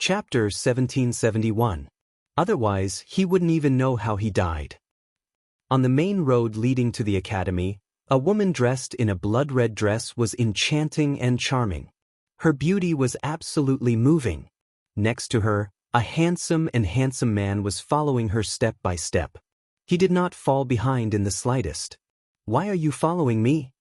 Chapter 1771. Otherwise, he wouldn't even know how he died. On the main road leading to the academy, a woman dressed in a blood-red dress was enchanting and charming. Her beauty was absolutely moving. Next to her, a handsome man was following her step by step. He did not fall behind in the slightest. "Why are you following me?"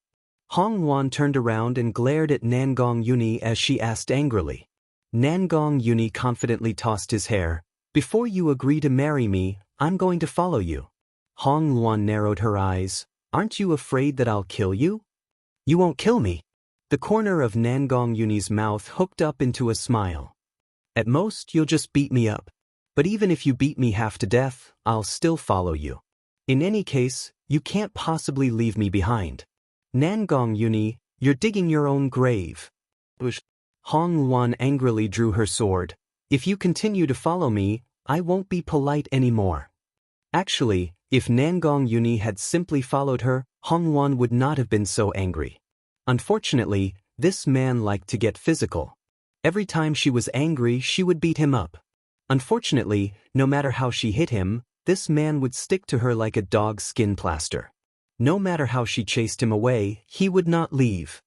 Hong Wan turned around and glared at Nangong Yuni as she asked angrily. Nangong Yuni confidently tossed his hair. "Before you agree to marry me, I'm going to follow you." Hong Wan narrowed her eyes. "Aren't you afraid that I'll kill you?" "You won't kill me." The corner of Nangong Yuni's mouth hooked up into a smile. "At most, you'll just beat me up. But even if you beat me half to death, I'll still follow you. In any case, you can't possibly leave me behind." "Nangong Yuni, you're digging your own grave." Hong Wan angrily drew her sword. "If you continue to follow me, I won't be polite anymore." Actually, if Nangong Yuni had simply followed her, Hong Wan would not have been so angry. Unfortunately, this man liked to get physical. Every time she was angry, she would beat him up. Unfortunately, no matter how she hit him, this man would stick to her like a dog's skin plaster. No matter how she chased him away, he would not leave.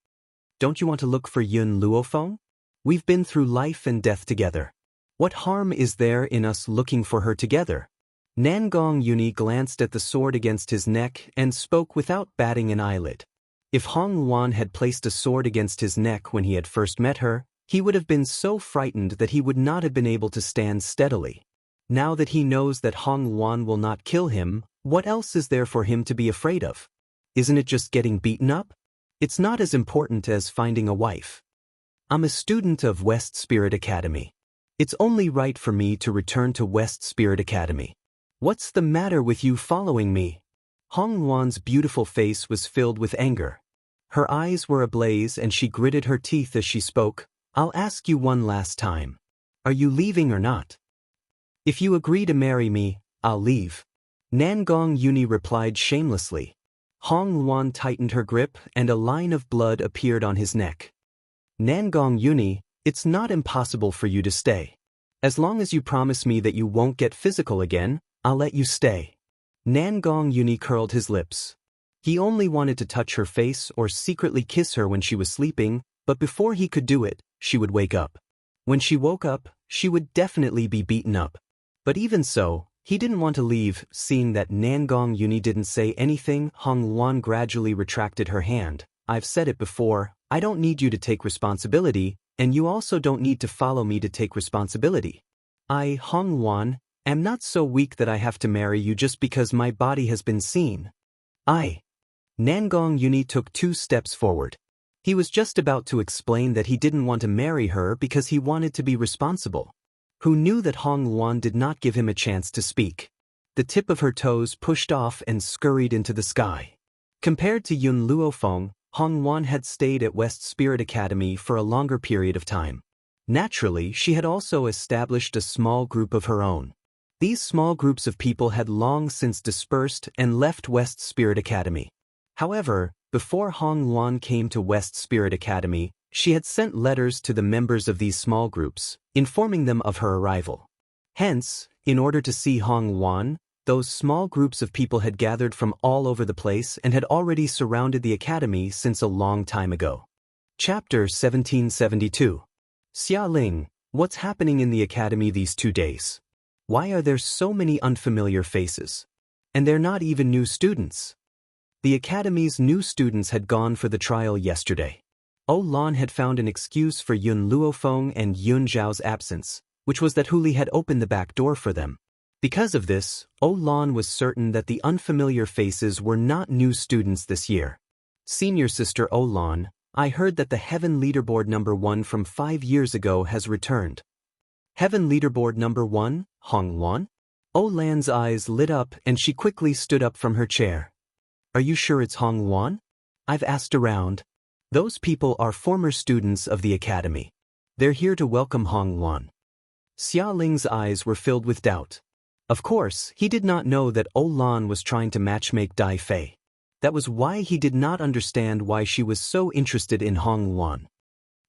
"Don't you want to look for Yun Luofeng? We've been through life and death together. What harm is there in us looking for her together?" Nangong Yuni glanced at the sword against his neck and spoke without batting an eyelid. If Hong Wan had placed a sword against his neck when he had first met her, he would have been so frightened that he would not have been able to stand steadily. Now that he knows that Hong Wan will not kill him, what else is there for him to be afraid of? Isn't it just getting beaten up? It's not as important as finding a wife. I'm a student of West Spirit Academy. It's only right for me to return to West Spirit Academy. What's the matter with you following me? Hong Wan's beautiful face was filled with anger. Her eyes were ablaze and she gritted her teeth as she spoke. "I'll ask you one last time. Are you leaving or not?" "If you agree to marry me, I'll leave." Nangong Yuni replied shamelessly. Hong Wan tightened her grip and a line of blood appeared on his neck. "Nangong Yuni, it's not impossible for you to stay. As long as you promise me that you won't get physical again, I'll let you stay." Nangong Yuni curled his lips. He only wanted to touch her face or secretly kiss her when she was sleeping, but before he could do it, she would wake up. When she woke up, she would definitely be beaten up. But even so, he didn't want to leave. Seeing that Nangong Yuni didn't say anything, Hong Wan gradually retracted her hand. "I've said it before, I don't need you to take responsibility, and you also don't need to follow me to take responsibility. I, Hong Wan, am not so weak that I have to marry you just because my body has been seen. Nangong Yuni took 2 steps forward. He was just about to explain that he didn't want to marry her because he wanted to be responsible. Who knew that Hong Wan did not give him a chance to speak? The tip of her toes pushed off and scurried into the sky. Compared to Yun Luofeng, Hong Wan had stayed at West Spirit Academy for a longer period of time. Naturally, she had also established a small group of her own. These small groups of people had long since dispersed and left West Spirit Academy. However, before Hong Wan came to West Spirit Academy, she had sent letters to the members of these small groups, informing them of her arrival. Hence, in order to see Hong Wan, those small groups of people had gathered from all over the place and had already surrounded the academy since a long time ago. Chapter 1772. Xia Ling, what's happening in the academy these 2 days? Why are there so many unfamiliar faces? And they're not even new students. The academy's new students had gone for the trial yesterday. Lan had found an excuse for Yun Luofeng and Yun Zhao's absence, which was that Huli had opened the back door for them. Because of this, Lan was certain that the unfamiliar faces were not new students this year. "Senior sister Lan, I heard that the Heaven Leaderboard number 1 from 5 years ago has returned." "Heaven Leaderboard number 1, Hong Wan?" Lan's eyes lit up and she quickly stood up from her chair. "Are you sure it's Hong Wan? I've asked around. Those people are former students of the academy. They're here to welcome Hong Wan." Xia Ling's eyes were filled with doubt. Of course, he did not know that Lan was trying to matchmake Dai Fei. That was why he did not understand why she was so interested in Hong Wan.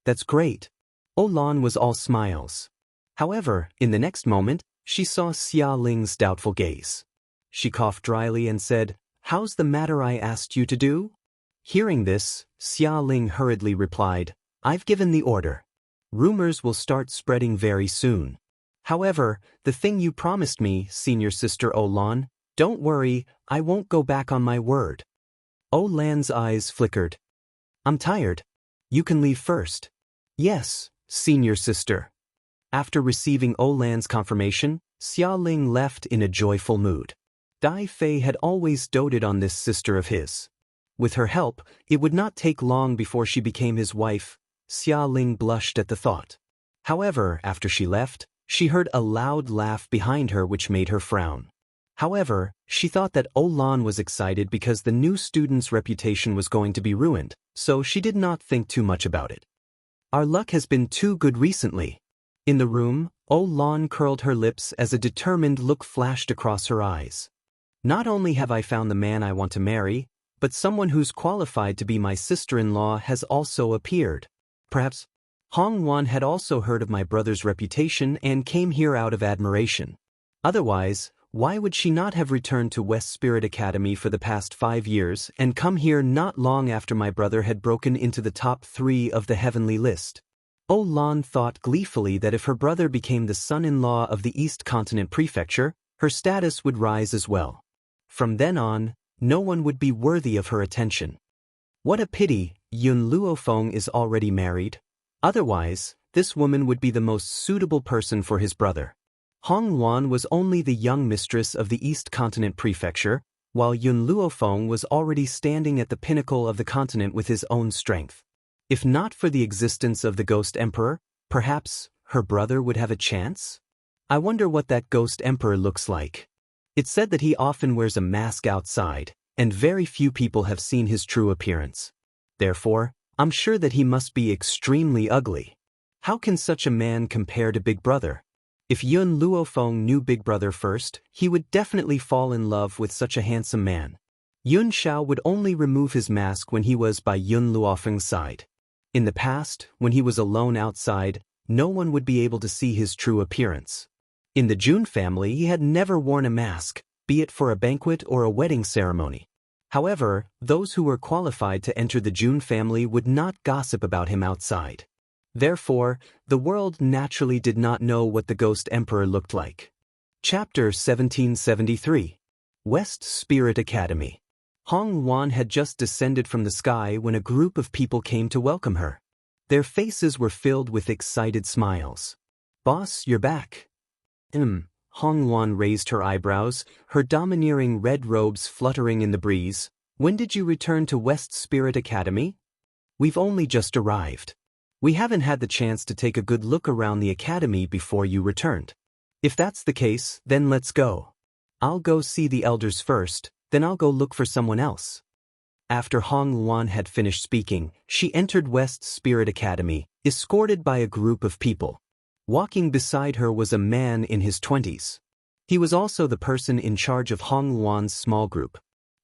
"That's great." Lan was all smiles. However, in the next moment, she saw Xia Ling's doubtful gaze. She coughed dryly and said, "How's the matter I asked you to do?" Hearing this, Xia Ling hurriedly replied, "I've given the order. Rumors will start spreading very soon. However, the thing you promised me, senior sister Olan, don't worry, I won't go back on my word." Olan's eyes flickered. "I'm tired. You can leave first." "Yes, senior sister." After receiving Olan's confirmation, Xia Ling left in a joyful mood. Dai Fei had always doted on this sister of his. With her help, it would not take long before she became his wife. Xia Ling blushed at the thought. However, after she left, she heard a loud laugh behind her which made her frown. However, she thought that Olan was excited because the new student's reputation was going to be ruined, so she did not think too much about it. "Our luck has been too good recently." In the room, Olan curled her lips as a determined look flashed across her eyes. "Not only have I found the man I want to marry, but someone who's qualified to be my sister-in-law has also appeared. Perhaps Hong Wan had also heard of my brother's reputation and came here out of admiration. Otherwise, why would she not have returned to West Spirit Academy for the past 5 years and come here not long after my brother had broken into the top 3 of the heavenly list?" Olan thought gleefully that if her brother became the son-in-law of the East Continent Prefecture, her status would rise as well. From then on, no one would be worthy of her attention. What a pity, Yun Luofeng is already married. Otherwise, this woman would be the most suitable person for his brother. Hong Wan was only the young mistress of the East Continent Prefecture, while Yun Luofeng was already standing at the pinnacle of the continent with his own strength. If not for the existence of the Ghost Emperor, perhaps her brother would have a chance? I wonder what that Ghost Emperor looks like. It's said that he often wears a mask outside, and very few people have seen his true appearance. Therefore, I'm sure that he must be extremely ugly. How can such a man compare to Big Brother? If Yun Luofeng knew Big Brother first, he would definitely fall in love with such a handsome man. Yun Xiao would only remove his mask when he was by Yun Luofeng's side. In the past, when he was alone outside, no one would be able to see his true appearance. In the Jun family, he had never worn a mask, be it for a banquet or a wedding ceremony. However, those who were qualified to enter the Jun family would not gossip about him outside. Therefore, the world naturally did not know what the Ghost Emperor looked like. Chapter 1773. West Spirit Academy. Hong Wan had just descended from the sky when a group of people came to welcome her. Their faces were filled with excited smiles. "Boss, you're back." Hong Wan raised her eyebrows, her domineering red robes fluttering in the breeze. "When did you return to West Spirit Academy?" "We've only just arrived. We haven't had the chance to take a good look around the academy before you returned." "If that's the case, then let's go. I'll go see the elders first, then I'll go look for someone else." After Hong Wan had finished speaking, she entered West Spirit Academy, escorted by a group of people. Walking beside her was a man in his 20s. He was also the person in charge of Hong Wan's small group.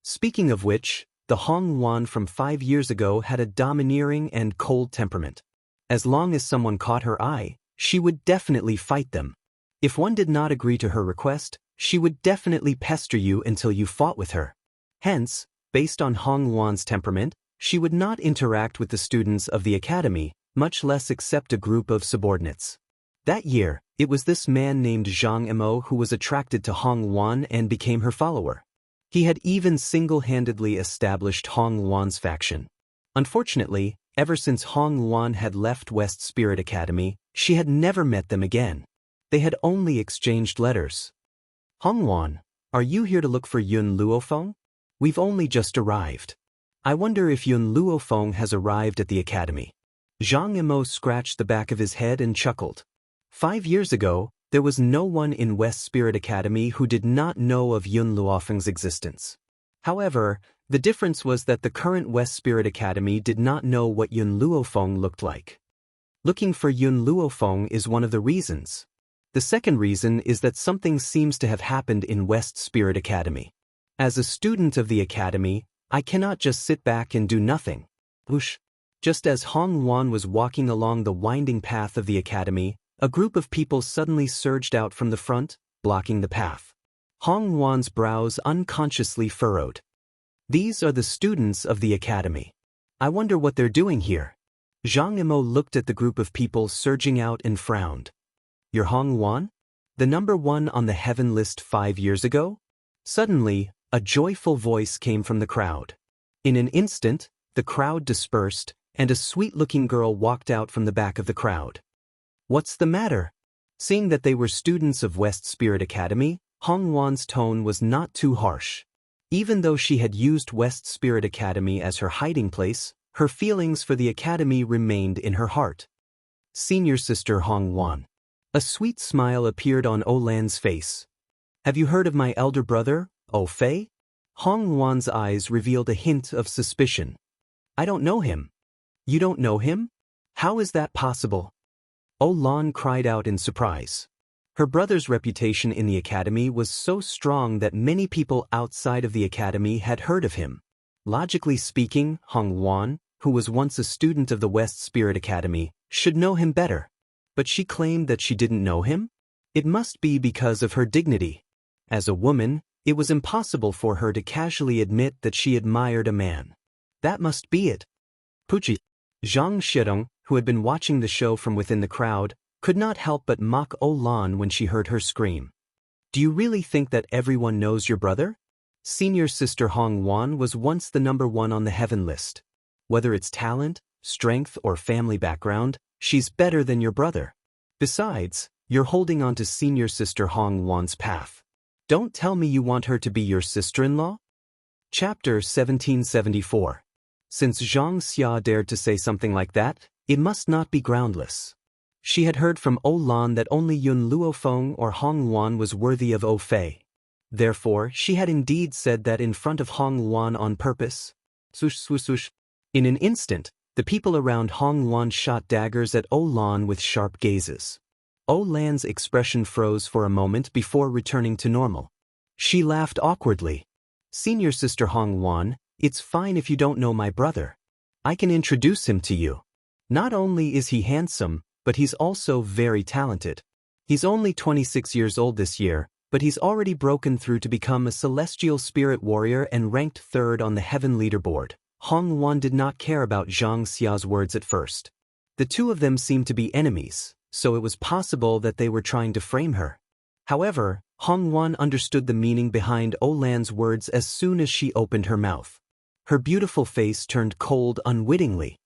Speaking of which, the Hong Wan from 5 years ago had a domineering and cold temperament. As long as someone caught her eye, she would definitely fight them. If one did not agree to her request, she would definitely pester you until you fought with her. Hence, based on Hong Wan's temperament, she would not interact with the students of the academy, much less accept a group of subordinates. That year, it was this man named Zhang Mo who was attracted to Hong Wan and became her follower. He had even single-handedly established Hong Wan's faction. Unfortunately, ever since Hong Wan had left West Spirit Academy, she had never met them again. They had only exchanged letters. "Hong Wan, are you here to look for Yun Luofeng? We've only just arrived. I wonder if Yun Luofeng has arrived at the academy." Zhang Mo scratched the back of his head and chuckled. 5 years ago, there was no one in West Spirit Academy who did not know of Yun Luofeng's existence. However, the difference was that the current West Spirit Academy did not know what Yun Luofeng looked like. Looking for Yun Luofeng is one of the reasons. The second reason is that something seems to have happened in West Spirit Academy. As a student of the academy, I cannot just sit back and do nothing. Whoosh! Just as Hong Wan was walking along the winding path of the academy, A group of people suddenly surged out from the front, blocking the path. Hong Wan's brows unconsciously furrowed. These are the students of the academy. I wonder what they're doing here. Zhang Yimou looked at the group of people surging out and frowned. You're Hong Wan? The number one on the heaven list 5 years ago? Suddenly, a joyful voice came from the crowd. In an instant, the crowd dispersed, and a sweet-looking girl walked out from the back of the crowd. What's the matter? Seeing that they were students of West Spirit Academy, Hong Wan's tone was not too harsh. Even though she had used West Spirit Academy as her hiding place, her feelings for the academy remained in her heart. Senior sister Hong Wan. A sweet smile appeared on O Lan's face. Have you heard of my elder brother, O Fei? Hong Wan's eyes revealed a hint of suspicion. I don't know him. You don't know him? How is that possible? O Lan cried out in surprise. Her brother's reputation in the academy was so strong that many people outside of the academy had heard of him. Logically speaking, Hong Wan, who was once a student of the West Spirit Academy, should know him better. But she claimed that she didn't know him? It must be because of her dignity. As a woman, it was impossible for her to casually admit that she admired a man. That must be it. Puchi. Zhang Shidong, who had been watching the show from within the crowd, could not help but mock O Lan when she heard her scream. Do you really think that everyone knows your brother? Senior sister Hong Wan was once the number one on the heaven list. Whether it's talent, strength, or family background, she's better than your brother. Besides, you're holding on to senior sister Hong Wan's path. Don't tell me you want her to be your sister-in-law? Chapter 1774. Since Zhang Xia dared to say something like that, it must not be groundless. She had heard from O Lan that only Yun Luofeng or Hong Wan was worthy of O Fei. Therefore, she had indeed said that in front of Hong Wan on purpose. Swoosh, swoosh, swoosh. In an instant, the people around Hong Wan shot daggers at O Lan with sharp gazes. O Lan's expression froze for a moment before returning to normal. She laughed awkwardly. Senior sister Hong Wan, it's fine if you don't know my brother. I can introduce him to you. Not only is he handsome, but he's also very talented. He's only 26 years old this year, but he's already broken through to become a celestial spirit warrior and ranked 3rd on the heaven leaderboard. Hong Wan did not care about Zhang Xia's words at first. The two of them seemed to be enemies, so it was possible that they were trying to frame her. However, Hong Wan understood the meaning behind O Lan's words as soon as she opened her mouth. Her beautiful face turned cold unwittingly.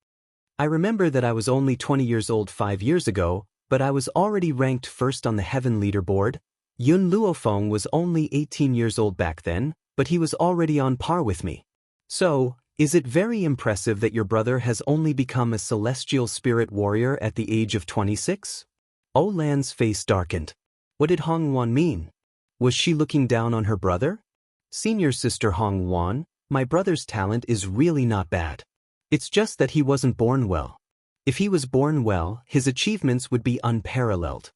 I remember that I was only 20 years old 5 years ago, but I was already ranked 1st on the heaven leaderboard. Yun Luofeng was only 18 years old back then, but he was already on par with me. So, is it very impressive that your brother has only become a celestial spirit warrior at the age of 26? O Lan's face darkened. What did Hong Wan mean? Was she looking down on her brother? Senior sister Hong Wan, my brother's talent is really not bad. It's just that he wasn't born well. If he was born well, his achievements would be unparalleled.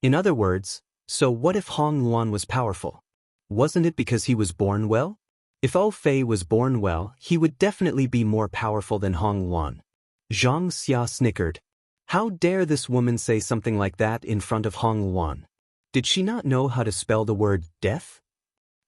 In other words, so what if Hong Wan was powerful? Wasn't it because he was born well? If O Fei was born well, he would definitely be more powerful than Hong Wan. Zhang Xia snickered. How dare this woman say something like that in front of Hong Wan? Did she not know how to spell the word death?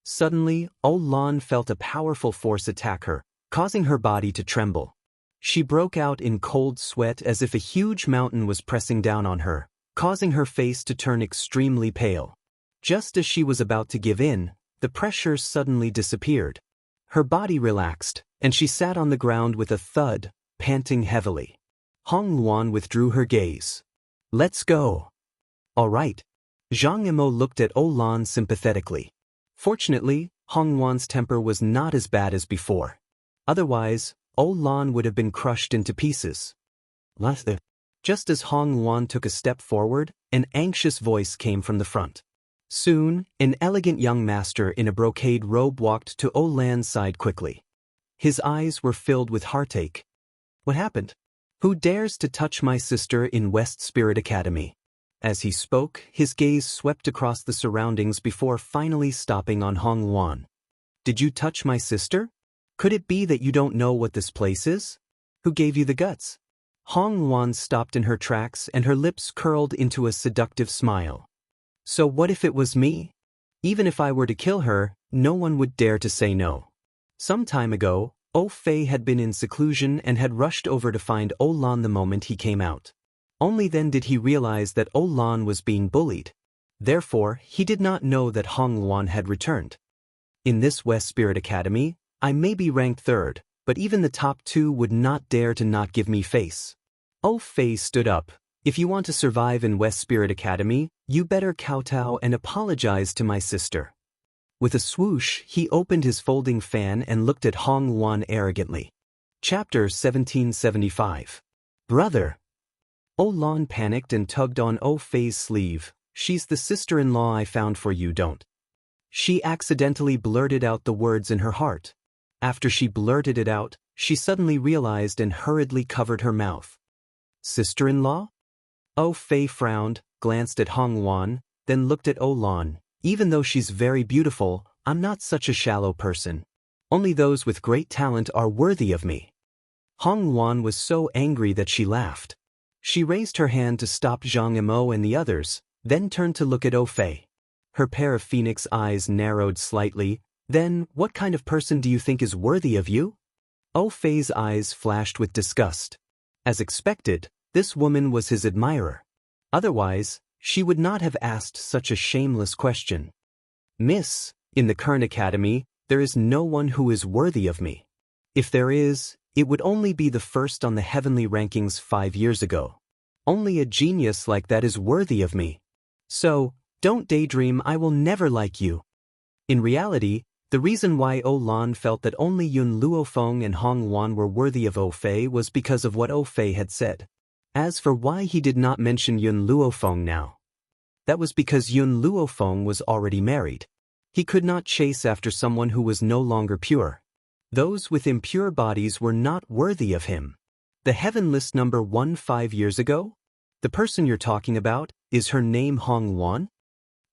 Suddenly, O Lan felt a powerful force attack her, causing her body to tremble. She broke out in cold sweat as if a huge mountain was pressing down on her, causing her face to turn extremely pale. Just as she was about to give in, the pressure suddenly disappeared. Her body relaxed, and she sat on the ground with a thud, panting heavily. Hong Wan withdrew her gaze. Let's go. All right. Zhang Yimou looked at O Lan sympathetically. Fortunately, Hong Wan's temper was not as bad as before. Otherwise, O Lan would have been crushed into pieces. Just as Hong Wan took a step forward, an anxious voice came from the front. Soon, an elegant young master in a brocade robe walked to O Lan's side quickly. His eyes were filled with heartache. What happened? Who dares to touch my sister in West Spirit Academy? As he spoke, his gaze swept across the surroundings before finally stopping on Hong Wan. Did you touch my sister? Could it be that you don't know what this place is? Who gave you the guts? Hong Wan stopped in her tracks and her lips curled into a seductive smile. So what if it was me? Even if I were to kill her, no one would dare to say no. Some time ago, Fei had been in seclusion and had rushed over to find Lan the moment he came out. Only then did he realize that Lan was being bullied. Therefore, he did not know that Hong Wan had returned. In this West Spirit Academy, I may be ranked third, but even the top 2 would not dare to not give me face. Fei stood up. If you want to survive in West Spirit Academy, you better kowtow and apologize to my sister. With a swoosh, he opened his folding fan and looked at Hong Wan arrogantly. Chapter 1775. Brother. Lan panicked and tugged on Fei's sleeve. She's the sister-in-law I found for you, don't. She accidentally blurted out the words in her heart. After she blurted it out, she suddenly realized and hurriedly covered her mouth. Sister-in-law? Fei frowned, glanced at Hong Wan, then looked at Lan. Even though she's very beautiful, I'm not such a shallow person. Only those with great talent are worthy of me. Hong Wan was so angry that she laughed. She raised her hand to stop Zhang Yimou and the others, then turned to look at Fei. Her pair of phoenix eyes narrowed slightly. Then, what kind of person do you think is worthy of you? Fei's eyes flashed with disgust. As expected, this woman was his admirer. Otherwise, she would not have asked such a shameless question. Miss, in the current academy, there is no one who is worthy of me. If there is, it would only be the first on the heavenly rankings 5 years ago. Only a genius like that is worthy of me. So, don't daydream I will never like you. In reality, the reason why Lan felt that only Yun Luofeng and Hong Wan were worthy of Fei was because of what Fei had said. As for why he did not mention Yun Luofeng now, that was because Yun Luofeng was already married. He could not chase after someone who was no longer pure. Those with impure bodies were not worthy of him. The heaven list number 1 5 years ago? The person you're talking about, is her name Hong Wan?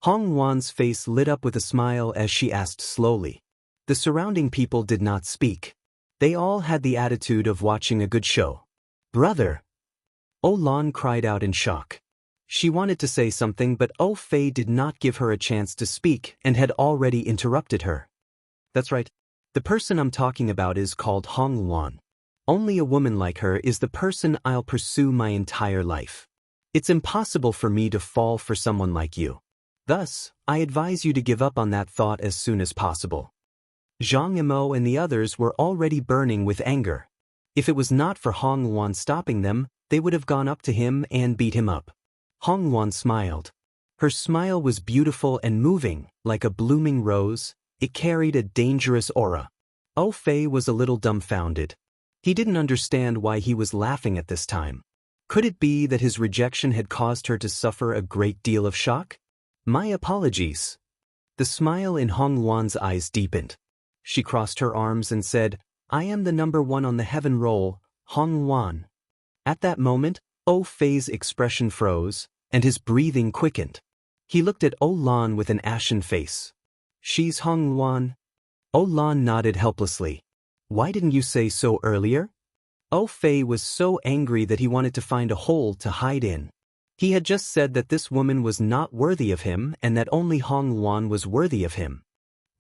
Hong Wan's face lit up with a smile as she asked slowly. The surrounding people did not speak. They all had the attitude of watching a good show. Brother! Lan cried out in shock. She wanted to say something, but Fei did not give her a chance to speak and had already interrupted her. That's right. The person I'm talking about is called Hong Wan. Only a woman like her is the person I'll pursue my entire life. It's impossible for me to fall for someone like you. Thus, I advise you to give up on that thought as soon as possible. Zhang Yimou and the others were already burning with anger. If it was not for Hong Wan stopping them, they would have gone up to him and beat him up. Hong Wan smiled. Her smile was beautiful and moving, like a blooming rose. It carried a dangerous aura. Fei was a little dumbfounded. He didn't understand why he was laughing at this time. Could it be that his rejection had caused her to suffer a great deal of shock? My apologies. The smile in Hong Wan's eyes deepened. She crossed her arms and said, I am the number 1 on the heaven roll, Hong Wan. At that moment, Fei's expression froze, and his breathing quickened. He looked at Lan with an ashen face. She's Hong Wan? Lan nodded helplessly. Why didn't you say so earlier? Fei was so angry that he wanted to find a hole to hide in. He had just said that this woman was not worthy of him and that only Hong Wan was worthy of him.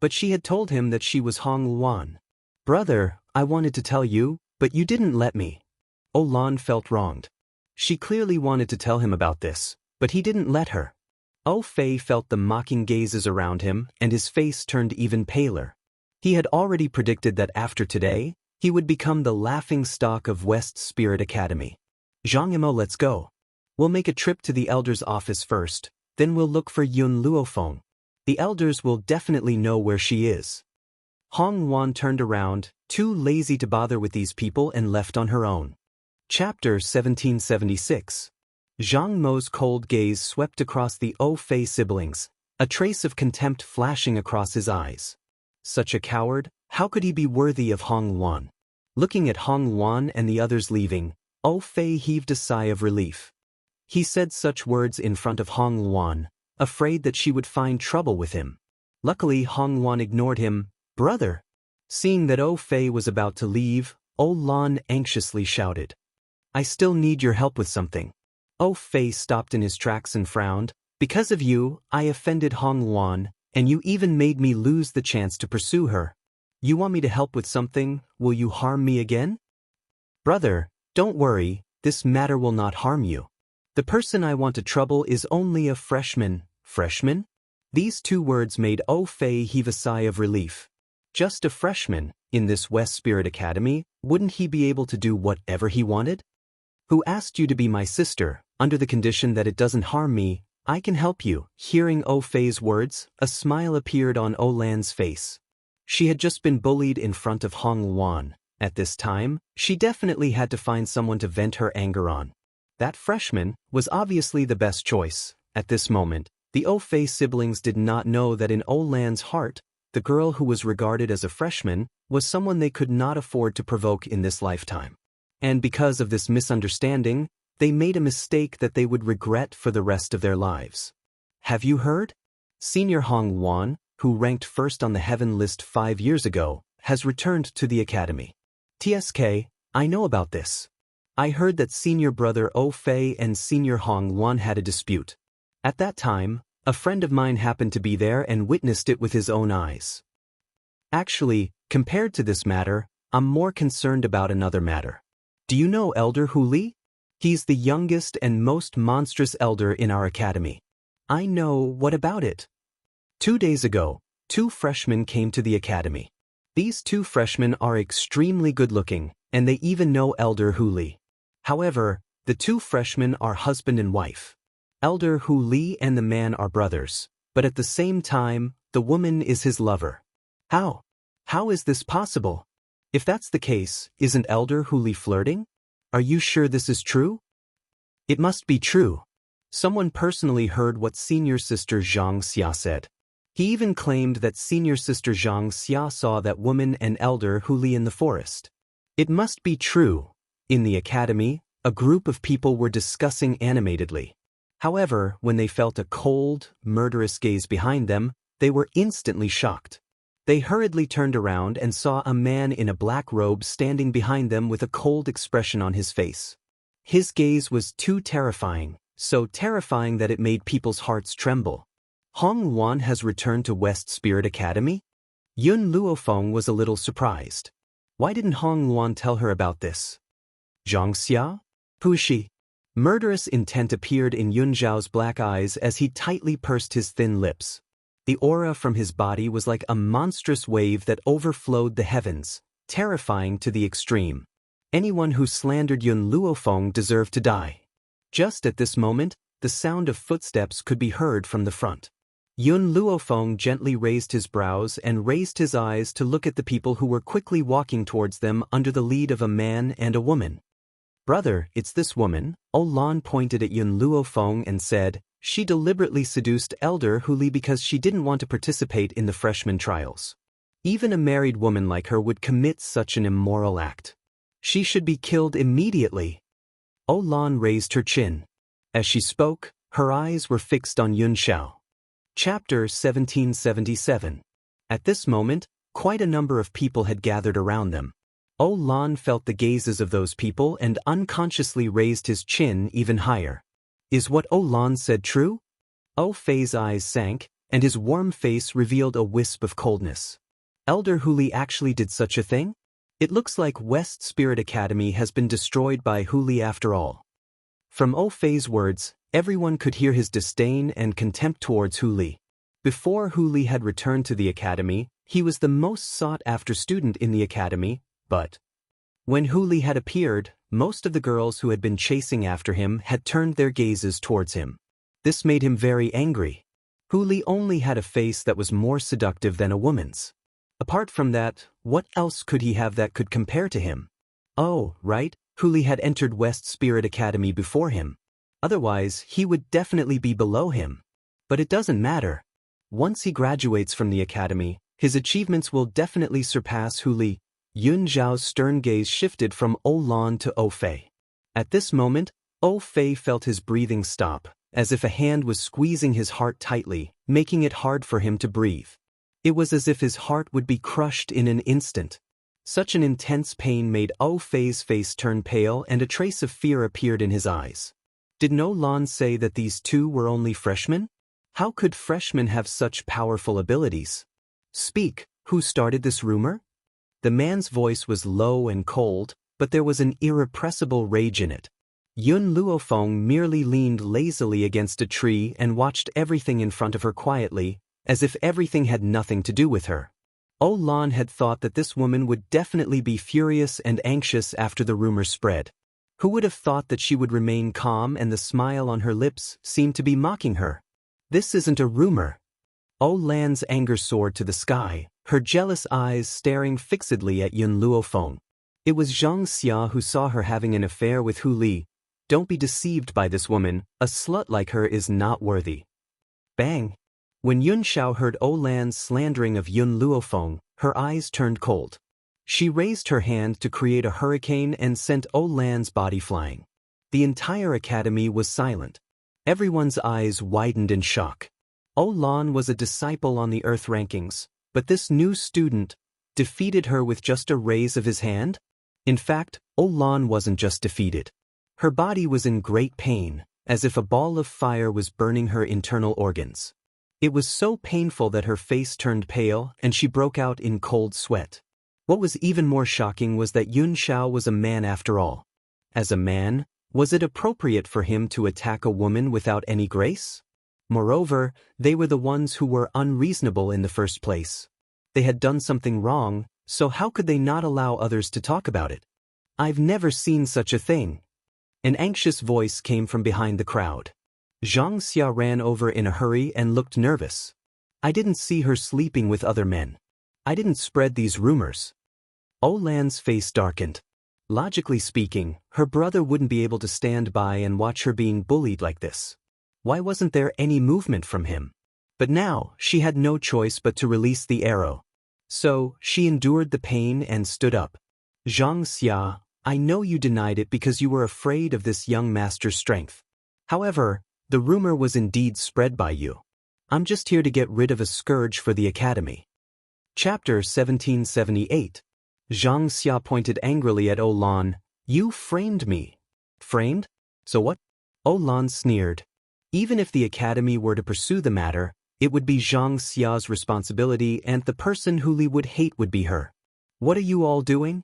But she had told him that she was Hong Wan. Brother, I wanted to tell you, but you didn't let me. Lan felt wronged. She clearly wanted to tell him about this, but he didn't let her. Fei felt the mocking gazes around him and his face turned even paler. He had already predicted that after today, he would become the laughing stock of West Spirit Academy. Zhang Yimou, let's go. We'll make a trip to the elder's office first, then we'll look for Yun Luofeng. The elders will definitely know where she is. Hong Wan turned around, too lazy to bother with these people, and left on her own. Chapter 1776. Zhang Mo's cold gaze swept across the Fei siblings, a trace of contempt flashing across his eyes. Such a coward, how could he be worthy of Hong Wan? Looking at Hong Wan and the others leaving, Fei heaved a sigh of relief. He said such words in front of Hong Wan, afraid that she would find trouble with him. Luckily Hong Wan ignored him. Brother! Seeing that Fei was about to leave, Lan anxiously shouted. I still need your help with something. Oh Fei stopped in his tracks and frowned. Because of you, I offended Hong Luan, and you even made me lose the chance to pursue her. You want me to help with something? Will you harm me again? Brother, don't worry, this matter will not harm you. The person I want to trouble is only a freshman. Freshman? These two words made Oh Fei heave a sigh of relief. Just a freshman, in this West Spirit Academy, wouldn't he be able to do whatever he wanted? Who asked you to be my sister, under the condition that it doesn't harm me? I can help you. Hearing Oh Fei's words, a smile appeared on Oh Lan's face. She had just been bullied in front of Hong Luan. At this time, she definitely had to find someone to vent her anger on. That freshman was obviously the best choice. At this moment, the Oh Fei siblings did not know that in Oh Lan's heart, the girl who was regarded as a freshman was someone they could not afford to provoke in this lifetime. And because of this misunderstanding, they made a mistake that they would regret for the rest of their lives. Have you heard? Senior Hong Luan, who ranked first on the heaven list 5 years ago, has returned to the academy. TSK, I know about this. I heard that senior brother Oh Fei and senior Hong Luan had a dispute. At that time, a friend of mine happened to be there and witnessed it with his own eyes. Actually, compared to this matter, I'm more concerned about another matter. Do you know Elder Hu Li? He's the youngest and most monstrous elder in our academy. I know. What about it? 2 days ago, 2 freshmen came to the academy. These 2 freshmen are extremely good-looking, and they even know Elder Hu Li. However, the 2 freshmen are husband and wife. Elder Hu Li and the man are brothers, but at the same time, the woman is his lover. How? How is this possible? If that's the case, isn't Elder Hu Li flirting? Are you sure this is true? It must be true. Someone personally heard what senior sister Xianxia said. He even claimed that senior sister Xianxia saw that woman and Elder Hu Li in the forest. It must be true. In the academy, a group of people were discussing animatedly. However, when they felt a cold, murderous gaze behind them, they were instantly shocked. They hurriedly turned around and saw a man in a black robe standing behind them with a cold expression on his face. His gaze was too terrifying, so terrifying that it made people's hearts tremble. Hong Luan has returned to West Spirit Academy? Yun Luofeng was a little surprised. Why didn't Hong Luan tell her about this? Xianxia? Who is she? Murderous intent appeared in Yun Zhao's black eyes as he tightly pursed his thin lips. The aura from his body was like a monstrous wave that overflowed the heavens, terrifying to the extreme. Anyone who slandered Yun Luofeng deserved to die. Just at this moment, the sound of footsteps could be heard from the front. Yun Luofeng gently raised his brows and raised his eyes to look at the people who were quickly walking towards them under the lead of a man and a woman. Brother, it's this woman. Oh Lan pointed at Yun Luofeng and said, she deliberately seduced Elder Hu Li because she didn't want to participate in the freshman trials. Even a married woman like her would commit such an immoral act. She should be killed immediately. Oh Lan raised her chin. As she spoke, her eyes were fixed on Yun Xiao. Chapter 1777. At this moment, quite a number of people had gathered around them. Oh Lan felt the gazes of those people and unconsciously raised his chin even higher. Is what Oh Lan said true? Oh Fei's eyes sank, and his warm face revealed a wisp of coldness. Elder Hu Li actually did such a thing? It looks like West Spirit Academy has been destroyed by Hu Li after all. From Oh Fei's words, everyone could hear his disdain and contempt towards Hu Li. Before Hu Li had returned to the academy, he was the most sought-after student in the academy, but when Hu Li had appeared, most of the girls who had been chasing after him had turned their gazes towards him. This made him very angry. Hu Li only had a face that was more seductive than a woman's. Apart from that, what else could he have that could compare to him? Oh, right, Hu Li had entered West Spirit Academy before him. Otherwise, he would definitely be below him. But it doesn't matter. Once he graduates from the academy, his achievements will definitely surpass Hu Li. Yun Zhao's stern gaze shifted from Oh Lan to Oh Fei. At this moment, Oh Fei felt his breathing stop, as if a hand was squeezing his heart tightly, making it hard for him to breathe. It was as if his heart would be crushed in an instant. Such an intense pain made O Fei's face turn pale and a trace of fear appeared in his eyes. Did No Lan say that these two were only freshmen? How could freshmen have such powerful abilities? Speak, who started this rumor? The man's voice was low and cold, but there was an irrepressible rage in it. Yun Luofeng merely leaned lazily against a tree and watched everything in front of her quietly, as if everything had nothing to do with her. O Lan had thought that this woman would definitely be furious and anxious after the rumor spread. Who would have thought that she would remain calm, and the smile on her lips seemed to be mocking her? This isn't a rumor. O Lan's anger soared to the sky, her jealous eyes staring fixedly at Yun Luofeng. It was Xianxia who saw her having an affair with Hu Li. Don't be deceived by this woman, a slut like her is not worthy. Bang! When Yun Xiao heard O Lan's slandering of Yun Luofeng, her eyes turned cold. She raised her hand to create a hurricane and sent O Lan's body flying. The entire academy was silent. Everyone's eyes widened in shock. O Lan was a disciple on the Earth rankings, but this new student defeated her with just a raise of his hand? In fact, O Lan wasn't just defeated. Her body was in great pain, as if a ball of fire was burning her internal organs. It was so painful that her face turned pale and she broke out in cold sweat. What was even more shocking was that Yun Xiao was a man after all. As a man, was it appropriate for him to attack a woman without any grace? Moreover, they were the ones who were unreasonable in the first place. They had done something wrong, so how could they not allow others to talk about it? I've never seen such a thing. An anxious voice came from behind the crowd. Xianxia ran over in a hurry and looked nervous. I didn't see her sleeping with other men. I didn't spread these rumors. O Lan's face darkened. Logically speaking, her brother wouldn't be able to stand by and watch her being bullied like this. Why wasn't there any movement from him? But now, she had no choice but to release the arrow. So, she endured the pain and stood up. Xianxia, I know you denied it because you were afraid of this young master's strength. However, the rumor was indeed spread by you. I'm just here to get rid of a scourge for the academy. Chapter 1778. Xianxia pointed angrily at O Lan. You framed me. Framed? So what? O Lan sneered. Even if the academy were to pursue the matter, it would be Xiao's responsibility, and the person Hu Li would hate would be her. What are you all doing?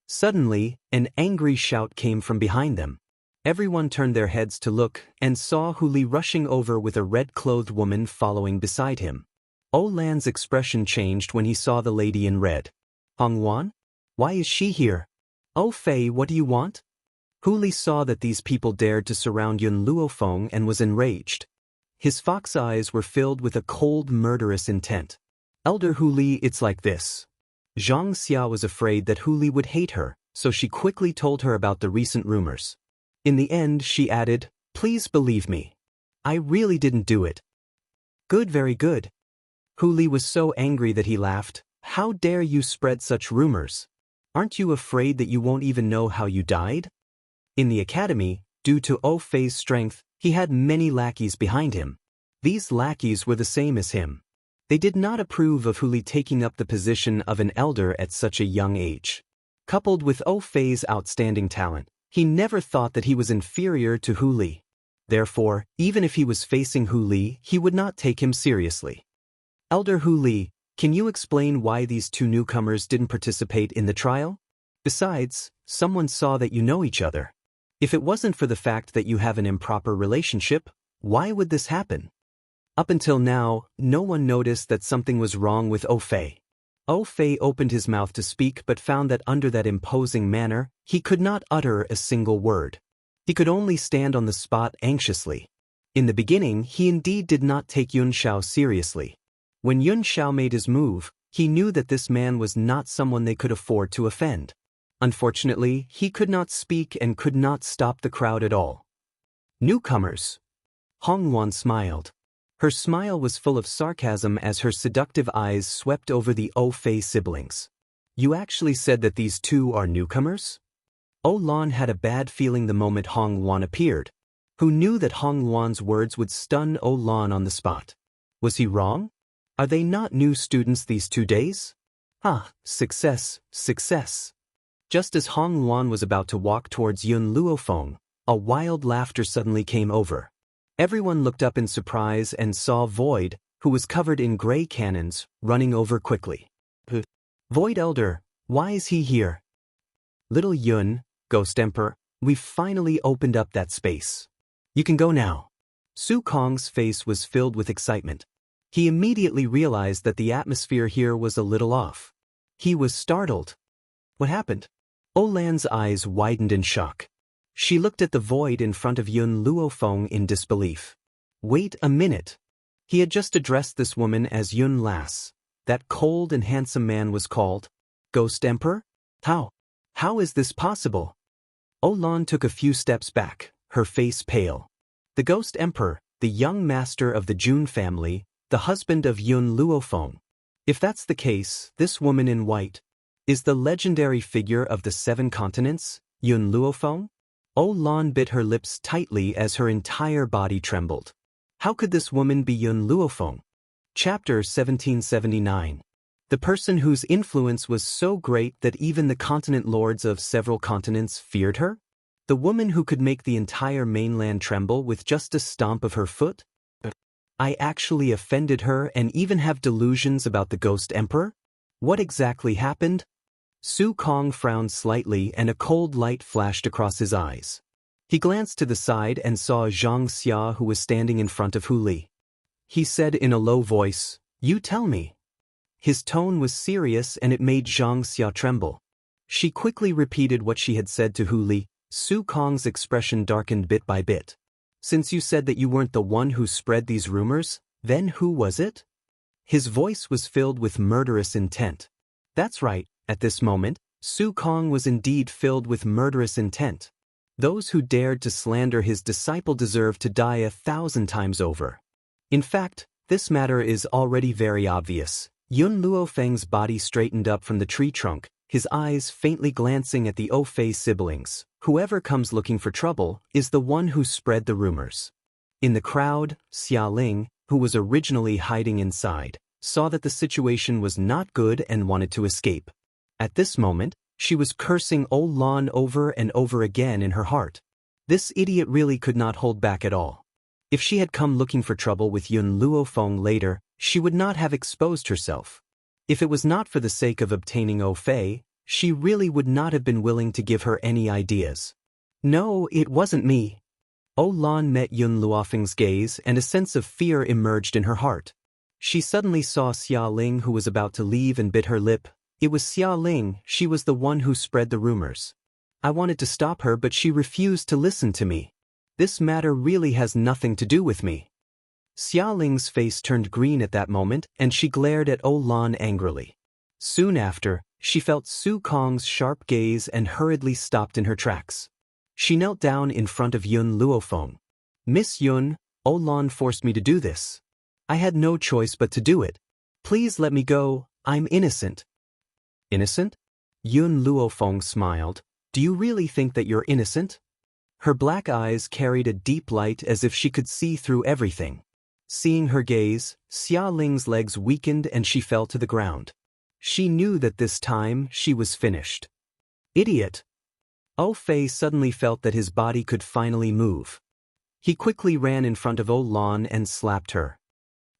Suddenly, an angry shout came from behind them. Everyone turned their heads to look and saw Hu Li rushing over with a red-clothed woman following beside him. O Lan's expression changed when he saw the lady in red. Hongwan? Why is she here? O Fei, what do you want? Hu Li saw that these people dared to surround Yun Luofeng and was enraged. His fox eyes were filled with a cold, murderous intent. Elder Hu Li, it's like this. Xianxia was afraid that Hu Li would hate her, so she quickly told her about the recent rumors. In the end, she added, please believe me. I really didn't do it. Good, very good. Hu Li was so angry that he laughed. How dare you spread such rumors? Aren't you afraid that you won't even know how you died? In the academy, due to O Fei's strength, he had many lackeys behind him. These lackeys were the same as him. They did not approve of Hu Li taking up the position of an elder at such a young age. Coupled with O Fei's outstanding talent, he never thought that he was inferior to Hu Li. Therefore, even if he was facing Hu Li, he would not take him seriously. Elder Hu Li, can you explain why these two newcomers didn't participate in the trial? Besides, someone saw that you know each other. If it wasn't for the fact that you have an improper relationship, why would this happen? Up until now, no one noticed that something was wrong with O Fei. O Fei opened his mouth to speak but found that under that imposing manner, he could not utter a single word. He could only stand on the spot anxiously. In the beginning, he indeed did not take Yun Xiao seriously. When Yun Xiao made his move, he knew that this man was not someone they could afford to offend. Unfortunately, he could not speak and could not stop the crowd at all. Newcomers. Hongwan smiled. Her smile was full of sarcasm as her seductive eyes swept over the O Fei siblings. You actually said that these two are newcomers? O Lan had a bad feeling the moment Hongwan appeared. Who knew that Hongwan's words would stun O Lan on the spot? Was he wrong? Are they not new students these 2 days? Ah, success, success. Just as Hong Luan was about to walk towards Yun Luofeng, a wild laughter suddenly came over. Everyone looked up in surprise and saw Void, who was covered in gray cannons, running over quickly. Void Elder, why is he here? Little Yun, Ghost Emperor, we've finally opened up that space. You can go now. Su Kong's face was filled with excitement. He immediately realized that the atmosphere here was a little off. He was startled. What happened? Olan's eyes widened in shock. She looked at the void in front of Yun Luofeng in disbelief. Wait a minute. He had just addressed this woman as Yun Lass. That cold and handsome man was called Ghost Emperor? How is this possible? Olan took a few steps back, her face pale. The Ghost Emperor, the young master of the Jun family, the husband of Yun Luofeng. If that's the case, this woman in white is the legendary figure of the 7 continents, Yun Luofeng? Olan bit her lips tightly as her entire body trembled. How could this woman be Yun Luofeng? Chapter 1779. The person whose influence was so great that even the continent lords of several continents feared her? The woman who could make the entire mainland tremble with just a stomp of her foot? I actually offended her and even have delusions about the Ghost Emperor? What exactly happened? Su Kong frowned slightly and a cold light flashed across his eyes. He glanced to the side and saw Xianxia who was standing in front of Hu Li. He said in a low voice, "You tell me." His tone was serious and it made Xianxia tremble. She quickly repeated what she had said to Hu Li. Su Kong's expression darkened bit by bit. Since you said that you weren't the one who spread these rumors, then who was it? His voice was filled with murderous intent. That's right, at this moment, Su Kong was indeed filled with murderous intent. Those who dared to slander his disciple deserved to die 1,000 times over. In fact, this matter is already very obvious. Yun Luofeng's body straightened up from the tree trunk, his eyes faintly glancing at the Fei siblings. Whoever comes looking for trouble is the one who spread the rumors. In the crowd, Xia Ling, who was originally hiding inside, saw that the situation was not good and wanted to escape. At this moment, she was cursing Olan over and over again in her heart. This idiot really could not hold back at all. If she had come looking for trouble with Yun Luofeng later, she would not have exposed herself. If it was not for the sake of obtaining Fei, she really would not have been willing to give her any ideas. No, it wasn't me. Olan met Yun Luofeng's gaze and a sense of fear emerged in her heart. She suddenly saw Xia Ling who was about to leave and bit her lip. It was Xia Ling, she was the one who spread the rumors. I wanted to stop her but she refused to listen to me. This matter really has nothing to do with me. Xia Ling's face turned green at that moment and she glared at Olan angrily. Soon after, she felt Su Kong's sharp gaze and hurriedly stopped in her tracks. She knelt down in front of Yun Luofeng. Miss Yun, Olan forced me to do this. I had no choice but to do it. Please let me go, I'm innocent. Innocent? Yun Luofeng smiled. Do you really think that you're innocent? Her black eyes carried a deep light as if she could see through everything. Seeing her gaze, Xia Ling's legs weakened and she fell to the ground. She knew that this time she was finished. Idiot! Fei suddenly felt that his body could finally move. He quickly ran in front of Olan and slapped her.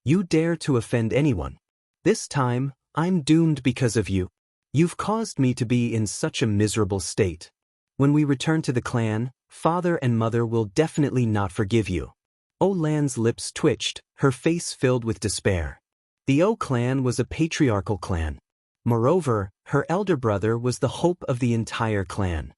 You dare to offend anyone. This time, I'm doomed because of you. You've caused me to be in such a miserable state. When we return to the clan, father and mother will definitely not forgive you. Olan's lips twitched, her face filled with despair. The O clan was a patriarchal clan. Moreover, her elder brother was the hope of the entire clan.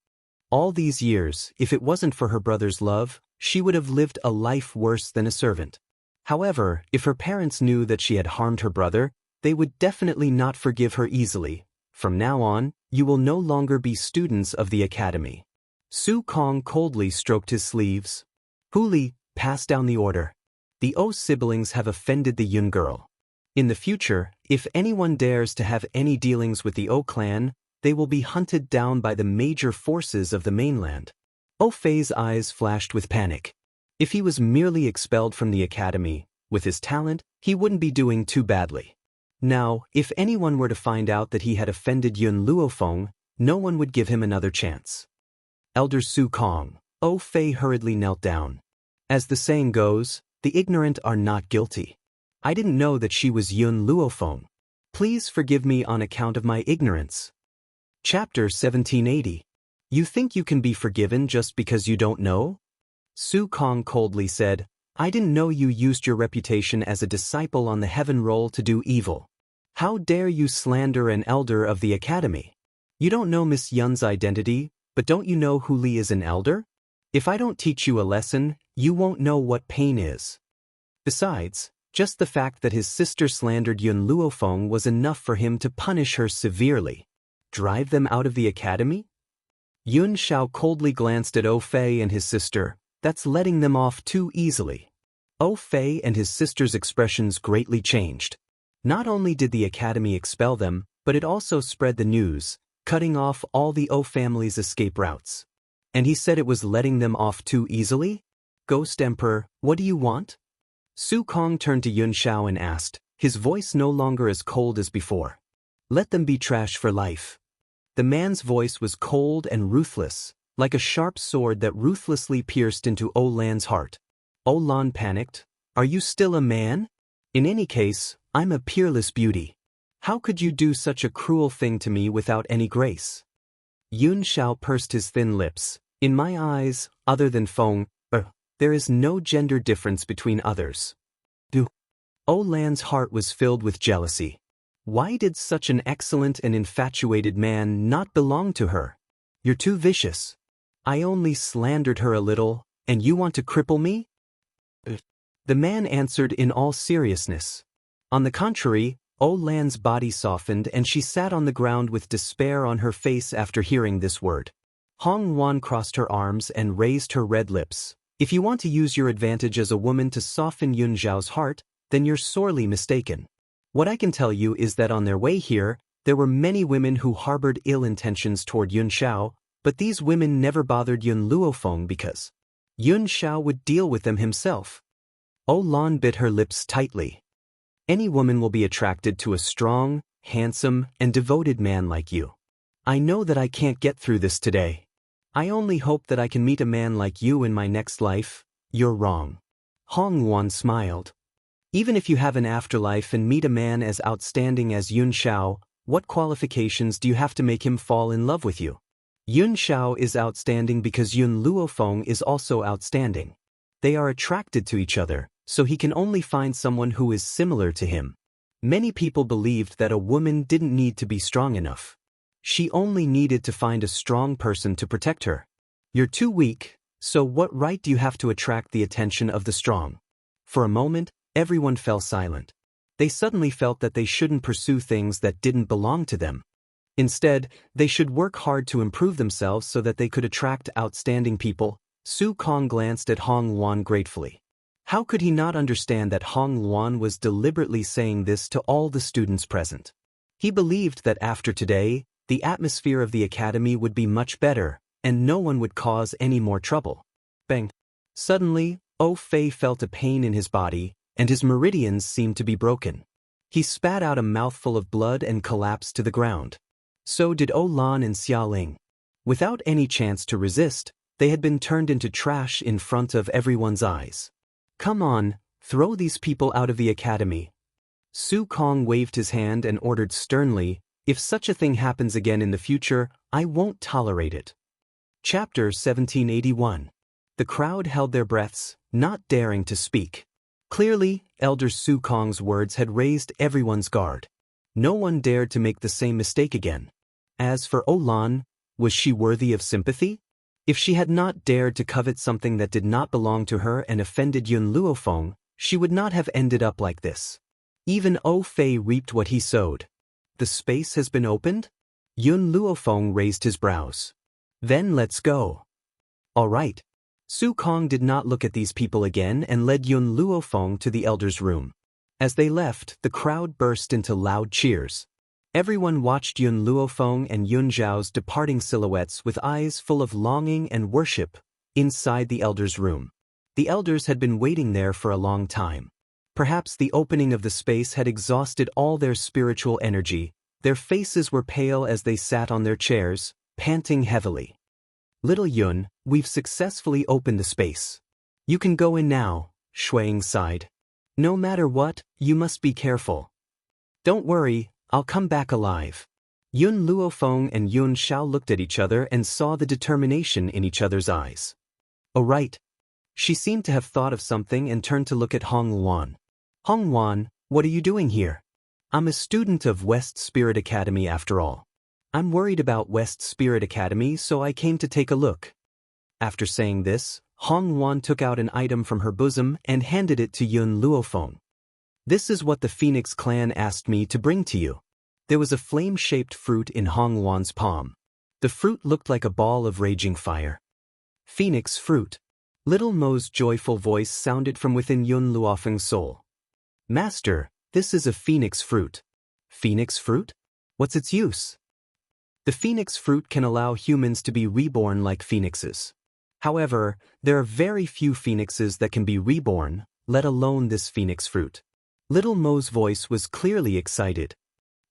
All these years, if it wasn't for her brother's love, she would have lived a life worse than a servant. However, if her parents knew that she had harmed her brother, they would definitely not forgive her easily. From now on, you will no longer be students of the academy. Su Kong coldly stroked his sleeves. Hu Li, pass down the order. The O siblings have offended the Yun girl. In the future, if anyone dares to have any dealings with the O clan, they will be hunted down by the major forces of the mainland. Fei's eyes flashed with panic. If he was merely expelled from the academy, with his talent, he wouldn't be doing too badly. Now, if anyone were to find out that he had offended Yun Luofeng, no one would give him another chance. Elder Su Kong. Oh Fei hurriedly knelt down. As the saying goes, the ignorant are not guilty. I didn't know that she was Yun Luofeng. Please forgive me on account of my ignorance. Chapter 1780. You think you can be forgiven just because you don't know? Su Kong coldly said, I didn't know you used your reputation as a disciple on the heaven roll to do evil. How dare you slander an elder of the academy? You don't know Miss Yun's identity, but don't you know Hu Li is an elder? If I don't teach you a lesson, you won't know what pain is. Besides, just the fact that his sister slandered Yun Luofeng was enough for him to punish her severely. Drive them out of the academy? Yun Xiao coldly glanced at Oh Fei and his sister. That's letting them off too easily. Oh Fei and his sister's expressions greatly changed. Not only did the academy expel them, but it also spread the news, cutting off all the Oh family's escape routes. And he said it was letting them off too easily? Ghost Emperor, what do you want? Su Kong turned to Yun Xiao and asked, his voice no longer as cold as before. Let them be trash for life. The man's voice was cold and ruthless, like a sharp sword that ruthlessly pierced into Oh Lan's heart. Oh Lan panicked. Are you still a man? In any case, I'm a peerless beauty. How could you do such a cruel thing to me without any grace? Yun Xiao pursed his thin lips. In my eyes, other than Feng, there is no gender difference between others. Oh Lan's heart was filled with jealousy. Why did such an excellent and infatuated man not belong to her? You're too vicious. I only slandered her a little, and you want to cripple me? The man answered in all seriousness. On the contrary, Oh Lan's body softened and she sat on the ground with despair on her face after hearing this word. Hong Wan crossed her arms and raised her red lips. If you want to use your advantage as a woman to soften Yun Xiao's heart, then you're sorely mistaken. What I can tell you is that on their way here, there were many women who harbored ill intentions toward Yun Xiao, but these women never bothered Yun Luofeng because Yun Xiao would deal with them himself. Oh Lan bit her lips tightly. Any woman will be attracted to a strong, handsome, and devoted man like you. I know that I can't get through this today. I only hope that I can meet a man like you in my next life. You're wrong. Hong Wan smiled. Even if you have an afterlife and meet a man as outstanding as Yun Xiao, what qualifications do you have to make him fall in love with you? Yun Xiao is outstanding because Yun Luofeng is also outstanding. They are attracted to each other, so he can only find someone who is similar to him. Many people believed that a woman didn't need to be strong enough. She only needed to find a strong person to protect her. You're too weak, so what right do you have to attract the attention of the strong? For a moment, everyone fell silent. They suddenly felt that they shouldn't pursue things that didn't belong to them. Instead, they should work hard to improve themselves so that they could attract outstanding people. Su Kong glanced at Hong Wan gratefully. How could he not understand that Hong Wan was deliberately saying this to all the students present? He believed that after today, the atmosphere of the academy would be much better, and no one would cause any more trouble. Bang! Suddenly, Oh Fei felt a pain in his body, and his meridians seemed to be broken. He spat out a mouthful of blood and collapsed to the ground. So did Oh Lan and Xia Ling. Without any chance to resist, they had been turned into trash in front of everyone's eyes. Come on, throw these people out of the academy. Su Kong waved his hand and ordered sternly, if such a thing happens again in the future, I won't tolerate it. Chapter 1781. The crowd held their breaths, not daring to speak. Clearly, Elder Su Kong's words had raised everyone's guard. No one dared to make the same mistake again. As for Oh Lan, was she worthy of sympathy? If she had not dared to covet something that did not belong to her and offended Yun Luofeng, she would not have ended up like this. Even Oh Fei reaped what he sowed. The space has been opened? Yun Luofeng raised his brows. Then let's go. All right. Su Kong did not look at these people again and led Yun Luofeng to the elder's room. As they left, the crowd burst into loud cheers. Everyone watched Yun Luofeng and Yun Zhao's departing silhouettes with eyes full of longing and worship inside the elder's room. The elders had been waiting there for a long time. Perhaps the opening of the space had exhausted all their spiritual energy. Their faces were pale as they sat on their chairs, panting heavily. Little Yun, we've successfully opened the space. You can go in now, Shuang sighed. No matter what, you must be careful. Don't worry, I'll come back alive. Yun Luofeng and Yun Xiao looked at each other and saw the determination in each other's eyes. Oh right. She seemed to have thought of something and turned to look at Hong Wan. Hong Wan, what are you doing here? I'm a student of West Spirit Academy after all. I'm worried about West Spirit Academy, so I came to take a look. After saying this, Hong Wan took out an item from her bosom and handed it to Yun Luofeng. This is what the Phoenix clan asked me to bring to you. There was a flame-shaped fruit in Hong Wan's palm. The fruit looked like a ball of raging fire. Phoenix fruit. Little Mo's joyful voice sounded from within Yun Luofeng's soul. Master, this is a phoenix fruit. Phoenix fruit? What's its use? The phoenix fruit can allow humans to be reborn like phoenixes. However, there are very few phoenixes that can be reborn, let alone this phoenix fruit. Little Mo's voice was clearly excited.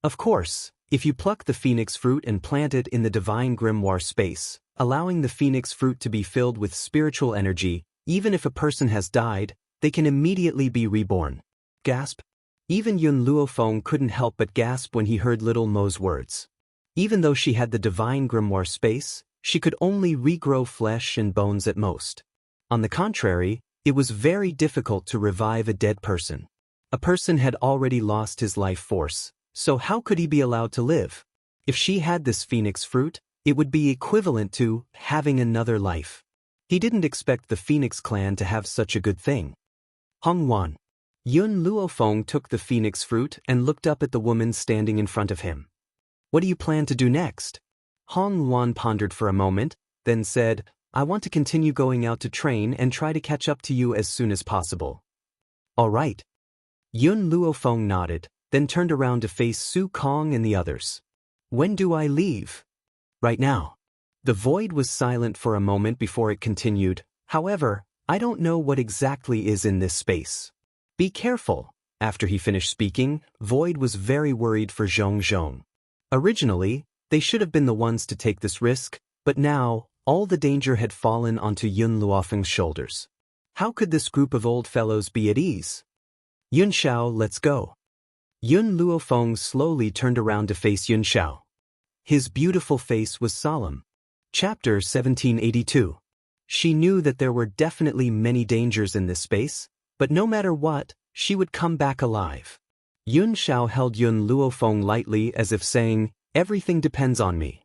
Of course, if you pluck the phoenix fruit and plant it in the divine grimoire space, allowing the phoenix fruit to be filled with spiritual energy, even if a person has died, they can immediately be reborn. Gasp. Even Yun Luofeng couldn't help but gasp when he heard Little Mo's words. Even though she had the divine grimoire space, she could only regrow flesh and bones at most. On the contrary, it was very difficult to revive a dead person. A person had already lost his life force, so how could he be allowed to live? If she had this phoenix fruit, it would be equivalent to having another life. He didn't expect the Phoenix clan to have such a good thing. Hong Wan. Yun Luofeng took the phoenix fruit and looked up at the woman standing in front of him. What do you plan to do next? Hong Wan pondered for a moment, then said, I want to continue going out to train and try to catch up to you as soon as possible. All right. Yun Luofeng nodded, then turned around to face Su Kong and the others. When do I leave? Right now. The void was silent for a moment before it continued. However, I don't know what exactly is in this space. Be careful. After he finished speaking, Void was very worried for Zhong Zhong. Originally, they should have been the ones to take this risk, but now, all the danger had fallen onto Yun Luofeng's shoulders. How could this group of old fellows be at ease? Yun Xiao, let's go. Yun Luofeng slowly turned around to face Yun Xiao. His beautiful face was solemn. Chapter 1782. She knew that there were definitely many dangers in this space, but no matter what, she would come back alive. Yun Xiao held Yun Luofeng lightly as if saying, everything depends on me.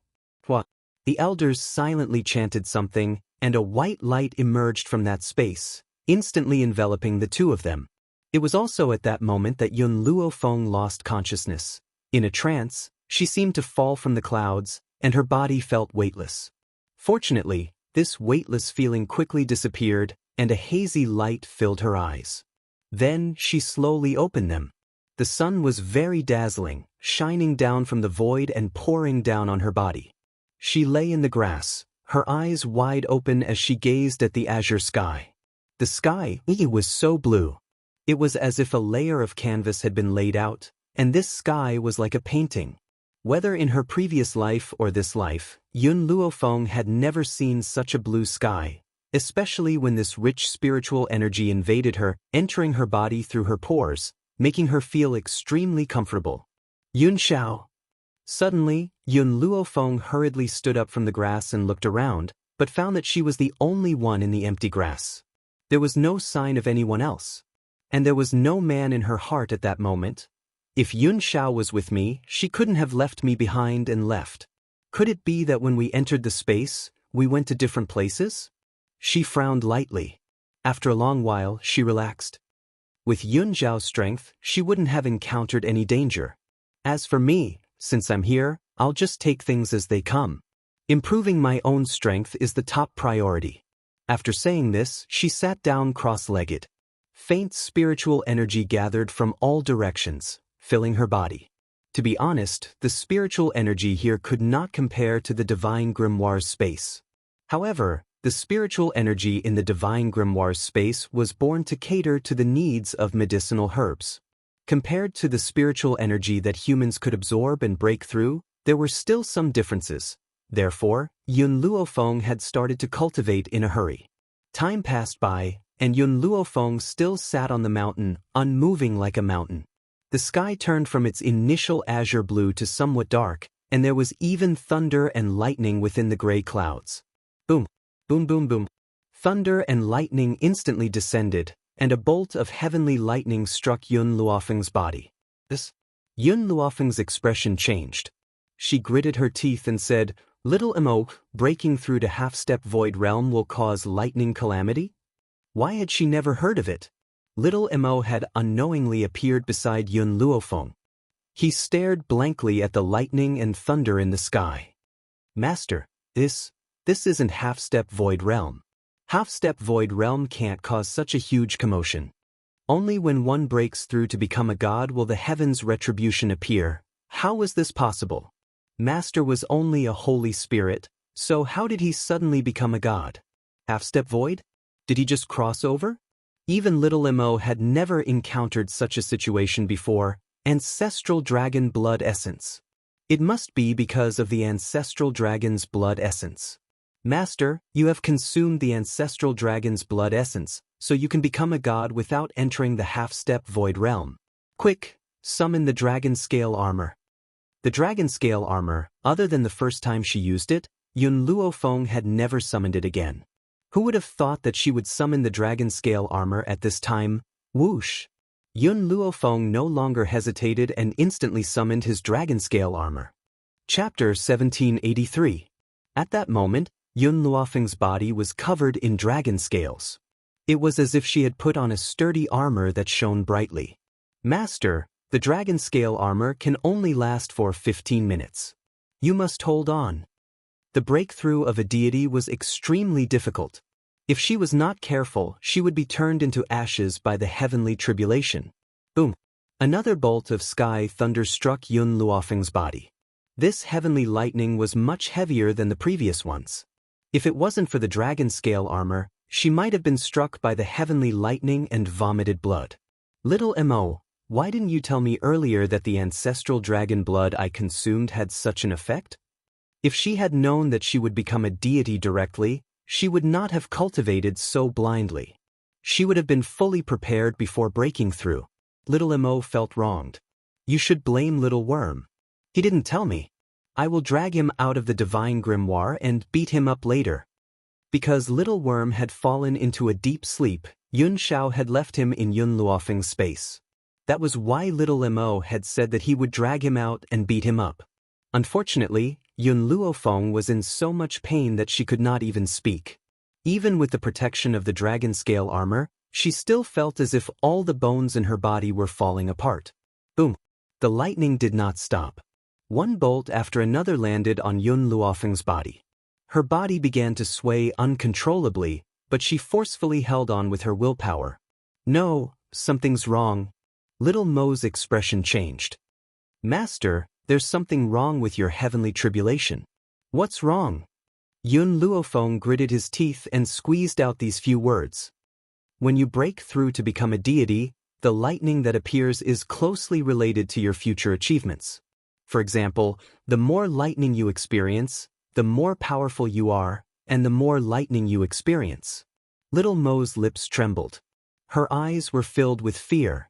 What? The elders silently chanted something, and a white light emerged from that space, instantly enveloping the two of them. It was also at that moment that Yun Luofeng lost consciousness. In a trance, she seemed to fall from the clouds, and her body felt weightless. Fortunately, this weightless feeling quickly disappeared, and a hazy light filled her eyes. Then she slowly opened them. The sun was very dazzling, shining down from the void and pouring down on her body. She lay in the grass, her eyes wide open as she gazed at the azure sky. The sky was so blue. It was as if a layer of canvas had been laid out, and this sky was like a painting. Whether in her previous life or this life, Yun Luofeng had never seen such a blue sky, especially when this rich spiritual energy invaded her, entering her body through her pores, making her feel extremely comfortable. Yun Xiao. Suddenly, Yun Luofeng hurriedly stood up from the grass and looked around, but found that she was the only one in the empty grass. There was no sign of anyone else. And there was no man in her heart at that moment. If Yun Xiao was with me, she couldn't have left me behind and left. Could it be that when we entered the space, we went to different places? She frowned lightly. After a long while, she relaxed. With Yun Xiao's strength, she wouldn't have encountered any danger. As for me, since I'm here, I'll just take things as they come. Improving my own strength is the top priority. After saying this, she sat down cross-legged. Faint spiritual energy gathered from all directions, filling her body. To be honest, the spiritual energy here could not compare to the divine grimoire's space. However, The spiritual energy in the divine grimoire's space was born to cater to the needs of medicinal herbs. Compared to the spiritual energy that humans could absorb and break through, there were still some differences. Therefore, Yun Luofeng had started to cultivate in a hurry. Time passed by, and Yun Luofeng still sat on the mountain, unmoving like a mountain. The sky turned from its initial azure blue to somewhat dark, and there was even thunder and lightning within the gray clouds. Boom, boom, boom, boom. Thunder and lightning instantly descended, and a bolt of heavenly lightning struck Yun Luofeng's body. Yun Luofeng's expression changed. She gritted her teeth and said, "Little Mo, breaking through to half-step void realm will cause lightning calamity?" Why had she never heard of it? Little Mo had unknowingly appeared beside Yun Luofeng. He stared blankly at the lightning and thunder in the sky. "Master, this isn't half-step void realm. Half-step void realm can't cause such a huge commotion. Only when one breaks through to become a god will the heaven's retribution appear. How was this possible? Master was only a holy spirit, so how did he suddenly become a god? Half-step void? Did he just cross over?" Even little Mo had never encountered such a situation before. Ancestral dragon blood essence. It must be because of the ancestral dragon's blood essence. "Master, you have consumed the ancestral dragon's blood essence, so you can become a god without entering the half-step void realm. Quick, summon the dragon scale armor." The dragon scale armor, other than the first time she used it, Yun Luofeng had never summoned it again. Who would have thought that she would summon the dragon scale armor at this time? Whoosh! Yun Luofeng no longer hesitated and instantly summoned his dragon scale armor. Chapter 1783. At that moment, Yun Luofeng's body was covered in dragon scales. It was as if she had put on a sturdy armor that shone brightly. "Master, the dragon scale armor can only last for 15 minutes. You must hold on." The breakthrough of a deity was extremely difficult. If she was not careful, she would be turned into ashes by the heavenly tribulation. Boom! Another bolt of sky thunder struck Yun Luofeng's body. This heavenly lightning was much heavier than the previous ones. If it wasn't for the dragon scale armor, she might have been struck by the heavenly lightning and vomited blood. "Little Mo, why didn't you tell me earlier that the ancestral dragon blood I consumed had such an effect?" If she had known that she would become a deity directly, she would not have cultivated so blindly. She would have been fully prepared before breaking through. Little Mo felt wronged. "You should blame Little Worm. He didn't tell me. I will drag him out of the divine grimoire and beat him up later." Because Little Worm had fallen into a deep sleep, Yun Xiao had left him in Yun Luofeng's space. That was why Little Mo had said that he would drag him out and beat him up. Unfortunately, Yun Luofeng was in so much pain that she could not even speak. Even with the protection of the dragon scale armor, she still felt as if all the bones in her body were falling apart. Boom! The lightning did not stop. One bolt after another landed on Yun Luofeng's body. Her body began to sway uncontrollably, but she forcefully held on with her willpower. "No, something's wrong." Little Mo's expression changed. "Master, there's something wrong with your heavenly tribulation." "What's wrong?" Yun Luofeng gritted his teeth and squeezed out these few words. "When you break through to become a deity, the lightning that appears is closely related to your future achievements. For example, the more lightning you experience, the more powerful you are, and the more lightning you experience." Little Mo's lips trembled. Her eyes were filled with fear.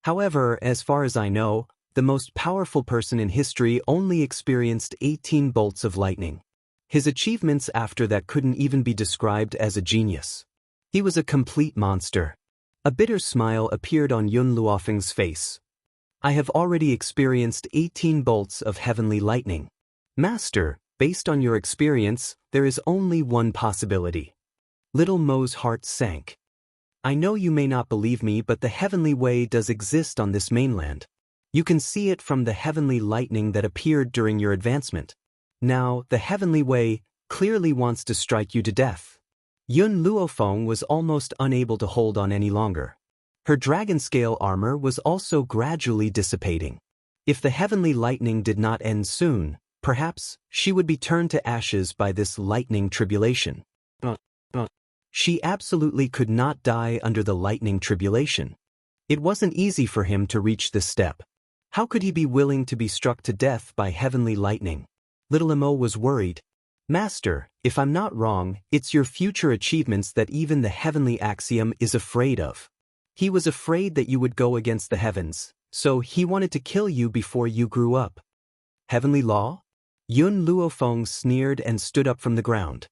"However, as far as I know, the most powerful person in history only experienced 18 bolts of lightning. His achievements after that couldn't even be described as a genius. He was a complete monster." A bitter smile appeared on Yun Luofeng's face. "I have already experienced 18 bolts of heavenly lightning. Master, based on your experience, there is only one possibility." Little Mo's heart sank. "I know you may not believe me, but the heavenly way does exist on this mainland. You can see it from the heavenly lightning that appeared during your advancement. Now, the heavenly way clearly wants to strike you to death." Yun Luofeng was almost unable to hold on any longer. Her dragon scale armor was also gradually dissipating. If the heavenly lightning did not end soon, perhaps she would be turned to ashes by this lightning tribulation. She absolutely could not die under the lightning tribulation. It wasn't easy for him to reach this step. How could he be willing to be struck to death by heavenly lightning? Little Emo was worried. Master, if I'm not wrong, it's your future achievements that even the heavenly axiom is afraid of. He was afraid that you would go against the heavens, so he wanted to kill you before you grew up. Heavenly law? Yun Luofeng sneered and stood up from the ground.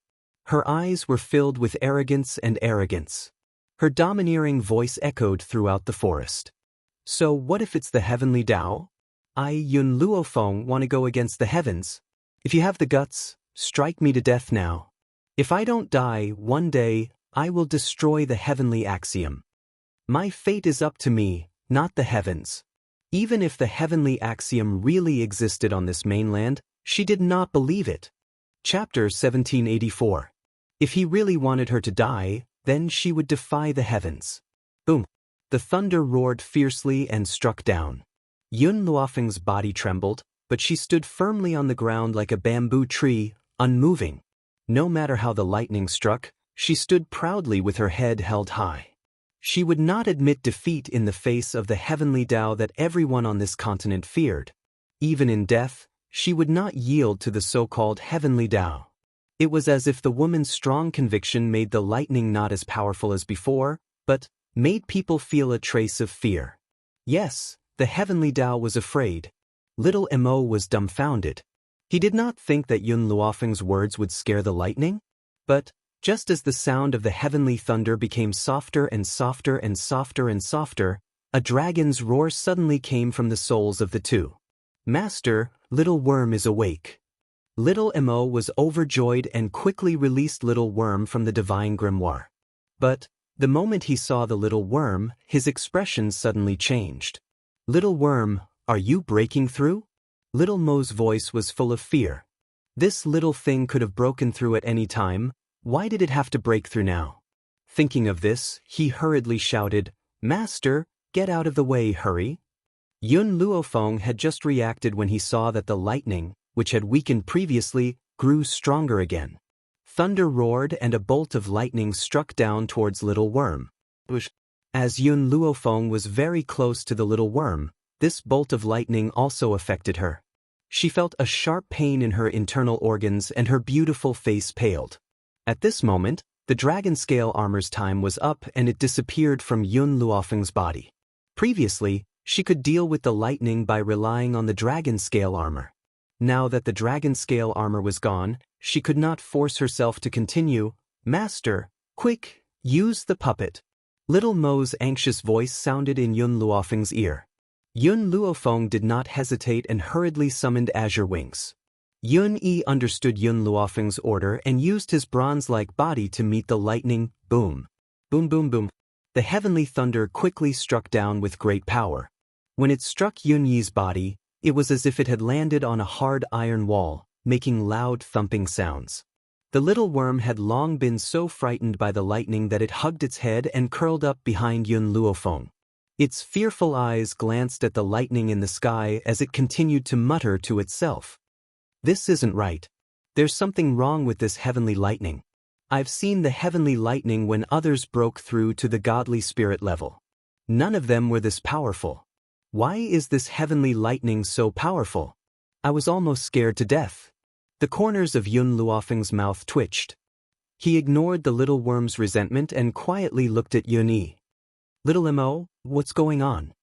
Her eyes were filled with arrogance and arrogance. Her domineering voice echoed throughout the forest. So what if it's the heavenly Tao? I, Yun Luofeng, want to go against the heavens. If you have the guts, strike me to death now. If I don't die, one day, I will destroy the heavenly axiom. My fate is up to me, not the heavens. Even if the heavenly axiom really existed on this mainland, she did not believe it. Chapter 1784. If he really wanted her to die, then she would defy the heavens. Boom! The thunder roared fiercely and struck down. Yun Luofeng's body trembled, but she stood firmly on the ground like a bamboo tree, unmoving. No matter how the lightning struck, she stood proudly with her head held high. She would not admit defeat in the face of the heavenly Tao that everyone on this continent feared. Even in death, she would not yield to the so-called heavenly Tao. It was as if the woman's strong conviction made the lightning not as powerful as before, but made people feel a trace of fear. Yes, the heavenly Tao was afraid. Little Emo was dumbfounded. He did not think that Yun Luofeng's words would scare the lightning. But, just as the sound of the heavenly thunder became softer and softer and softer and softer, a dragon's roar suddenly came from the souls of the two. Master, Little Worm is awake. Little Emo was overjoyed and quickly released Little Worm from the divine grimoire. But, the moment he saw the little worm, his expression suddenly changed. Little Worm, are you breaking through? Little Mo's voice was full of fear. This little thing could have broken through at any time. Why did it have to break through now? Thinking of this, he hurriedly shouted, Master, get out of the way, hurry. Yun Luofeng had just reacted when he saw that the lightning, which had weakened previously, grew stronger again. Thunder roared and a bolt of lightning struck down towards Little Worm. As Yun Luofeng was very close to the little worm, this bolt of lightning also affected her. She felt a sharp pain in her internal organs and her beautiful face paled. At this moment, the dragon scale armor's time was up and it disappeared from Yun Luofeng's body. Previously, she could deal with the lightning by relying on the dragon scale armor. Now that the dragon scale armor was gone, she could not force herself to continue. Master, quick, use the puppet. Little Mo's anxious voice sounded in Yun Luofeng's ear. Yun Luofeng did not hesitate and hurriedly summoned azure wings. Yun Yi understood Yun Luofeng's order and used his bronze-like body to meet the lightning. Boom. Boom boom boom. The heavenly thunder quickly struck down with great power. When it struck Yun Yi's body, it was as if it had landed on a hard iron wall, making loud thumping sounds. The little worm had long been so frightened by the lightning that it hugged its head and curled up behind Yun Luofeng. Its fearful eyes glanced at the lightning in the sky as it continued to mutter to itself. This isn't right. There's something wrong with this heavenly lightning. I've seen the heavenly lightning when others broke through to the godly spirit level. None of them were this powerful. Why is this heavenly lightning so powerful? I was almost scared to death. The corners of Yun Luofeng's mouth twitched. He ignored the little worm's resentment and quietly looked at Yun Yi. Little Emo, what's going on?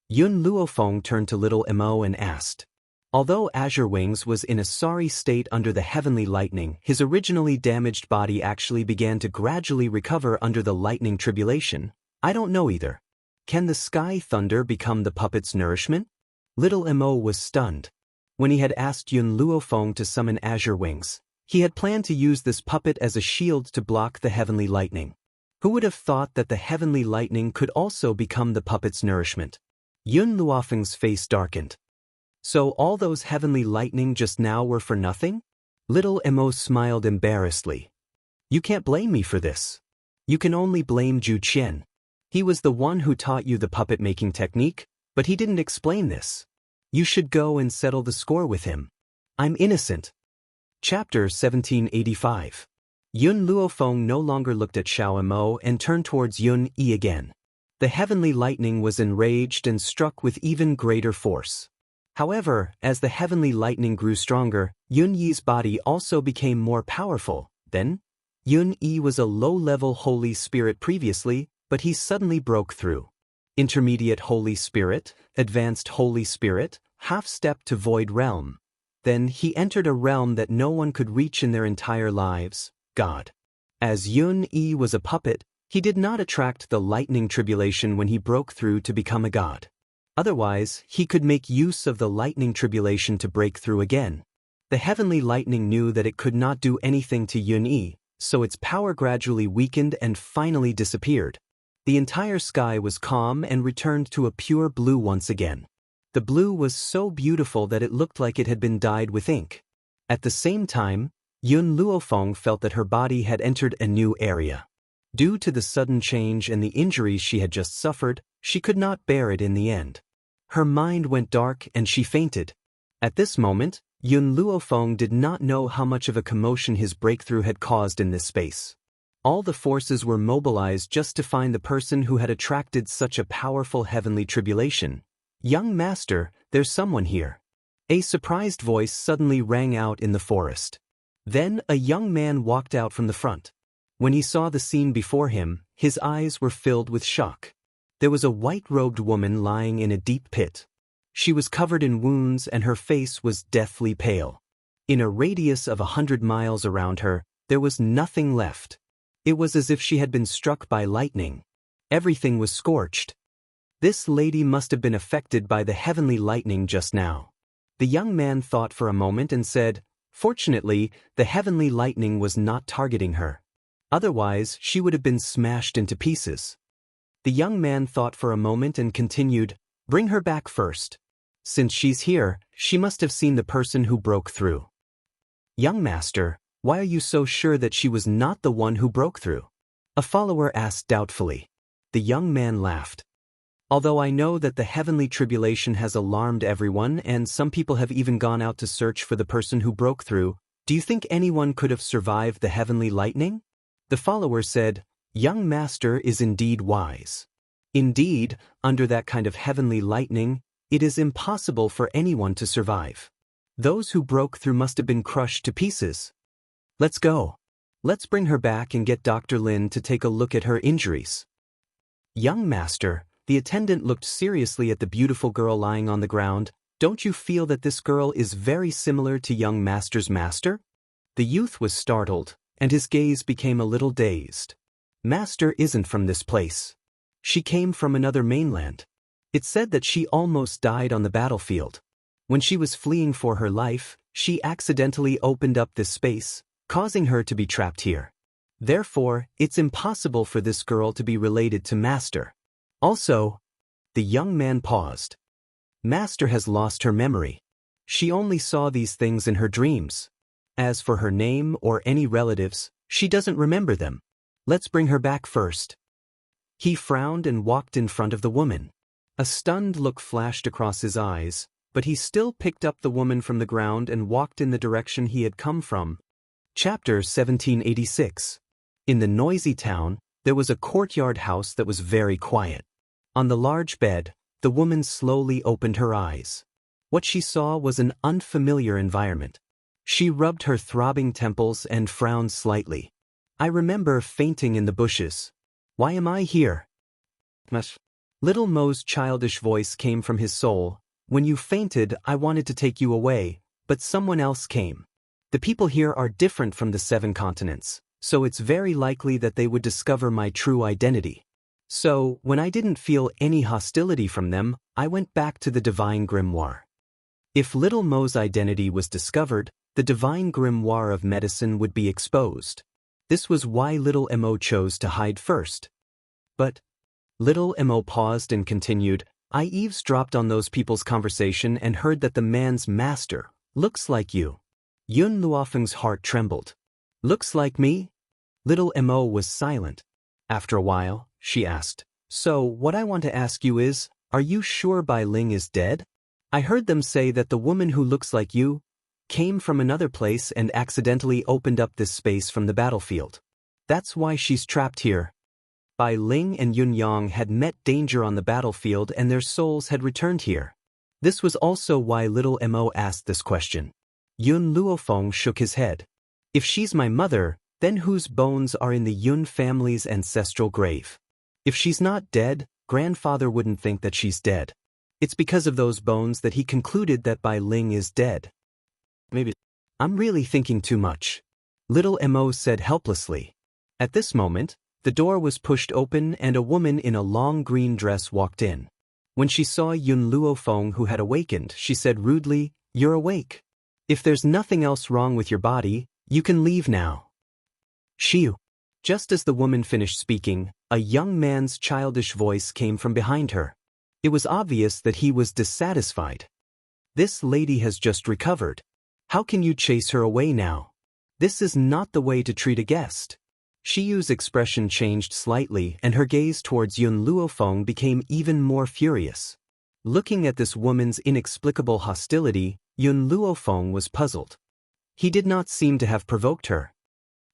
Yun Luofeng turned to Little Emo and asked. Although Azure Wings was in a sorry state under the heavenly lightning, his originally damaged body actually began to gradually recover under the lightning tribulation. I don't know either. Can the sky thunder become the puppet's nourishment? Little Emo was stunned. When he had asked Yun Luofeng to summon Azure Wings, he had planned to use this puppet as a shield to block the heavenly lightning. Who would have thought that the heavenly lightning could also become the puppet's nourishment? Yun Luofeng's face darkened. So all those heavenly lightning just now were for nothing? Little Emo smiled embarrassedly. You can't blame me for this. You can only blame Zhu Qian. He was the one who taught you the puppet-making technique, but he didn't explain this. You should go and settle the score with him. I'm innocent. Chapter 1785. Yun Luofeng no longer looked at Xiao Mo and turned towards Yun Yi again. The heavenly lightning was enraged and struck with even greater force. However, as the heavenly lightning grew stronger, Yun Yi's body also became more powerful. Then, Yun Yi was a low-level Holy Spirit previously, but he suddenly broke through. Intermediate Holy Spirit, Advanced Holy Spirit, half-step to Void Realm. Then he entered a realm that no one could reach in their entire lives, God. As Yun Yi was a puppet, he did not attract the lightning tribulation when he broke through to become a god. Otherwise, he could make use of the lightning tribulation to break through again. The heavenly lightning knew that it could not do anything to Yun Yi, so its power gradually weakened and finally disappeared. The entire sky was calm and returned to a pure blue once again. The blue was so beautiful that it looked like it had been dyed with ink. At the same time, Yun Luofeng felt that her body had entered a new area. Due to the sudden change and the injuries she had just suffered, she could not bear it in the end. Her mind went dark and she fainted. At this moment, Yun Luofeng did not know how much of a commotion his breakthrough had caused in this space. All the forces were mobilized just to find the person who had attracted such a powerful heavenly tribulation. "Young master, there's someone here." A surprised voice suddenly rang out in the forest. Then a young man walked out from the front. When he saw the scene before him, his eyes were filled with shock. There was a white-robed woman lying in a deep pit. She was covered in wounds and her face was deathly pale. In a radius of 100 miles around her, there was nothing left. It was as if she had been struck by lightning. Everything was scorched. This lady must have been affected by the heavenly lightning just now. The young man thought for a moment and said, "Fortunately, the heavenly lightning was not targeting her. Otherwise, she would have been smashed into pieces." The young man thought for a moment and continued, "Bring her back first. Since she's here, she must have seen the person who broke through." "Young master, why are you so sure that she was not the one who broke through?" a follower asked doubtfully. The young man laughed. "Although I know that the heavenly tribulation has alarmed everyone and some people have even gone out to search for the person who broke through, do you think anyone could have survived the heavenly lightning?" The follower said, "Young master is indeed wise. Indeed, under that kind of heavenly lightning, it is impossible for anyone to survive. Those who broke through must have been crushed to pieces. Let's go. Let's bring her back and get Dr. Lin to take a look at her injuries." "Young master," the attendant looked seriously at the beautiful girl lying on the ground, "don't you feel that this girl is very similar to young master's master?" The youth was startled, and his gaze became a little dazed. "Master isn't from this place. She came from another mainland. It said that she almost died on the battlefield. When she was fleeing for her life, she accidentally opened up this space, causing her to be trapped here. Therefore, it's impossible for this girl to be related to Master. Also," the young man paused. "Master has lost her memory. She only saw these things in her dreams. As for her name or any relatives, she doesn't remember them. Let's bring her back first." He frowned and walked in front of the woman. A stunned look flashed across his eyes, but he still picked up the woman from the ground and walked in the direction he had come from. Chapter 1786. In the noisy town, there was a courtyard house that was very quiet. On the large bed, the woman slowly opened her eyes. What she saw was an unfamiliar environment. She rubbed her throbbing temples and frowned slightly. "I remember fainting in the bushes. Why am I here?" Little Mo's childish voice came from his soul. "When you fainted, I wanted to take you away, but someone else came. The people here are different from the 7 continents, so it's very likely that they would discover my true identity. So, when I didn't feel any hostility from them, I went back to the Divine Grimoire. If Little Mo's identity was discovered, the Divine Grimoire of Medicine would be exposed. This was why Little Mo chose to hide first." "But," Little Mo paused and continued, "I eavesdropped on those people's conversation and heard that the man's master looks like you." Yun Luofeng's heart trembled. "Looks like me?" Little Mo was silent. After a while, she asked, "So, what I want to ask you is, are you sure Bai Ling is dead? I heard them say that the woman who looks like you, came from another place and accidentally opened up this space from the battlefield. That's why she's trapped here. Bai Ling and Yun Yang had met danger on the battlefield and their souls had returned here. This was also why little Mo asked this question. Yun Luofeng shook his head. If she's my mother, then whose bones are in the Yun family's ancestral grave? If she's not dead, grandfather wouldn't think that she's dead. It's because of those bones that he concluded that Bai Ling is dead. Maybe. I'm really thinking too much. Little Mo said helplessly. At this moment, the door was pushed open and a woman in a long green dress walked in. When she saw Yun Luofeng who had awakened, she said rudely, "You're awake. If there's nothing else wrong with your body, you can leave now." Xiu. Just as the woman finished speaking, a young man's childish voice came from behind her. It was obvious that he was dissatisfied. "This lady has just recovered. How can you chase her away now? This is not the way to treat a guest." Xiu's expression changed slightly and her gaze towards Yun Luofeng became even more furious. Looking at this woman's inexplicable hostility, Yun Luofeng was puzzled. He did not seem to have provoked her.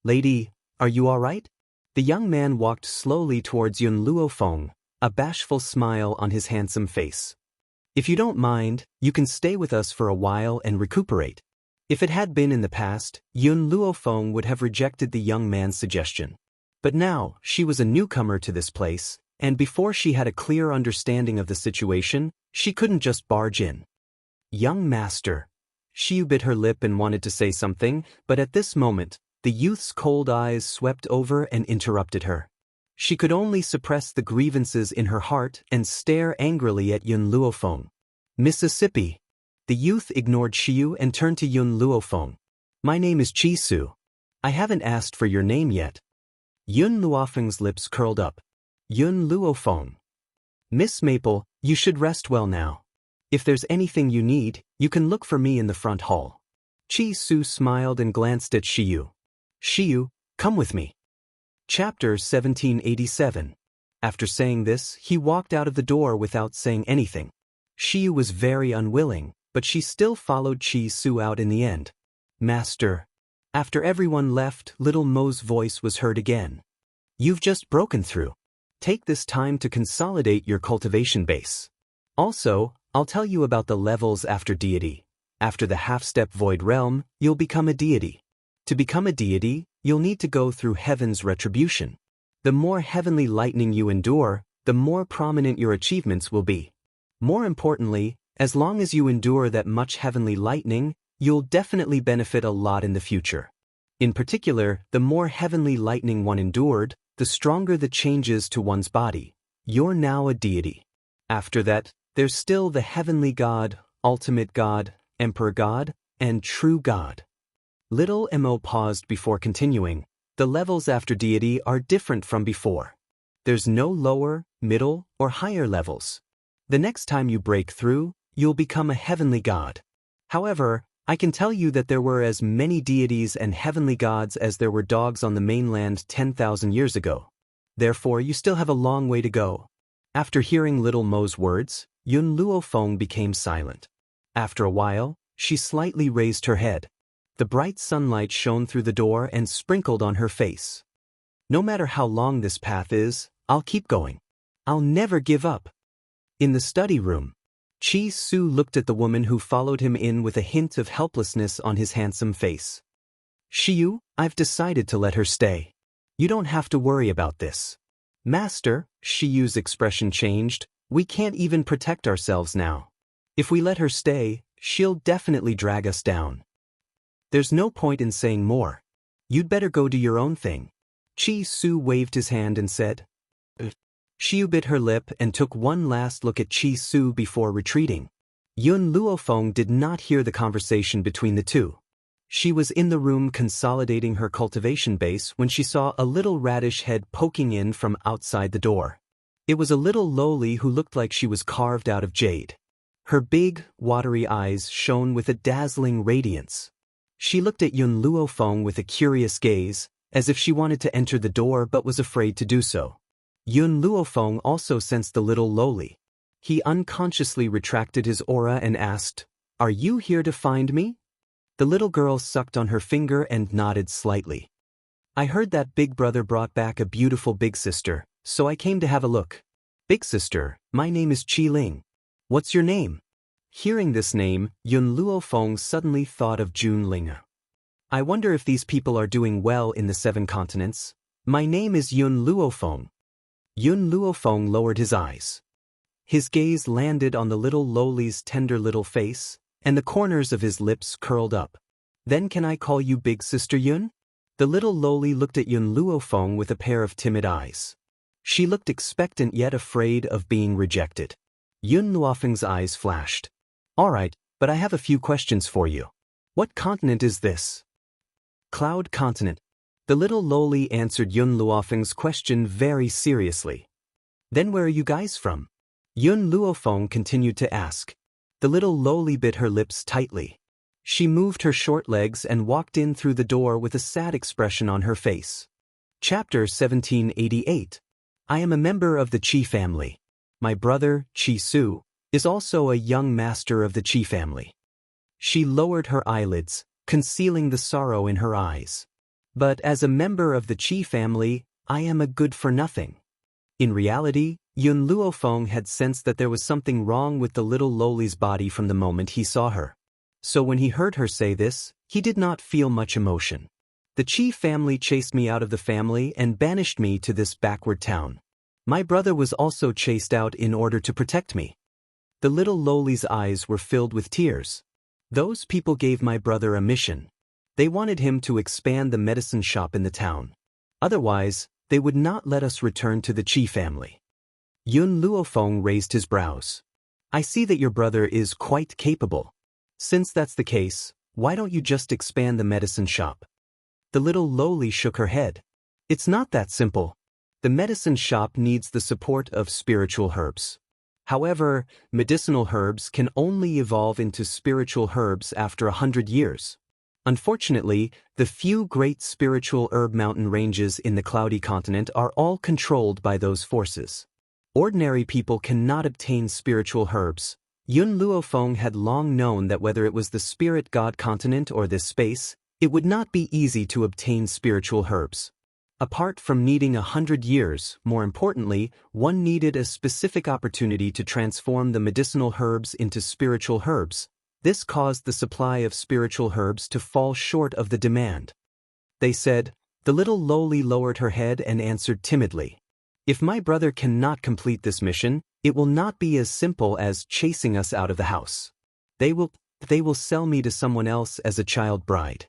"Lady, are you all right?" The young man walked slowly towards Yun Luofeng, a bashful smile on his handsome face. "If you don't mind, you can stay with us for a while and recuperate." If it had been in the past, Yun Luofeng would have rejected the young man's suggestion. But now, she was a newcomer to this place, and before she had a clear understanding of the situation, she couldn't just barge in. "Young master." Xiu bit her lip and wanted to say something, but at this moment, the youth's cold eyes swept over and interrupted her. She could only suppress the grievances in her heart and stare angrily at Yun Luofeng. "Mississippi." The youth ignored Xiu and turned to Yun Luofeng. "My name is Chi Su. I haven't asked for your name yet." Yun Luofeng's lips curled up. "Yun Luofeng. Miss Maple, you should rest well now. If there's anything you need, you can look for me in the front hall." Chi Su smiled and glanced at Xiu. "Xiu, come with me." Chapter 1787. After saying this, he walked out of the door without saying anything. Xiu was very unwilling, but she still followed Chi Su out in the end. "Master." After everyone left, little Mo's voice was heard again. "You've just broken through. Take this time to consolidate your cultivation base. Also, I'll tell you about the levels after deity. After the half-step void realm, you'll become a deity. To become a deity, you'll need to go through heaven's retribution. The more heavenly lightning you endure, the more prominent your achievements will be. More importantly, as long as you endure that much heavenly lightning, you'll definitely benefit a lot in the future. In particular, the more heavenly lightning one endured, the stronger the changes to one's body. You're now a deity. After that, there's still the heavenly God, ultimate God, emperor God, and true God." Little Mo paused before continuing. "The levels after deity are different from before. There's no lower, middle, or higher levels. The next time you break through, you'll become a heavenly God. However, I can tell you that there were as many deities and heavenly gods as there were dogs on the mainland 10,000 years ago. Therefore, you still have a long way to go." After hearing little Mo's words, Yun Luofeng became silent. After a while, she slightly raised her head. The bright sunlight shone through the door and sprinkled on her face. "No matter how long this path is, I'll keep going. I'll never give up." In the study room, Chi Su looked at the woman who followed him in with a hint of helplessness on his handsome face. "Xiu, I've decided to let her stay. You don't have to worry about this." "Master," Xiu's expression changed, "we can't even protect ourselves now. If we let her stay, she'll definitely drag us down. There's no point in saying more. You'd better go do your own thing." Chi Su waved his hand and said. Xiu bit her lip and took one last look at Chi Su before retreating. Yun Luofeng did not hear the conversation between the two. She was in the room consolidating her cultivation base when she saw a little radish head poking in from outside the door. It was a little lowly who looked like she was carved out of jade. Her big, watery eyes shone with a dazzling radiance. She looked at Yun Luofeng with a curious gaze, as if she wanted to enter the door but was afraid to do so. Yun Luofeng also sensed the little lowly. He unconsciously retracted his aura and asked, "Are you here to find me?" The little girl sucked on her finger and nodded slightly. I heard that big brother brought back a beautiful big sister, so I came to have a look. Big sister, my name is Qi Ling. What's your name? Hearing this name, Yun Luofeng suddenly thought of Jun Ling. I wonder if these people are doing well in the 7 continents. My name is Yun Luofeng. Yun Luofeng lowered his eyes. His gaze landed on the little lowly's tender little face, and the corners of his lips curled up. Then can I call you Big Sister Yun? The little lowly looked at Yun Luofeng with a pair of timid eyes. She looked expectant yet afraid of being rejected. Yun Luofeng's eyes flashed. All right, but I have a few questions for you. What continent is this? Cloud continent. The little lowly answered Yun Luofeng's question very seriously. Then where are you guys from? Yun Luofeng continued to ask. The little lowly bit her lips tightly. She moved her short legs and walked in through the door with a sad expression on her face. Chapter 1788. I am a member of the Qi family. My brother, Qi Su, is also a young master of the Qi family. She lowered her eyelids, concealing the sorrow in her eyes. But as a member of the Qi family, I am a good-for-nothing. In reality, Yun Luofeng had sensed that there was something wrong with the little lowly's body from the moment he saw her. So when he heard her say this, he did not feel much emotion. The Qi family chased me out of the family and banished me to this backward town. My brother was also chased out in order to protect me. The little lowly's eyes were filled with tears. Those people gave my brother a mission. They wanted him to expand the medicine shop in the town. Otherwise, they would not let us return to the Qi family. Yun Luofeng raised his brows. I see that your brother is quite capable. Since that's the case, why don't you just expand the medicine shop? The little lowly shook her head. It's not that simple. The medicine shop needs the support of spiritual herbs. However, medicinal herbs can only evolve into spiritual herbs after 100 years. Unfortunately, the few great spiritual herb mountain ranges in the cloudy continent are all controlled by those forces. Ordinary people cannot obtain spiritual herbs. Yun Luofeng had long known that whether it was the spirit god continent or this space, it would not be easy to obtain spiritual herbs. Apart from needing 100 years, more importantly, one needed a specific opportunity to transform the medicinal herbs into spiritual herbs. This caused the supply of spiritual herbs to fall short of the demand. They said. The little lowly lowered her head and answered timidly. If my brother cannot complete this mission, it will not be as simple as chasing us out of the house. They will sell me to someone else as a child bride.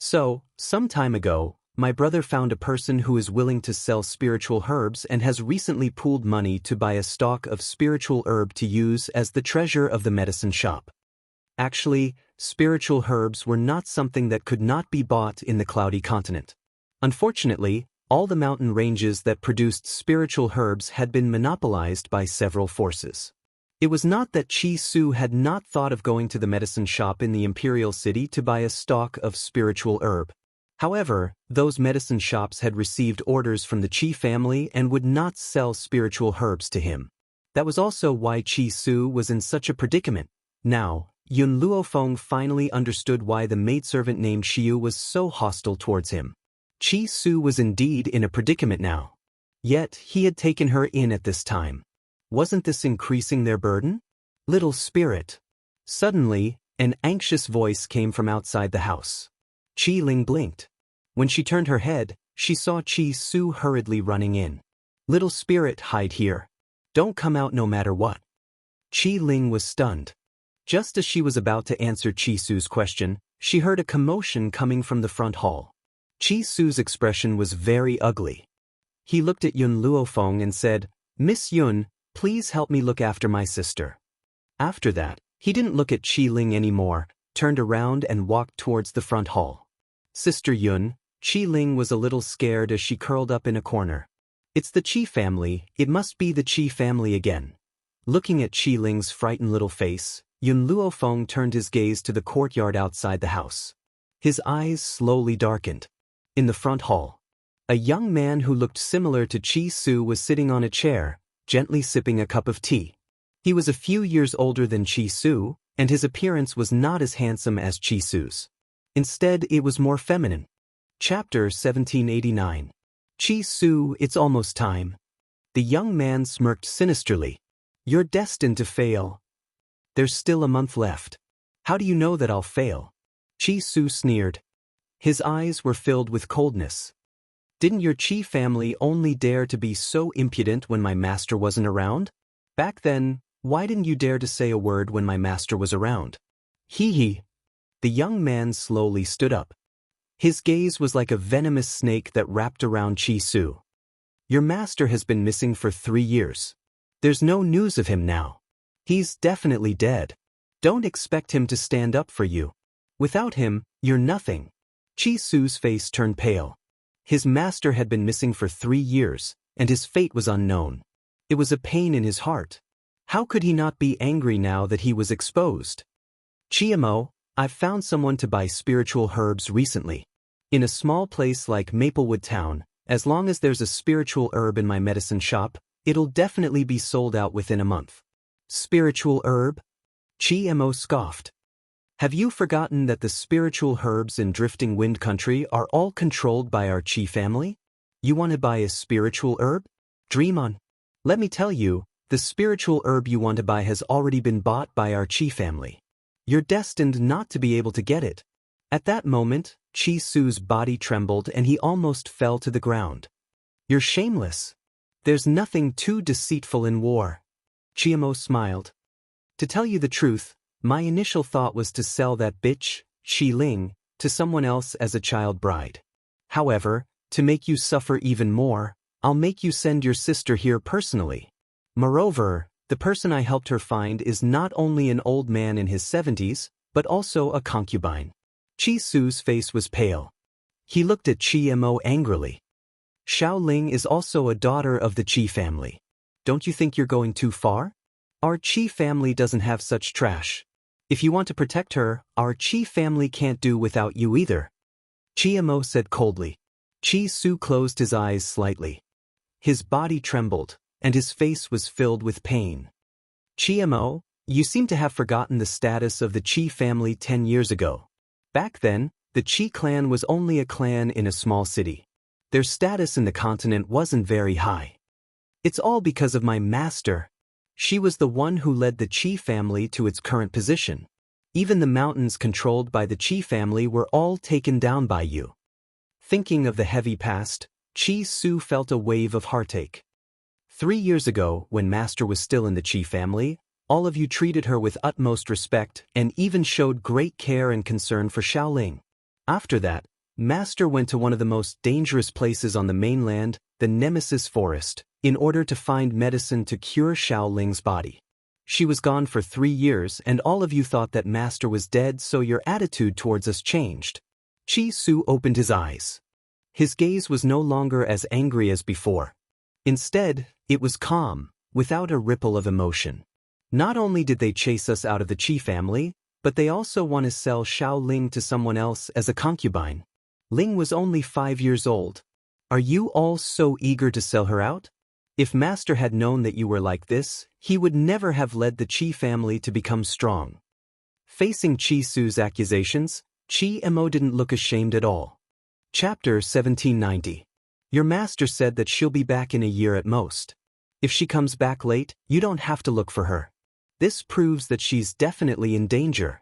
So, some time ago, my brother found a person who is willing to sell spiritual herbs and has recently pooled money to buy a stock of spiritual herb to use as the treasure of the medicine shop. Actually, spiritual herbs were not something that could not be bought in the cloudy continent. Unfortunately, all the mountain ranges that produced spiritual herbs had been monopolized by several forces. It was not that Qi Su had not thought of going to the medicine shop in the imperial city to buy a stock of spiritual herb. However, those medicine shops had received orders from the Qi family and would not sell spiritual herbs to him. That was also why Qi Su was in such a predicament. Now, Yun Luofeng finally understood why the maidservant named Xiu was so hostile towards him. Qi Su was indeed in a predicament now. Yet, he had taken her in at this time. Wasn't this increasing their burden? Little spirit. Suddenly, an anxious voice came from outside the house. Qi Ling blinked. When she turned her head, she saw Qi Su hurriedly running in. Little spirit, hide here. Don't come out no matter what. Qi Ling was stunned. Just as she was about to answer Qi Su's question, she heard a commotion coming from the front hall. Qi Su's expression was very ugly. He looked at Yun Luofeng and said, Miss Yun, please help me look after my sister. After that, he didn't look at Qi Ling anymore, turned around and walked towards the front hall. Sister Yun, Qi Ling was a little scared as she curled up in a corner. It's the Qi family, it must be the Qi family again. Looking at Qi Ling's frightened little face, Yun Luofeng turned his gaze to the courtyard outside the house. His eyes slowly darkened. In the front hall, a young man who looked similar to Qi Su was sitting on a chair, gently sipping a cup of tea. He was a few years older than Qi Su, and his appearance was not as handsome as Qi Su's. Instead, it was more feminine. Chapter 1789. Chi Su, it's almost time. The young man smirked sinisterly. You're destined to fail. There's still a month left. How do you know that I'll fail? Chi Su sneered. His eyes were filled with coldness. Didn't your Chi family only dare to be so impudent when my master wasn't around? Back then, why didn't you dare to say a word when my master was around? Hee hee. The young man slowly stood up. His gaze was like a venomous snake that wrapped around Chi Su. Your master has been missing for 3 years. There's no news of him now. He's definitely dead. Don't expect him to stand up for you. Without him, you're nothing. Chi Su's face turned pale. His master had been missing for 3 years, and his fate was unknown. It was a pain in his heart. How could he not be angry now that he was exposed? Chiemo, I've found someone to buy spiritual herbs recently. In a small place like Maplewood Town, as long as there's a spiritual herb in my medicine shop, it'll definitely be sold out within a month. Spiritual herb? Chiemo scoffed. Have you forgotten that the spiritual herbs in Drifting Wind Country are all controlled by our Chi family? You want to buy a spiritual herb? Dream on. Let me tell you, the spiritual herb you want to buy has already been bought by our Chi family. You're destined not to be able to get it. At that moment, Chi Su's body trembled and he almost fell to the ground. You're shameless. There's nothing too deceitful in war. Chiemo smiled. To tell you the truth, my initial thought was to sell that bitch, Shi Ling, to someone else as a child bride. However, to make you suffer even more, I'll make you send your sister here personally. Moreover, the person I helped her find is not only an old man in his 70s, but also a concubine. Chi Su's face was pale. He looked at Chiemo angrily. Xiao Ling is also a daughter of the Chi family. Don't you think you're going too far? Our Chi family doesn't have such trash. If you want to protect her, our Chi family can't do without you either. Chiemo said coldly. Chi Su closed his eyes slightly. His body trembled, and his face was filled with pain. Chiemo, you seem to have forgotten the status of the Chi family 10 years ago. Back then, the Chi clan was only a clan in a small city. Their status in the continent wasn't very high. It's all because of my master. She was the one who led the Chi family to its current position. Even the mountains controlled by the Chi family were all taken down by you. Thinking of the heavy past, Chi Su felt a wave of heartache. 3 years ago, when Master was still in the Chi family, all of you treated her with utmost respect and even showed great care and concern for Xiaoling. After that, Master went to one of the most dangerous places on the mainland, the Nemesis Forest, in order to find medicine to cure Xiaoling's body. She was gone for 3 years and all of you thought that Master was dead, so your attitude towards us changed. Chi Su opened his eyes. His gaze was no longer as angry as before. Instead, it was calm, without a ripple of emotion. Not only did they chase us out of the Chi family, but they also want to sell Xiaoling to someone else as a concubine. Ling was only 5 years old. Are you all so eager to sell her out? If Master had known that you were like this, he would never have led the Chi family to become strong. Facing Chi Su's accusations, Chiemo didn't look ashamed at all. Chapter 1790. Your master said that she'll be back in a year at most. If she comes back late, you don't have to look for her. This proves that she's definitely in danger.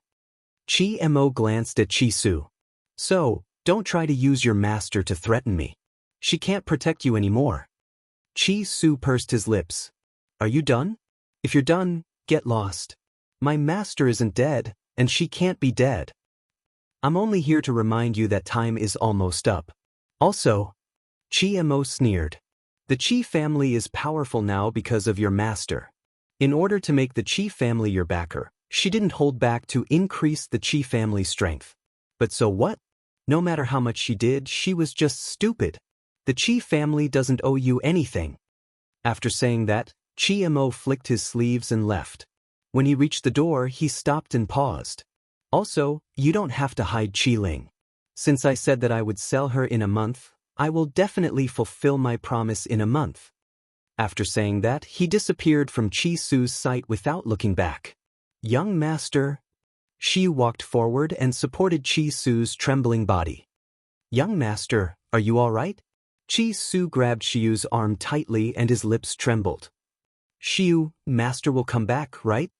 Chiemo glanced at Chi Su. So, don't try to use your master to threaten me. She can't protect you anymore. Chi Su pursed his lips. Are you done? If you're done, get lost. My master isn't dead, and she can't be dead. I'm only here to remind you that time is almost up. Also, Chiemo sneered. The Chi family is powerful now because of your master. In order to make the Chi family your backer, she didn't hold back to increase the Chi family's strength. But so what? No matter how much she did, she was just stupid. The Chi family doesn't owe you anything. After saying that, Chiemo flicked his sleeves and left. When he reached the door, he stopped and paused. Also, you don't have to hide Chi Ling. Since I said that I would sell her in a month, I will definitely fulfill my promise in a month. After saying that, he disappeared from Chi Su's sight without looking back. Young master. Xiu walked forward and supported Qi Su's trembling body. Young master, are you all right? Qi Su grabbed Xiu's arm tightly and his lips trembled. Xiu, master will come back, right?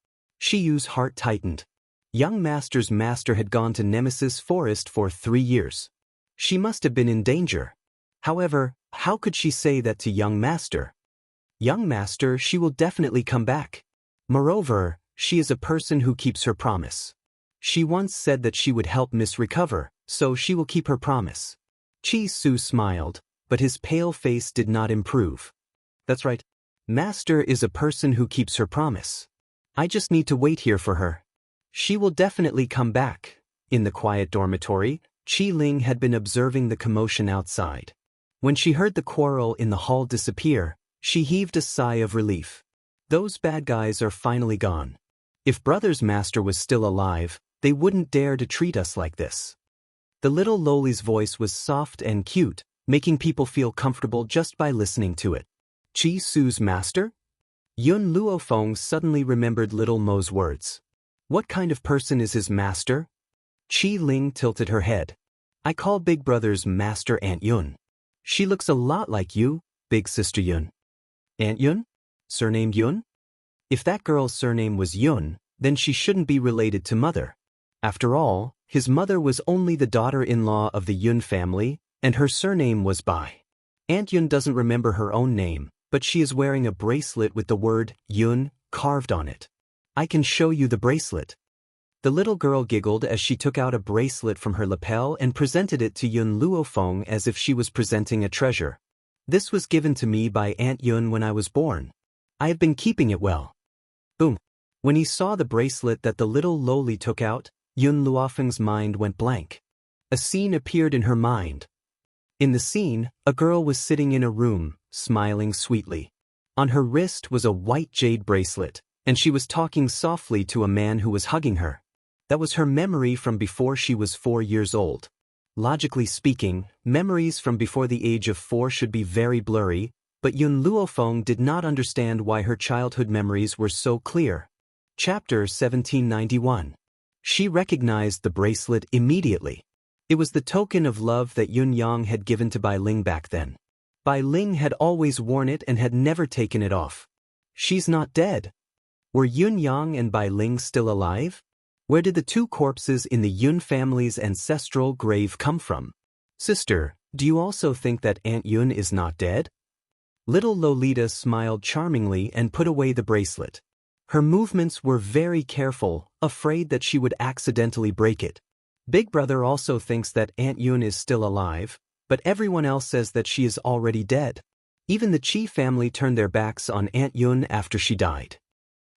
Xiu's heart tightened. Young master's master had gone to Nemesis Forest for 3 years. She must have been in danger. However, how could she say that to young master? Young master, she will definitely come back. Moreover, she is a person who keeps her promise. She once said that she would help Miss recover, so she will keep her promise. Qi Su smiled, but his pale face did not improve. That's right. Master is a person who keeps her promise. I just need to wait here for her. She will definitely come back. In the quiet dormitory, Qi Ling had been observing the commotion outside. When she heard the quarrel in the hall disappear, she heaved a sigh of relief. Those bad guys are finally gone. If brother's master was still alive, they wouldn't dare to treat us like this. The little lowly's voice was soft and cute, making people feel comfortable just by listening to it. Qi Su's master? Yun Luofeng suddenly remembered little Mo's words. What kind of person is his master? Qi Ling tilted her head. I call big brother's master Aunt Yun. She looks a lot like you, big sister Yun. Aunt Yun? Surnamed Yun? If that girl's surname was Yun, then she shouldn't be related to mother. After all, his mother was only the daughter-in-law of the Yun family, and her surname was Bai. Aunt Yun doesn't remember her own name, but she is wearing a bracelet with the word Yun carved on it. I can show you the bracelet. The little girl giggled as she took out a bracelet from her lapel and presented it to Yun Luofeng as if she was presenting a treasure. This was given to me by Aunt Yun when I was born. I have been keeping it well. Boom. When he saw the bracelet that the little lowly took out, Yun Luofeng's mind went blank. A scene appeared in her mind. In the scene, a girl was sitting in a room, smiling sweetly. On her wrist was a white jade bracelet, and she was talking softly to a man who was hugging her. That was her memory from before she was 4 years old. Logically speaking, memories from before the age of 4 should be very blurry, but Yun Luofeng did not understand why her childhood memories were so clear. Chapter 1791. She recognized the bracelet immediately. It was the token of love that Yun Yang had given to Bai Ling back then. Bai Ling had always worn it and had never taken it off. She's not dead. Were Yun Yang and Bai Ling still alive? Where did the 2 corpses in the Yun family's ancestral grave come from? Sister, do you also think that Aunt Yun is not dead? Little Lolita smiled charmingly and put away the bracelet. Her movements were very careful, afraid that she would accidentally break it. Big brother also thinks that Aunt Yun is still alive, but everyone else says that she is already dead. Even the Qi family turned their backs on Aunt Yun after she died.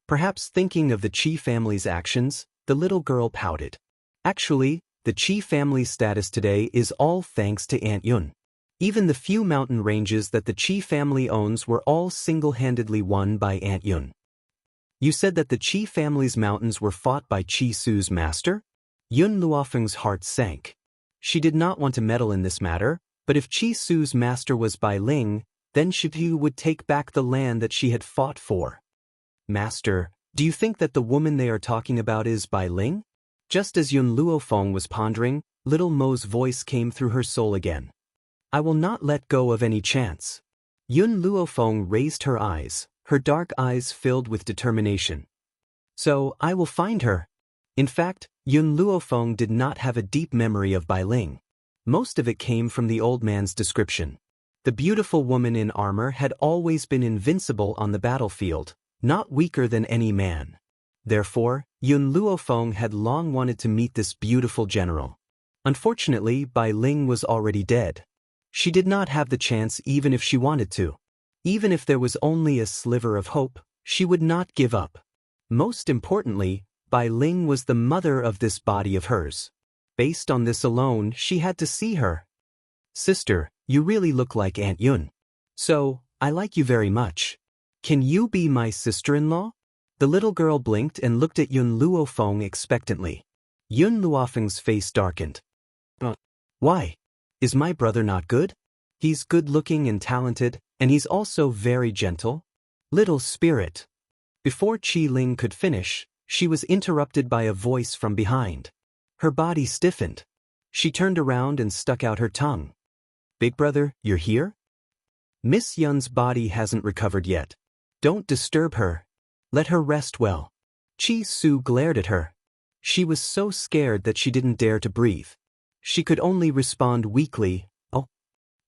Perhaps thinking of the Qi family's actions, the little girl pouted. Actually, the Qi family's status today is all thanks to Aunt Yun. Even the few mountain ranges that the Qi family owns were all single-handedly won by Aunt Yun. You said that the Qi family's mountains were fought by Qi Su's master? Yun Luofeng's heart sank. She did not want to meddle in this matter, but if Qi Su's master was Bai Ling, then Shifu would take back the land that she had fought for. Master, do you think that the woman they are talking about is Bai Ling? Just as Yun Luofeng was pondering, little Mo's voice came through her soul again. I will not let go of any chance. Yun Luofeng raised her eyes, her dark eyes filled with determination. So, I will find her. In fact, Yun Luofeng did not have a deep memory of Bai Ling. Most of it came from the old man's description. The beautiful woman in armor had always been invincible on the battlefield, not weaker than any man. Therefore, Yun Luofeng had long wanted to meet this beautiful general. Unfortunately, Bai Ling was already dead. She did not have the chance even if she wanted to. Even if there was only a sliver of hope, she would not give up. Most importantly, Bai Ling was the mother of this body of hers. Based on this alone, she had to see her. Sister, you really look like Aunt Yun. So, I like you very much. Can you be my sister-in-law? The little girl blinked and looked at Yun Luofeng expectantly. Yun Luofeng's face darkened. Why? Is my brother not good? He's good-looking and talented, and he's also very gentle. Little spirit. Before Qi Ling could finish, She was interrupted by a voice from behind. Her body stiffened. She turned around and stuck out her tongue. "Big brother, you're here?" "Miss Yun's body hasn't recovered yet. Don't disturb her. Let her rest well." Chi Su glared at her. She was so scared that she didn't dare to breathe. She could only respond weakly, "Oh."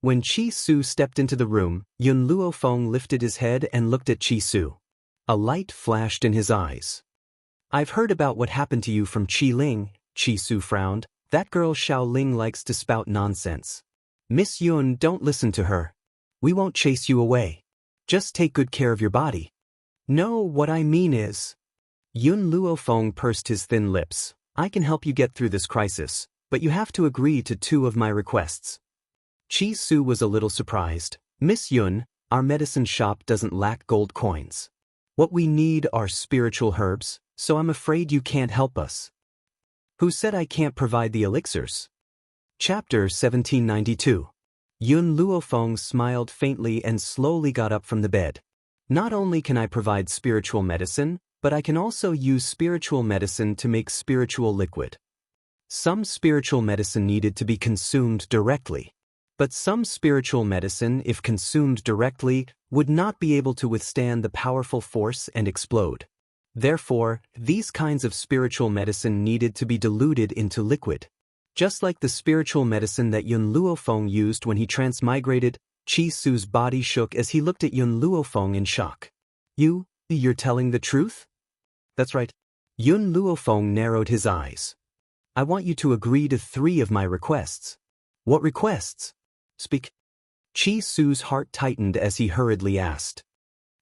When Chi Su stepped into the room, Yun Luofeng lifted his head and looked at Chi Su. A light flashed in his eyes. "I've heard about what happened to you from Qi Ling," Chi Su frowned. "That girl Xiao Ling likes to spout nonsense. Miss Yun, don't listen to her. We won't chase you away. Just take good care of your body." "No, what I mean is..." Yun Luofeng pursed his thin lips. "I can help you get through this crisis, but you have to agree to 2 of my requests." Chi Su was a little surprised. "Miss Yun, our medicine shop doesn't lack gold coins. What we need are spiritual herbs, so I'm afraid you can't help us." "Who said I can't provide the elixirs?" Chapter 1792. Yun Luofeng smiled faintly and slowly got up from the bed. "Not only can I provide spiritual medicine, but I can also use spiritual medicine to make spiritual liquid. Some spiritual medicine needed to be consumed directly. But some spiritual medicine, if consumed directly, would not be able to withstand the powerful force and explode. Therefore, these kinds of spiritual medicine needed to be diluted into liquid. Just like the spiritual medicine that Yun Luofeng used when he transmigrated." Chi Su's body shook as he looked at Yun Luofeng in shock. You're telling the truth?" "That's right." Yun Luofeng narrowed his eyes. "I want you to agree to 3 of my requests." "What requests? Speak." Chi Su's heart tightened as he hurriedly asked.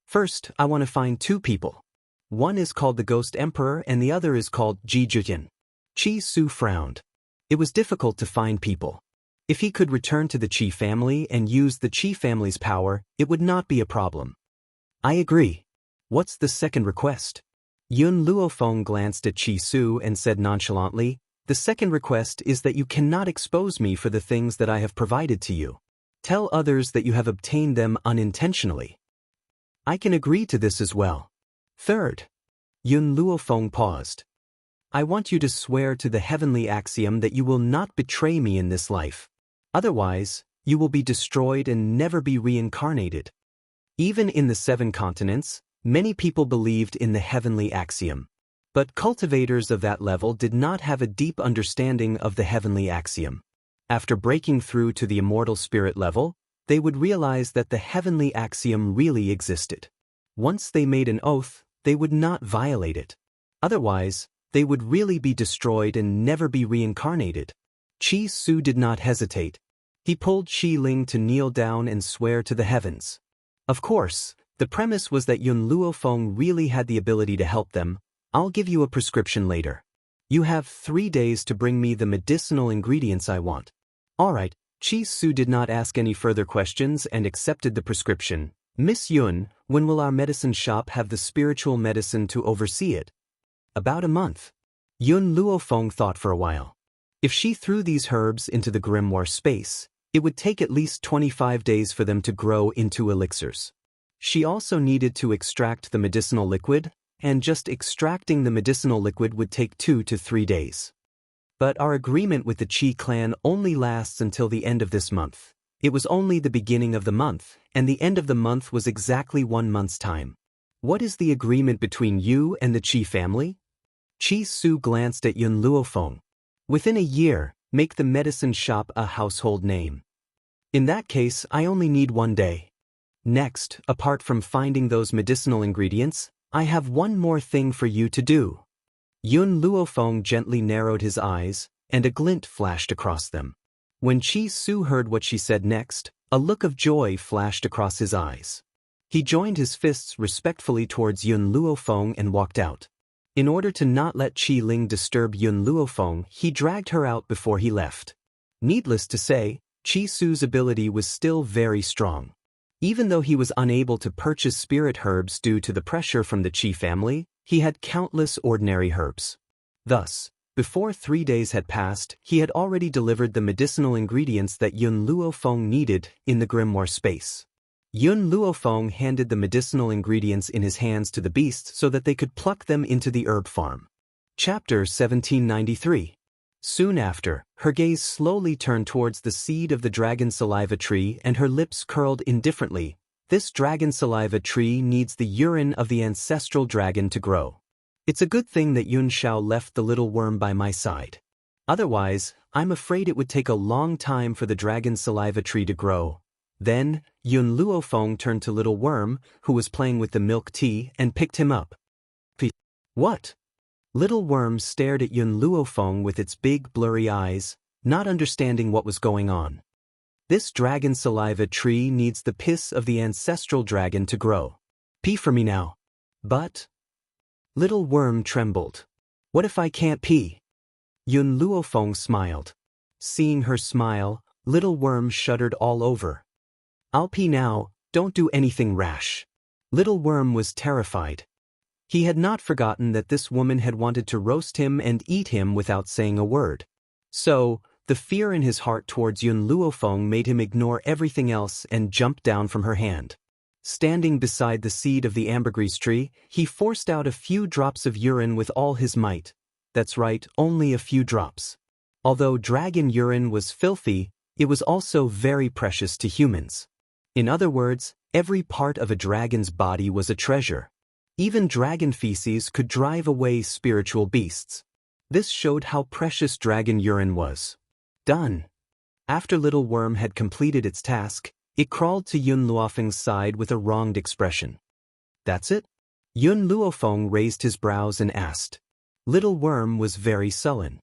"First, I want to find 2 people. One is called the Ghost Emperor and the other is called Ji Zhijian." Chi Su frowned. It was difficult to find people. If he could return to the Qi family and use the Qi family's power, it would not be a problem. "I agree. What's the second request?" Yun Luofeng glanced at Chi Su and said nonchalantly, "The second request is that you cannot expose me for the things that I have provided to you. Tell others that you have obtained them unintentionally." "I can agree to this as well." "Third." Yun Luofeng paused. "I want you to swear to the heavenly axiom that you will not betray me in this life. Otherwise, you will be destroyed and never be reincarnated." Even in the 7 continents, many people believed in the heavenly axiom. But cultivators of that level did not have a deep understanding of the heavenly axiom. After breaking through to the immortal spirit level, they would realize that the heavenly axiom really existed. Once they made an oath, they would not violate it. Otherwise, they would really be destroyed and never be reincarnated. Chi Su did not hesitate. He pulled Qi Ling to kneel down and swear to the heavens. Of course, the premise was that Yun Luofeng really had the ability to help them. "I'll give you a prescription later. You have 3 days to bring me the medicinal ingredients I want." "All right." Chi Su did not ask any further questions and accepted the prescription. "Miss Yun, when will our medicine shop have the spiritual medicine to oversee it?" "About a month." Yun Luofeng thought for a while. If she threw these herbs into the grimoire space, it would take at least 25 days for them to grow into elixirs. She also needed to extract the medicinal liquid, and just extracting the medicinal liquid would take 2 to 3 days. "But our agreement with the Qi clan only lasts until the end of this month." It was only the beginning of the month, and the end of the month was exactly 1 month's time. "What is the agreement between you and the Qi family?" Chi Su glanced at Yun Luofeng. "Within a year, make the medicine shop a household name." "In that case, I only need 1 day. Next, apart from finding those medicinal ingredients, I have one more thing for you to do." Yun Luofeng gently narrowed his eyes, and a glint flashed across them. When Chi Su heard what she said next, a look of joy flashed across his eyes. He joined his fists respectfully towards Yun Luofeng and walked out. In order to not let Qi Ling disturb Yun Luofeng, he dragged her out before he left. Needless to say, Chi Su's ability was still very strong. Even though he was unable to purchase spirit herbs due to the pressure from the Qi family, he had countless ordinary herbs. Thus, before 3 days had passed, he had already delivered the medicinal ingredients that Yun Luofeng needed in the grimoire space. Yun Luofeng handed the medicinal ingredients in his hands to the beasts so that they could pluck them into the herb farm. Chapter 1793. Soon after, her gaze slowly turned towards the seed of the dragon saliva tree and her lips curled indifferently. This dragon saliva tree needs the urine of the ancestral dragon to grow. It's a good thing that Yun Xiao left the little worm by my side. Otherwise, I'm afraid it would take a long time for the dragon saliva tree to grow. Then, Yun Luofeng turned to Little Worm, who was playing with the milk tea, and picked him up. What? Little Worm stared at Yun Luofeng with its big blurry eyes, not understanding what was going on. This dragon saliva tree needs the piss of the ancestral dragon to grow. Pee for me now. But... Little Worm trembled. What if I can't pee? Yun Luofeng smiled. Seeing her smile, Little Worm shuddered all over. I'll pee now, don't do anything rash. Little Worm was terrified. He had not forgotten that this woman had wanted to roast him and eat him without saying a word. So, the fear in his heart towards Yun Luofeng made him ignore everything else and jump down from her hand. Standing beside the seed of the ambergris tree, he forced out a few drops of urine with all his might. That's right, only a few drops. Although dragon urine was filthy, it was also very precious to humans. In other words, every part of a dragon's body was a treasure. Even dragon feces could drive away spiritual beasts. This showed how precious dragon urine was. Done. After Little Worm had completed its task, it crawled to Yun Luofeng's side with a wronged expression. That's it? Yun Luofeng raised his brows and asked. Little Worm was very sullen.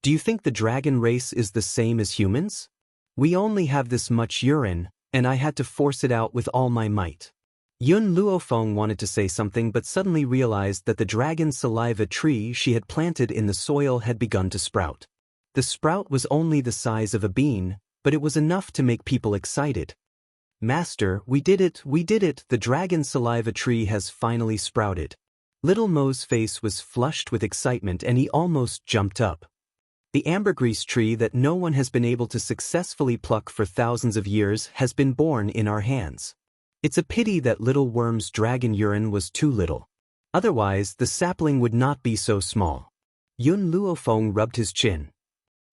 Do you think the dragon race is the same as humans? We only have this much urine, and I had to force it out with all my might. Yun Luofeng wanted to say something but suddenly realized that the dragon saliva tree she had planted in the soil had begun to sprout. The sprout was only the size of a bean, but it was enough to make people excited. Master, we did it, the dragon saliva tree has finally sprouted. Little Mo's face was flushed with excitement and he almost jumped up. The ambergris tree that no one has been able to successfully pluck for thousands of years has been born in our hands. It's a pity that Little Worm's dragon urine was too little. Otherwise, the sapling would not be so small. Yun Luofeng rubbed his chin.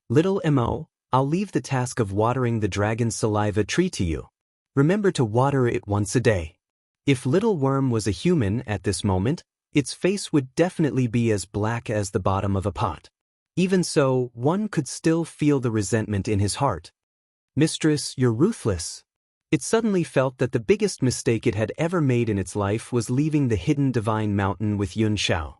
Little Mo, I'll leave the task of watering the dragon saliva tree to you. Remember to water it once a day. If Little Worm was a human at this moment, its face would definitely be as black as the bottom of a pot. Even so, one could still feel the resentment in his heart. Mistress, you're ruthless. It suddenly felt that the biggest mistake it had ever made in its life was leaving the hidden divine mountain with Yun Xiao.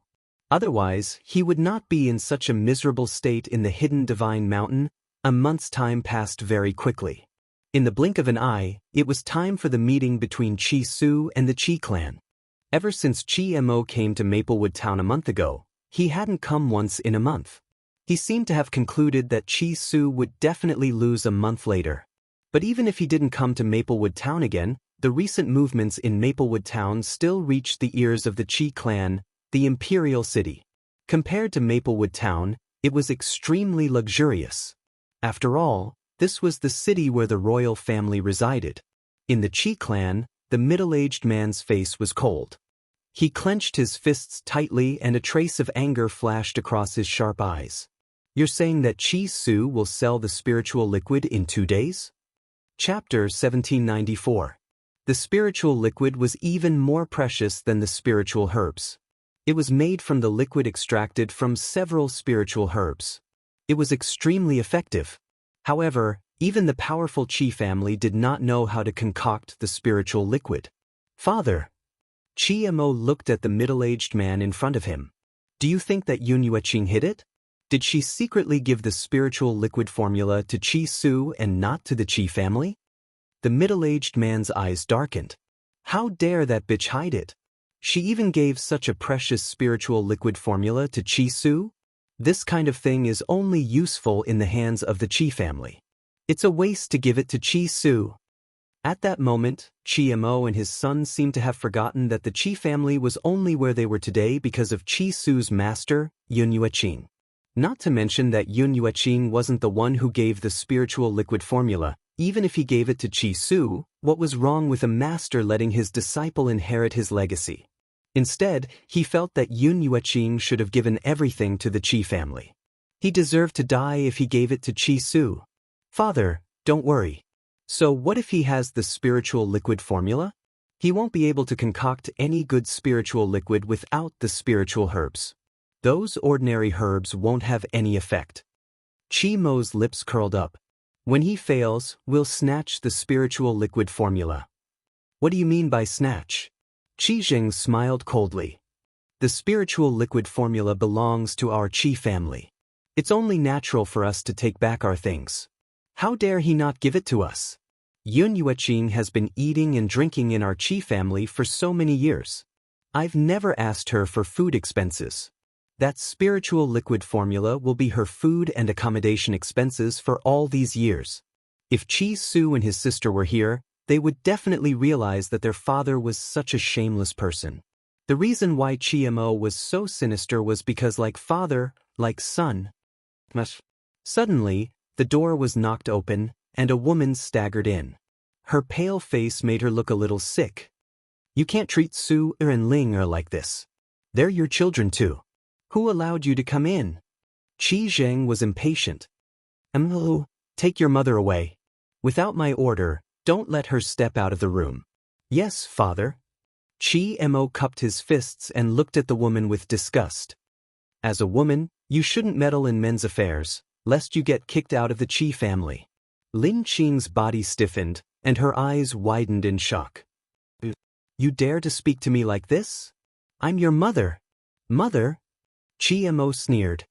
Otherwise, he would not be in such a miserable state in the hidden divine mountain. A month's time passed very quickly. In the blink of an eye, it was time for the meeting between Chi Su and the Chi clan. Ever since Chi Mo came to Maplewood Town a month ago, he hadn't come once in a month. He seemed to have concluded that Chi Su would definitely lose a month later. But even if he didn't come to Maplewood Town again, the recent movements in Maplewood Town still reached the ears of the Chi clan, the imperial city. Compared to Maplewood Town, it was extremely luxurious. After all, this was the city where the royal family resided. In the Chi clan, the middle-aged man's face was cold. He clenched his fists tightly and a trace of anger flashed across his sharp eyes. You're saying that Chi Su will sell the spiritual liquid in 2 days? Chapter 1794. The spiritual liquid was even more precious than the spiritual herbs. It was made from the liquid extracted from several spiritual herbs. It was extremely effective. However, even the powerful Chi family did not know how to concoct the spiritual liquid. Father. Chi Mo looked at the middle-aged man in front of him. Do you think that Yun Yueqing hid it? Did she secretly give the spiritual liquid formula to Chi Su and not to the Chi family? The middle-aged man's eyes darkened. How dare that bitch hide it? She even gave such a precious spiritual liquid formula to Chi Su? This kind of thing is only useful in the hands of the Chi family. It's a waste to give it to Chi Su. At that moment, Chi Mo and his son seemed to have forgotten that the Chi family was only where they were today because of Chi Su's master, Yun Yueqing. Not to mention that Yun Yueqing wasn't the one who gave the spiritual liquid formula. Even if he gave it to Chi Su, What was wrong with a master letting his disciple inherit his legacy? Instead, he felt that Yun Yueqing should have given everything to the Qi family. He deserved to die if he gave it to Qi Su. Father, don't worry. So what if he has the spiritual liquid formula? He won't be able to concoct any good spiritual liquid without the spiritual herbs. Those ordinary herbs won't have any effect. Qi Mo's lips curled up. When he fails, we'll snatch the spiritual liquid formula. What do you mean by snatch? Qi Jing smiled coldly. The spiritual liquid formula belongs to our Qi family. It's only natural for us to take back our things. How dare he not give it to us? Yun Yueqing has been eating and drinking in our Qi family for so many years. I've never asked her for food expenses. That spiritual liquid formula will be her food and accommodation expenses for all these years. If Qi Su and his sister were here, they would definitely realize that their father was such a shameless person. The reason why Qi Mo was so sinister was because like father, like son. Suddenly, the door was knocked open, and a woman staggered in. Her pale face made her look a little sick. You can't treat Su and Ling like this. They're your children too. Who allowed you to come in? Qi Zheng was impatient. Take your mother away. Without my order, don't let her step out of the room. Yes, father. Qi Mo cupped his fists and looked at the woman with disgust. As a woman, you shouldn't meddle in men's affairs, lest you get kicked out of the Qi family. Lin Qing's body stiffened, and her eyes widened in shock. You dare to speak to me like this? I'm your mother. Mother? Qi Mo sneered.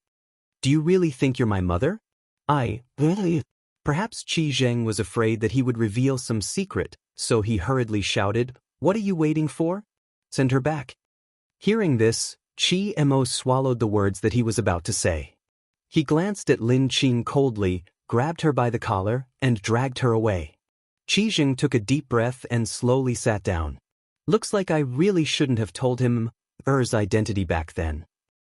Do you really think you're my mother? Perhaps Qi Zheng was afraid that he would reveal some secret, so he hurriedly shouted, What are you waiting for? Send her back. Hearing this, Qi Mo swallowed the words that he was about to say. He glanced at Lin Qing coldly, grabbed her by the collar, and dragged her away. Qi Zheng took a deep breath and slowly sat down. Looks like I really shouldn't have told him Er's identity back then.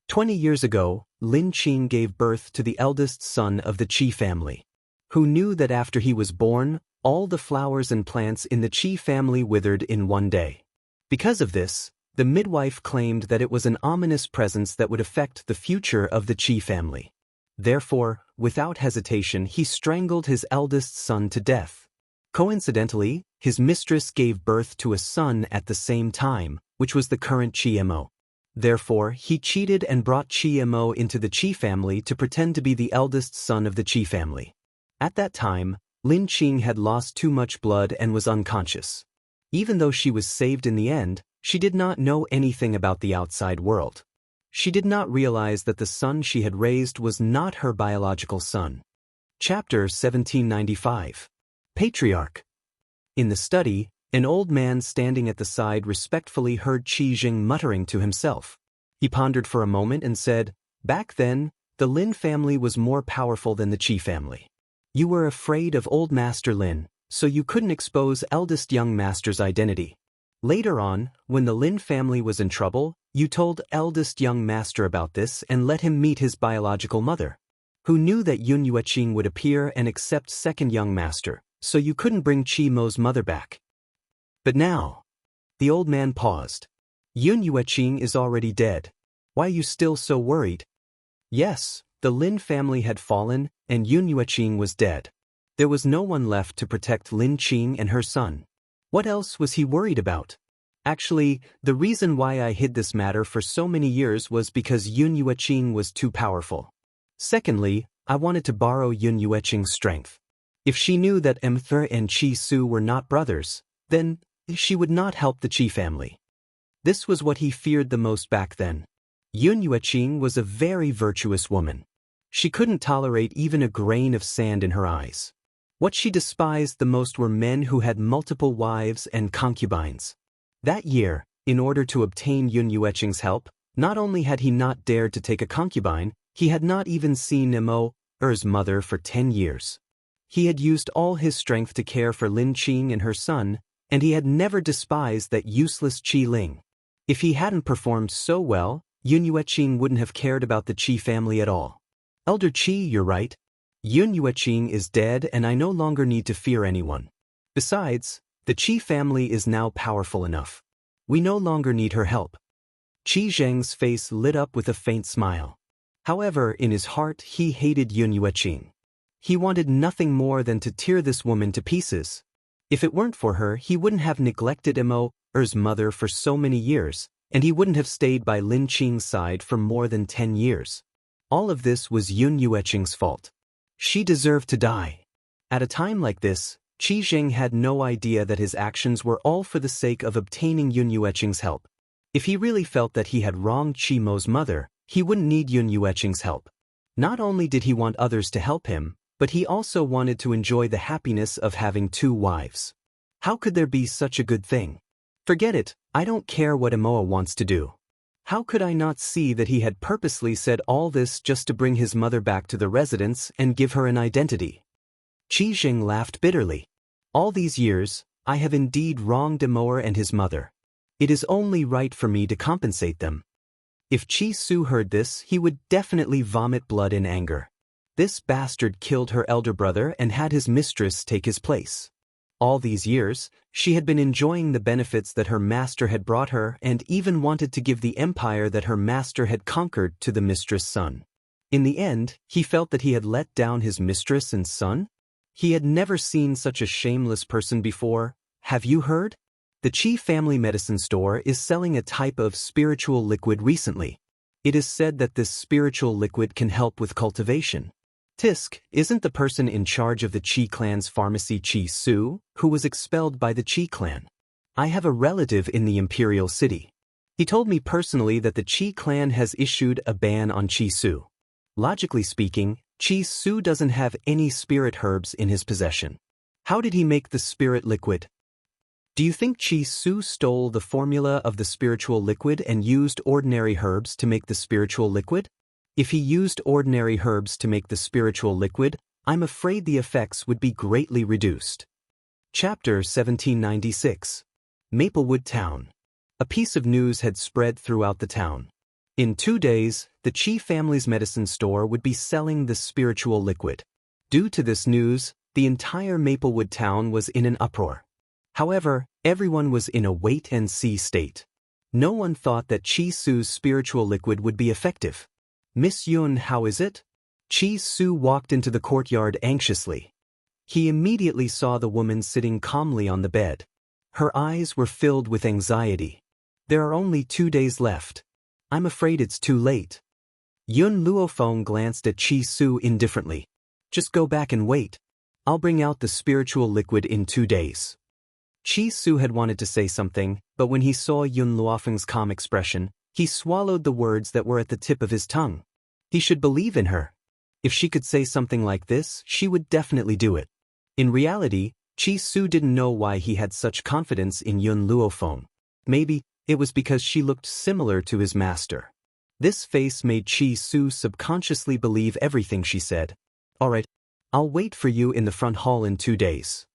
20 years ago, Lin Qing gave birth to the eldest son of the Qi family. Who knew that after he was born, all the flowers and plants in the Qi family withered in one day. Because of this, the midwife claimed that it was an ominous presence that would affect the future of the Qi family. Therefore, without hesitation, he strangled his eldest son to death. Coincidentally, his mistress gave birth to a son at the same time, which was the current Qi Mo. Therefore, he cheated and brought Qi Mo into the Qi family to pretend to be the eldest son of the Qi family. At that time, Lin Qing had lost too much blood and was unconscious. Even though she was saved in the end, she did not know anything about the outside world. She did not realize that the son she had raised was not her biological son. Chapter 1795. Patriarch. In the study, an old man standing at the side respectfully heard Qi Jing muttering to himself. He pondered for a moment and said, Back then, the Lin family was more powerful than the Qi family. You were afraid of old Master Lin, so you couldn't expose eldest young master's identity. Later on, when the Lin family was in trouble, you told eldest young master about this and let him meet his biological mother. Who knew that Yun Yueqing would appear and accept second young master, so you couldn't bring Qi Mo's mother back. But now, the old man paused. Yun Yueqing is already dead. Why are you still so worried? Yes, the Lin family had fallen, and Yun Yueqing was dead. There was no one left to protect Lin Qing and her son. What else was he worried about? Actually, the reason why I hid this matter for so many years was because Yun Yueqing was too powerful. Secondly, I wanted to borrow Yun Yueqing's strength. If she knew that Mther and Qi Su were not brothers, then she would not help the Qi family. This was what he feared the most back then. Yun Yueqing was a very virtuous woman. She couldn't tolerate even a grain of sand in her eyes. What she despised the most were men who had multiple wives and concubines. That year, in order to obtain Yun Yueqing's help, not only had he not dared to take a concubine, he had not even seen Er's mother for 10 years. He had used all his strength to care for Lin Qing and her son, and he had never despised that useless Qi Ling. If he hadn't performed so well, Yun Yueqing wouldn't have cared about the Qi family at all. Elder Qi, you're right. Yun Yueqing is dead and I no longer need to fear anyone. Besides, The Qi family is now powerful enough. We no longer need her help. Qi Zheng's face lit up with a faint smile. However, in his heart he hated Yun Yueqing. He wanted nothing more than to tear this woman to pieces. If it weren't for her, he wouldn't have neglected Immo's mother for so many years, and he wouldn't have stayed by Lin Qing's side for more than 10 years. All of this was Yun Yueqing's fault. She deserved to die. At a time like this, Qi Zheng had no idea that his actions were all for the sake of obtaining Yun Yueqing's help. If he really felt that he had wronged Qi Mo's mother, he wouldn't need Yun Yueqing's help. Not only did he want others to help him, but he also wanted to enjoy the happiness of having 2 wives. How could there be such a good thing? Forget it, I don't care what Immoa wants to do. How could I not see that he had purposely said all this just to bring his mother back to the residence and give her an identity? Qi Zheng laughed bitterly. All these years, I have indeed wronged Immoa and his mother. It is only right for me to compensate them. If Qi Su heard this, he would definitely vomit blood in anger. This bastard killed her elder brother and had his mistress take his place. All these years, she had been enjoying the benefits that her master had brought her and even wanted to give the empire that her master had conquered to the mistress' son. In the end, he felt that he had let down his mistress and son? He had never seen such a shameless person before. Have you heard? The Qi family medicine store is selling a type of spiritual liquid recently. It is said that this spiritual liquid can help with cultivation. Tisk, isn't the person in charge of the Qi clan's pharmacy Qi Su, who was expelled by the Qi clan? I have a relative in the Imperial City. He told me personally that the Qi clan has issued a ban on Qi Su. Logically speaking, Qi Su doesn't have any spirit herbs in his possession. How did he make the spirit liquid? Do you think Qi Su stole the formula of the spiritual liquid and used ordinary herbs to make the spiritual liquid? If he used ordinary herbs to make the spiritual liquid, I'm afraid the effects would be greatly reduced. Chapter 1796. Maplewood Town. A piece of news had spread throughout the town. In 2 days, the Qi family's medicine store would be selling the spiritual liquid. Due to this news, the entire Maplewood town was in an uproar. However, everyone was in a wait-and-see state. No one thought that Qi Su's spiritual liquid would be effective. Miss Yun, how is it? Qi Su walked into the courtyard anxiously. He immediately saw the woman sitting calmly on the bed. Her eyes were filled with anxiety. There are only 2 days left. I'm afraid it's too late. Yun Luofeng glanced at Qi Su indifferently. Just go back and wait. I'll bring out the spiritual liquid in 2 days. Qi Su had wanted to say something, but when he saw Yun Luofeng's calm expression, he swallowed the words that were at the tip of his tongue. He should believe in her. If she could say something like this, she would definitely do it. In reality, Qi Su didn't know why he had such confidence in Yun Luofeng. Maybe it was because she looked similar to his master. This face made Qi Su subconsciously believe everything she said. All right, I'll wait for you in the front hall in 2 days.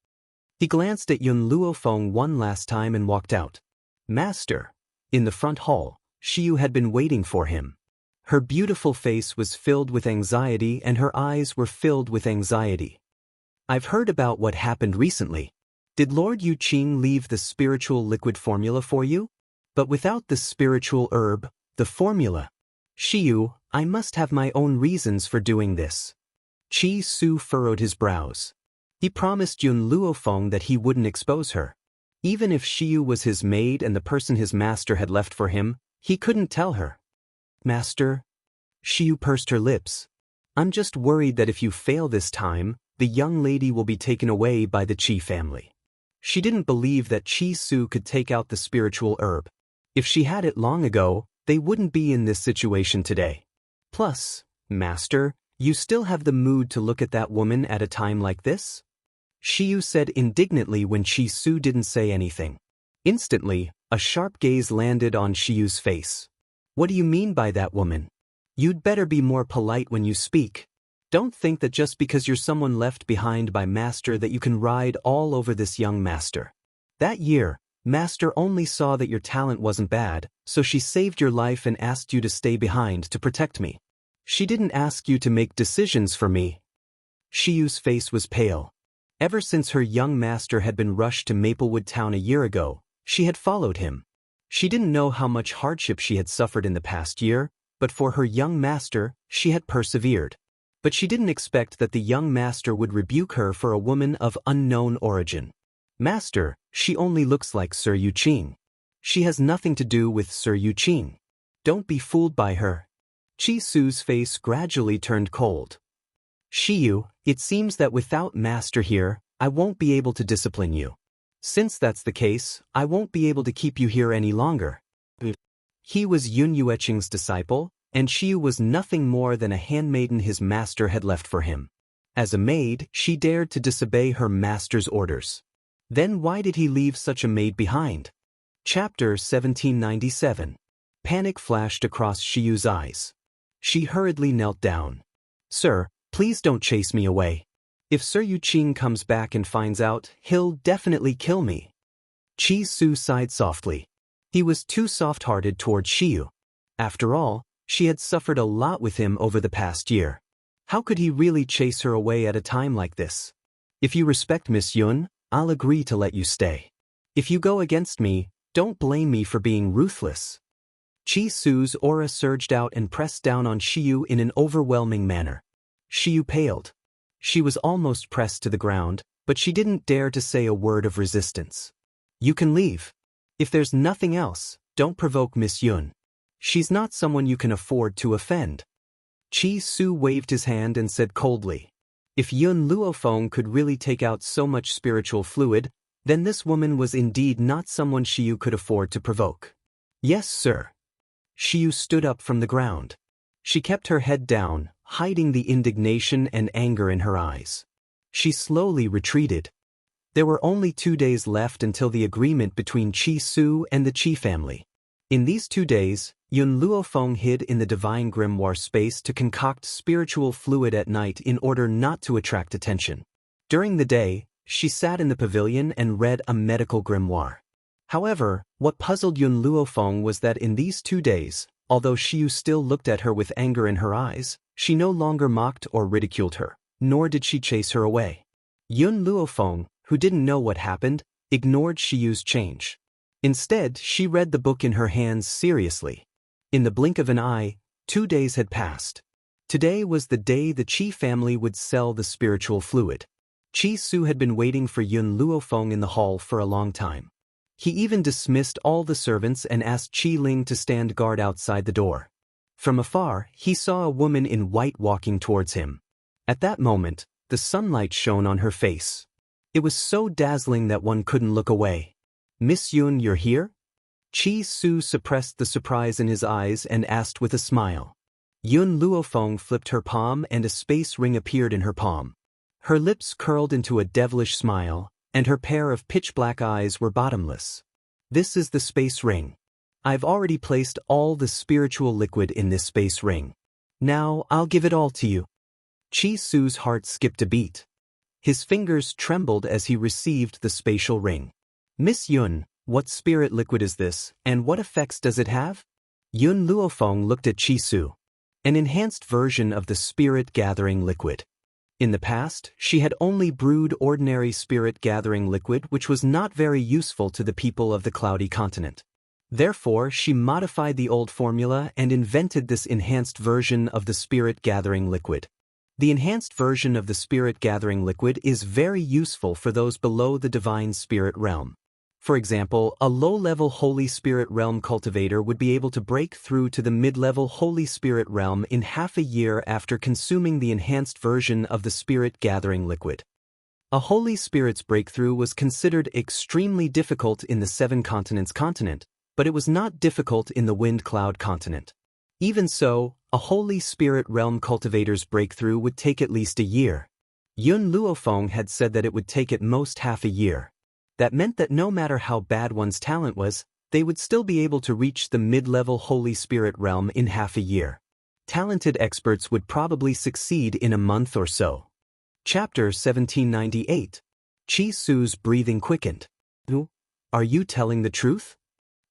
He glanced at Yun Luofeng one last time and walked out. Master. In the front hall, Xiu had been waiting for him. Her beautiful face was filled with anxiety and her eyes were filled with anxiety. I've heard about what happened recently. Did Lord Yuqing leave the spiritual liquid formula for you? But without the spiritual herb, the formula. Xiu, I must have my own reasons for doing this. Qi Su furrowed his brows. He promised Yun Luofeng that he wouldn't expose her. Even if Xiu was his maid and the person his master had left for him, he couldn't tell her. Master? Xiu pursed her lips. I'm just worried that if you fail this time, the young lady will be taken away by the Qi family. She didn't believe that Qi Su could take out the spiritual herb. If she had it long ago, they wouldn't be in this situation today. Plus, Master, you still have the mood to look at that woman at a time like this? Xiu said indignantly when Qi Su didn't say anything. Instantly, a sharp gaze landed on Xiu's face. What do you mean by that woman? You'd better be more polite when you speak. Don't think that just because you're someone left behind by Master that you can ride all over this young Master. That year, Master only saw that your talent wasn't bad, so she saved your life and asked you to stay behind to protect me. She didn't ask you to make decisions for me. Xiu's face was pale. Ever since her young master had been rushed to Maplewood Town a year ago, she had followed him. She didn't know how much hardship she had suffered in the past year, but for her young master, she had persevered. But she didn't expect that the young master would rebuke her for a woman of unknown origin. Master, she only looks like Sir Yuqing. She has nothing to do with Sir Yuqing. Don't be fooled by her. Chi Su's face gradually turned cold. Shiyu, it seems that without master here, I won't be able to discipline you. Since that's the case, I won't be able to keep you here any longer. He was Yun Yueqing's disciple, and Shiyu was nothing more than a handmaiden his master had left for him. As a maid, she dared to disobey her master's orders. Then why did he leave such a maid behind? Chapter 1797. Panic flashed across Shiyu's eyes. She hurriedly knelt down. Sir, please don't chase me away. If Sir Yuqing comes back and finds out, he'll definitely kill me. Chi Su sighed softly. He was too soft-hearted toward Shiyu. After all, she had suffered a lot with him over the past year. How could he really chase her away at a time like this? If you respect Miss Yun, I'll agree to let you stay. If you go against me, don't blame me for being ruthless. Chi Su's aura surged out and pressed down on Shiyu in an overwhelming manner. Shiyu paled. She was almost pressed to the ground, but she didn't dare to say a word of resistance. You can leave. If there's nothing else, don't provoke Miss Yun. She's not someone you can afford to offend. Chi Su waved his hand and said coldly, if Yun Luofeng could really take out so much spiritual fluid, then this woman was indeed not someone Shiyu could afford to provoke. Yes, sir. Shiyu stood up from the ground. She kept her head down, hiding the indignation and anger in her eyes. She slowly retreated. There were only 2 days left until the agreement between Chi Su and the Chi family. In these 2 days, Yun Luofeng hid in the divine grimoire space to concoct spiritual fluid at night in order not to attract attention. During the day, she sat in the pavilion and read a medical grimoire. However, what puzzled Yun Luofeng was that in these 2 days, although Shiyu still looked at her with anger in her eyes, she no longer mocked or ridiculed her, nor did she chase her away. Yun Luofeng, who didn't know what happened, ignored Shiyu's change. Instead, she read the book in her hands seriously. In the blink of an eye, 2 days had passed. Today was the day the Chi family would sell the spiritual fluid. Chi Su had been waiting for Yun Luofeng in the hall for a long time. He even dismissed all the servants and asked Qi Ling to stand guard outside the door. From afar, he saw a woman in white walking towards him. At that moment, the sunlight shone on her face. It was so dazzling that one couldn't look away. Miss Yun, you're here? Chi Su suppressed the surprise in his eyes and asked with a smile. Yun Luofeng flipped her palm and a space ring appeared in her palm. Her lips curled into a devilish smile, and her pair of pitch-black eyes were bottomless. This is the space ring. I've already placed all the spiritual liquid in this space ring. Now I'll give it all to you. Chi Su's heart skipped a beat. His fingers trembled as he received the spatial ring. Miss Yun, what spirit liquid is this, and what effects does it have? Yun Luofeng looked at Chi Su. An enhanced version of the spirit-gathering liquid. In the past, she had only brewed ordinary spirit-gathering liquid which was not very useful to the people of the Cloudy Continent. Therefore, she modified the old formula and invented this enhanced version of the spirit-gathering liquid. The enhanced version of the spirit-gathering liquid is very useful for those below the divine spirit realm. For example, a low-level Holy Spirit realm cultivator would be able to break through to the mid-level Holy Spirit realm in half a year after consuming the enhanced version of the spirit-gathering liquid. A Holy Spirit's breakthrough was considered extremely difficult in the Seven Continents continent, but it was not difficult in the Wind Cloud continent. Even so, a Holy Spirit realm cultivator's breakthrough would take at least a year. Yun Luofeng had said that it would take at most half a year. That meant that no matter how bad one's talent was, they would still be able to reach the mid-level Holy Spirit realm in half a year. Talented experts would probably succeed in a month or so. Chapter 1798. Chi Su's breathing quickened. Are you telling the truth?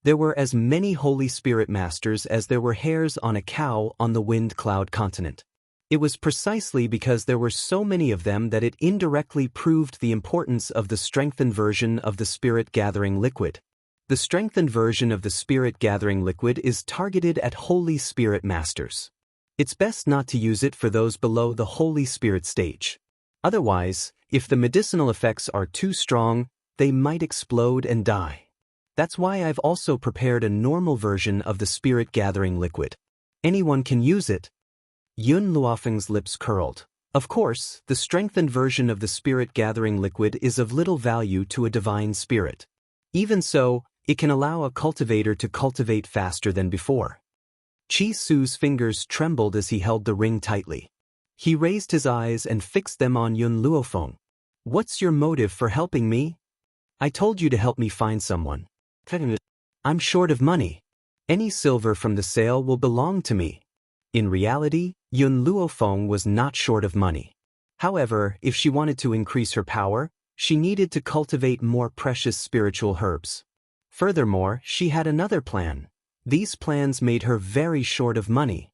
There were as many Holy Spirit masters as there were hairs on a cow on the Wind Cloud continent. It was precisely because there were so many of them that it indirectly proved the importance of the strengthened version of the spirit-gathering liquid. The strengthened version of the spirit-gathering liquid is targeted at Holy Spirit Masters. It's best not to use it for those below the Holy Spirit stage. Otherwise, if the medicinal effects are too strong, they might explode and die. That's why I've also prepared a normal version of the spirit-gathering liquid. Anyone can use it. Yun Luofeng's lips curled. Of course, the strengthened version of the spirit-gathering liquid is of little value to a divine spirit. Even so, it can allow a cultivator to cultivate faster than before. Qi Su's fingers trembled as he held the ring tightly. He raised his eyes and fixed them on Yun Luofeng. What's your motive for helping me? I told you to help me find someone. I'm short of money. Any silver from the sale will belong to me. In reality, Yun Luofeng was not short of money. However, if she wanted to increase her power, she needed to cultivate more precious spiritual herbs. Furthermore, she had another plan. These plans made her very short of money.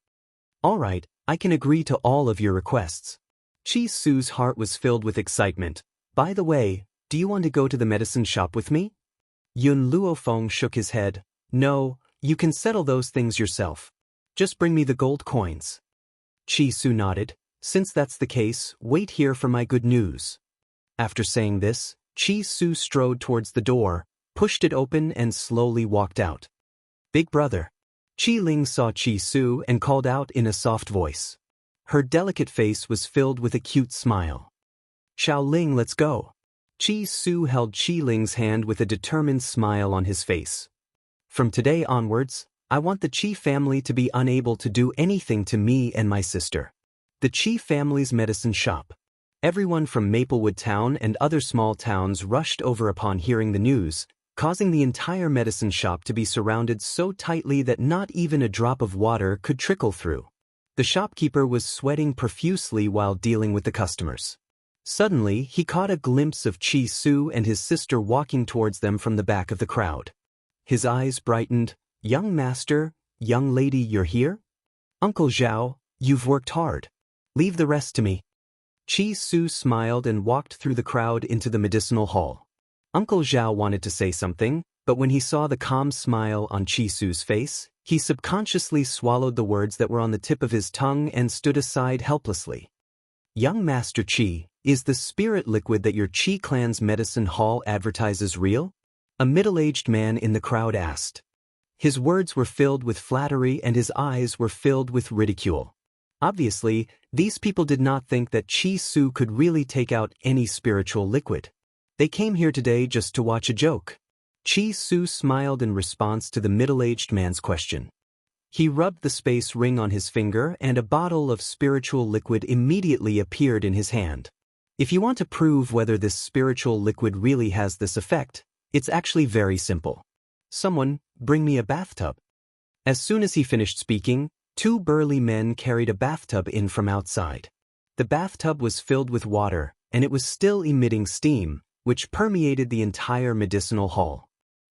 All right, I can agree to all of your requests. Qi Su's heart was filled with excitement. By the way, do you want to go to the medicine shop with me? Yun Luofeng shook his head. No, you can settle those things yourself. Just bring me the gold coins. Qi Su nodded. Since that's the case, wait here for my good news. After saying this, Qi Su strode towards the door, pushed it open and slowly walked out. Big brother. Qi Ling saw Qi Su and called out in a soft voice. Her delicate face was filled with a cute smile. Xiao Ling, let's go. Qi Su held Qi Ling's hand with a determined smile on his face. From today onwards, I want the Qi family to be unable to do anything to me and my sister. The Qi family's medicine shop. Everyone from Maplewood Town and other small towns rushed over upon hearing the news, causing the entire medicine shop to be surrounded so tightly that not even a drop of water could trickle through. The shopkeeper was sweating profusely while dealing with the customers. Suddenly, he caught a glimpse of Qi Su and his sister walking towards them from the back of the crowd. His eyes brightened. Young master, young lady, you're here? Uncle Zhao, you've worked hard. Leave the rest to me. Qi Su smiled and walked through the crowd into the medicinal hall. Uncle Zhao wanted to say something, but when he saw the calm smile on Qi Su's face, he subconsciously swallowed the words that were on the tip of his tongue and stood aside helplessly. Young Master Qi, is the spirit liquid that your Qi clan's medicine hall advertises real? A middle-aged man in the crowd asked. His words were filled with flattery and his eyes were filled with ridicule. Obviously, these people did not think that Qi Su could really take out any spiritual liquid. They came here today just to watch a joke. Qi Su smiled in response to the middle-aged man's question. He rubbed the space ring on his finger and a bottle of spiritual liquid immediately appeared in his hand. If you want to prove whether this spiritual liquid really has this effect, it's actually very simple. Someone, bring me a bathtub. As soon as he finished speaking, two burly men carried a bathtub in from outside. The bathtub was filled with water, and it was still emitting steam, which permeated the entire medicinal hall.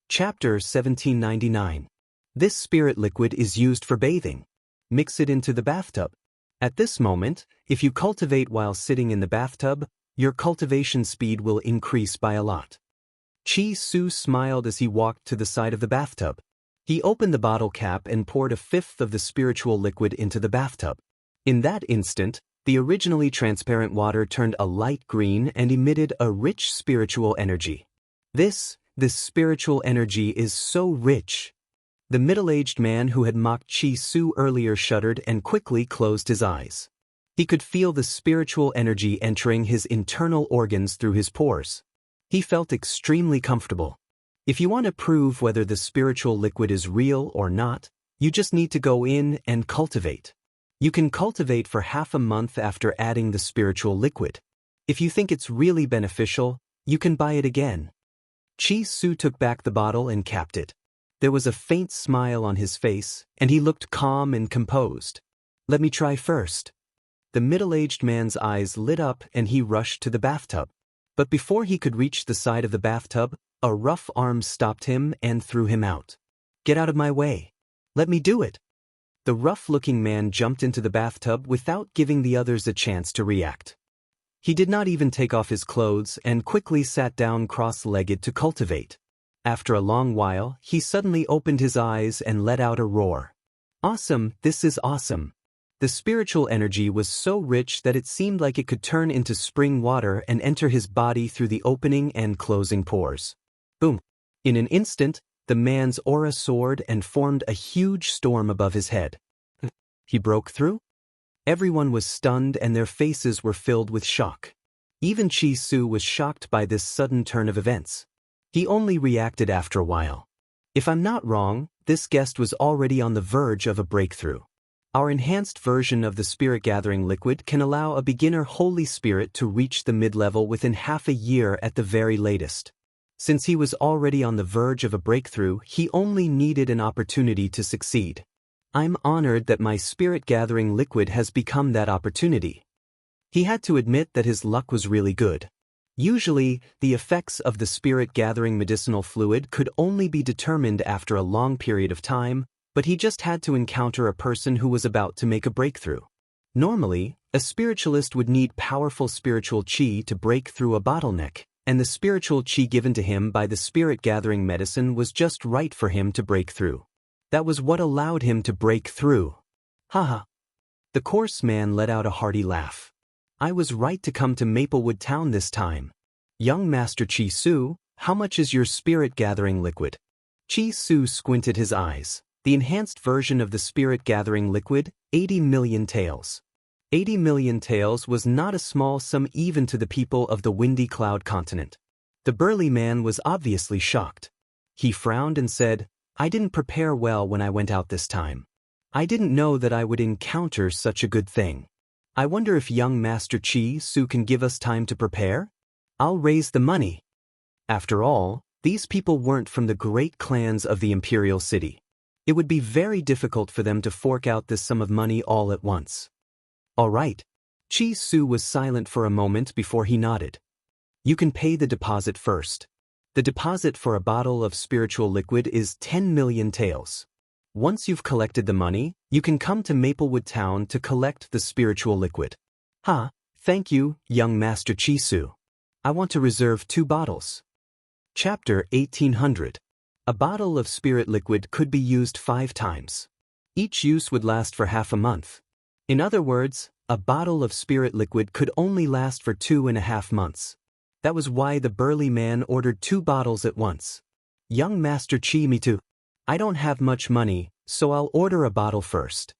Chapter 1799. This spirit liquid is used for bathing. Mix it into the bathtub. At this moment, if you cultivate while sitting in the bathtub, your cultivation speed will increase by a lot. Qi Su smiled as he walked to the side of the bathtub. He opened the bottle cap and poured a fifth of the spiritual liquid into the bathtub. In that instant, the originally transparent water turned a light green and emitted a rich spiritual energy. This spiritual energy is so rich. The middle-aged man who had mocked Qi Su earlier shuddered and quickly closed his eyes. He could feel the spiritual energy entering his internal organs through his pores. He felt extremely comfortable. If you want to prove whether the spiritual liquid is real or not, you just need to go in and cultivate. You can cultivate for half a month after adding the spiritual liquid. If you think it's really beneficial, you can buy it again. Qi Su took back the bottle and capped it. There was a faint smile on his face, and he looked calm and composed. Let me try first. The middle-aged man's eyes lit up and he rushed to the bathtub. But before he could reach the side of the bathtub, a rough arm stopped him and threw him out. Get out of my way. Let me do it. The rough-looking man jumped into the bathtub without giving the others a chance to react. He did not even take off his clothes and quickly sat down cross-legged to cultivate. After a long while, he suddenly opened his eyes and let out a roar. Awesome, this is awesome. The spiritual energy was so rich that it seemed like it could turn into spring water and enter his body through the opening and closing pores. Boom! In an instant, the man's aura soared and formed a huge storm above his head. He broke through? Everyone was stunned and their faces were filled with shock. Even Chi Su was shocked by this sudden turn of events. He only reacted after a while. If I'm not wrong, this guest was already on the verge of a breakthrough. Our enhanced version of the spirit-gathering liquid can allow a beginner Holy Spirit to reach the mid-level within half a year at the very latest. Since he was already on the verge of a breakthrough, he only needed an opportunity to succeed. I'm honored that my spirit-gathering liquid has become that opportunity. He had to admit that his luck was really good. Usually, the effects of the spirit-gathering medicinal fluid could only be determined after a long period of time, but he just had to encounter a person who was about to make a breakthrough. Normally, a spiritualist would need powerful spiritual chi to break through a bottleneck, and the spiritual chi given to him by the spirit-gathering medicine was just right for him to break through. That was what allowed him to break through. Haha. The coarse man let out a hearty laugh. I was right to come to Maplewood Town this time. Young Master Chi Su, how much is your spirit-gathering liquid? Chi Su squinted his eyes. The enhanced version of the spirit-gathering liquid, 80 million taels. 80 million taels was not a small sum even to the people of the Windy Cloud continent. The burly man was obviously shocked. He frowned and said, I didn't prepare well when I went out this time. I didn't know that I would encounter such a good thing. I wonder if young Master Chi Su can give us time to prepare? I'll raise the money. After all, these people weren't from the great clans of the Imperial City. It would be very difficult for them to fork out this sum of money all at once. All right. Chi Su was silent for a moment before he nodded. You can pay the deposit first. The deposit for a bottle of spiritual liquid is 10 million taels. Once you've collected the money, you can come to Maplewood Town to collect the spiritual liquid. Thank you, young Master Chi Su. I want to reserve 2 bottles. Chapter 1800. A bottle of spirit liquid could be used 5 times. Each use would last for half a month. In other words, a bottle of spirit liquid could only last for 2.5 months. That was why the burly man ordered 2 bottles at once. Young Master Chi, me too. I don't have much money, so I'll order a bottle first.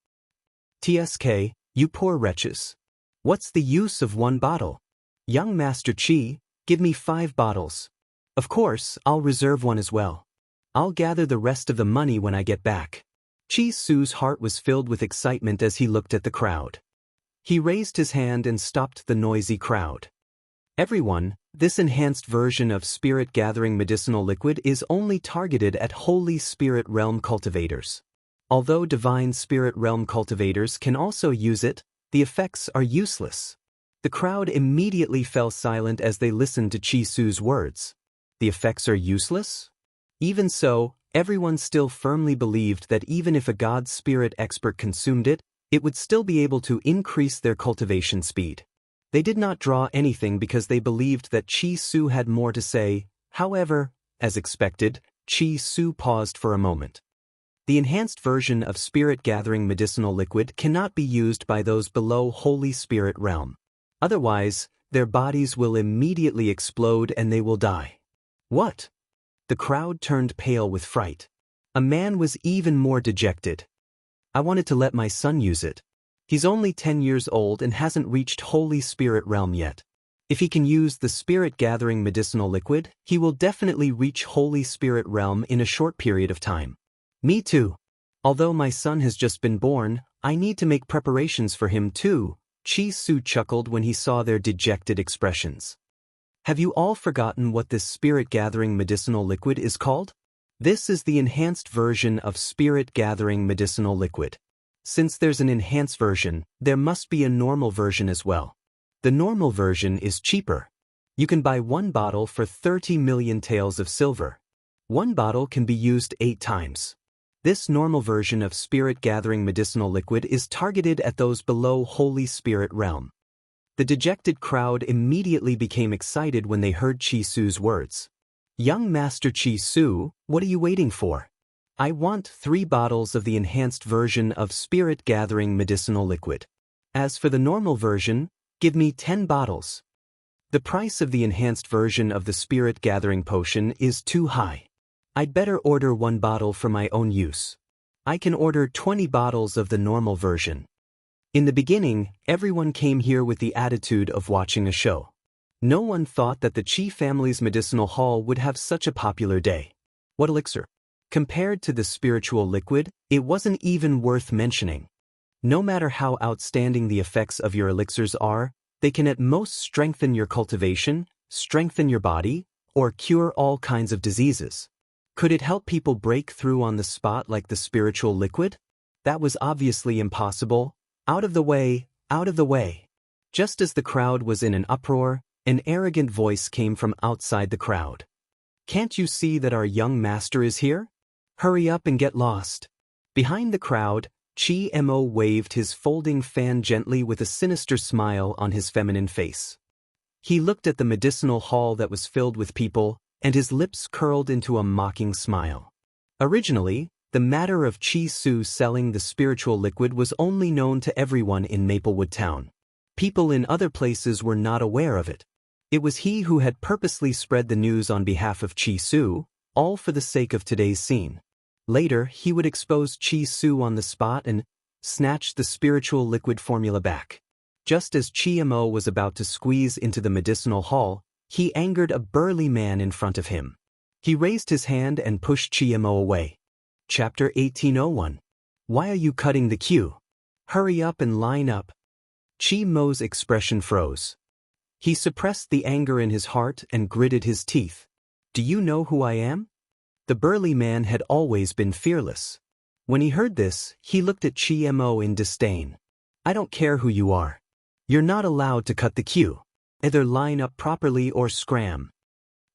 TSK, you poor wretches. What's the use of 1 bottle? Young Master Chi, give me 5 bottles. Of course, I'll reserve 1 as well. I'll gather the rest of the money when I get back. Chi Su's heart was filled with excitement as he looked at the crowd. He raised his hand and stopped the noisy crowd. Everyone, this enhanced version of spirit-gathering medicinal liquid is only targeted at Holy Spirit Realm cultivators. Although Divine Spirit Realm cultivators can also use it, the effects are useless. The crowd immediately fell silent as they listened to Chi Su's words. The effects are useless? Even so, everyone still firmly believed that even if a God Spirit expert consumed it, it would still be able to increase their cultivation speed. They did not draw anything because they believed that Chi Su had more to say. However, as expected, Chi Su paused for a moment. The enhanced version of spirit-gathering medicinal liquid cannot be used by those below Holy Spirit Realm. Otherwise, their bodies will immediately explode and they will die. What? The crowd turned pale with fright. A man was even more dejected. I wanted to let my son use it. He's only 10 years old and hasn't reached Holy Spirit Realm yet. If he can use the spirit-gathering medicinal liquid, he will definitely reach Holy Spirit Realm in a short period of time. Me too. Although my son has just been born, I need to make preparations for him too. Chi Su chuckled when he saw their dejected expressions. Have you all forgotten what this spirit-gathering medicinal liquid is called? This is the enhanced version of spirit-gathering medicinal liquid. Since there's an enhanced version, there must be a normal version as well. The normal version is cheaper. You can buy 1 bottle for 30 million taels of silver. 1 bottle can be used 8 times. This normal version of spirit-gathering medicinal liquid is targeted at those below Holy Spirit realm. The dejected crowd immediately became excited when they heard Qi Su's words. Young Master Qi Su, what are you waiting for? I want 3 bottles of the enhanced version of spirit-gathering medicinal liquid. As for the normal version, give me 10 bottles. The price of the enhanced version of the spirit-gathering potion is too high. I'd better order 1 bottle for my own use. I can order 20 bottles of the normal version. In the beginning, everyone came here with the attitude of watching a show. No one thought that the Qi family's medicinal hall would have such a popular day. What elixir? Compared to the spiritual liquid, it wasn't even worth mentioning. No matter how outstanding the effects of your elixirs are, they can at most strengthen your cultivation, strengthen your body, or cure all kinds of diseases. Could it help people break through on the spot like the spiritual liquid? That was obviously impossible. Out of the way, out of the way. Just as the crowd was in an uproar, an arrogant voice came from outside the crowd. Can't you see that our young master is here? Hurry up and get lost. Behind the crowd, Qi Mo waved his folding fan gently with a sinister smile on his feminine face. He looked at the medicinal hall that was filled with people, and his lips curled into a mocking smile. Originally, the matter of Qi Su selling the spiritual liquid was only known to everyone in Maplewood Town. People in other places were not aware of it. It was he who had purposely spread the news on behalf of Qi Su, all for the sake of today's scene. Later, he would expose Qi Su on the spot and snatch the spiritual liquid formula back. Just as Qi Mo was about to squeeze into the medicinal hall, he angered a burly man in front of him. He raised his hand and pushed Qi Mo away. Chapter 1801. Why are you cutting the queue? Hurry up and line up. Qi Mo's expression froze. He suppressed the anger in his heart and gritted his teeth. Do you know who I am? The burly man had always been fearless. When he heard this, he looked at Qi Mo in disdain. I don't care who you are. You're not allowed to cut the queue. Either line up properly or scram.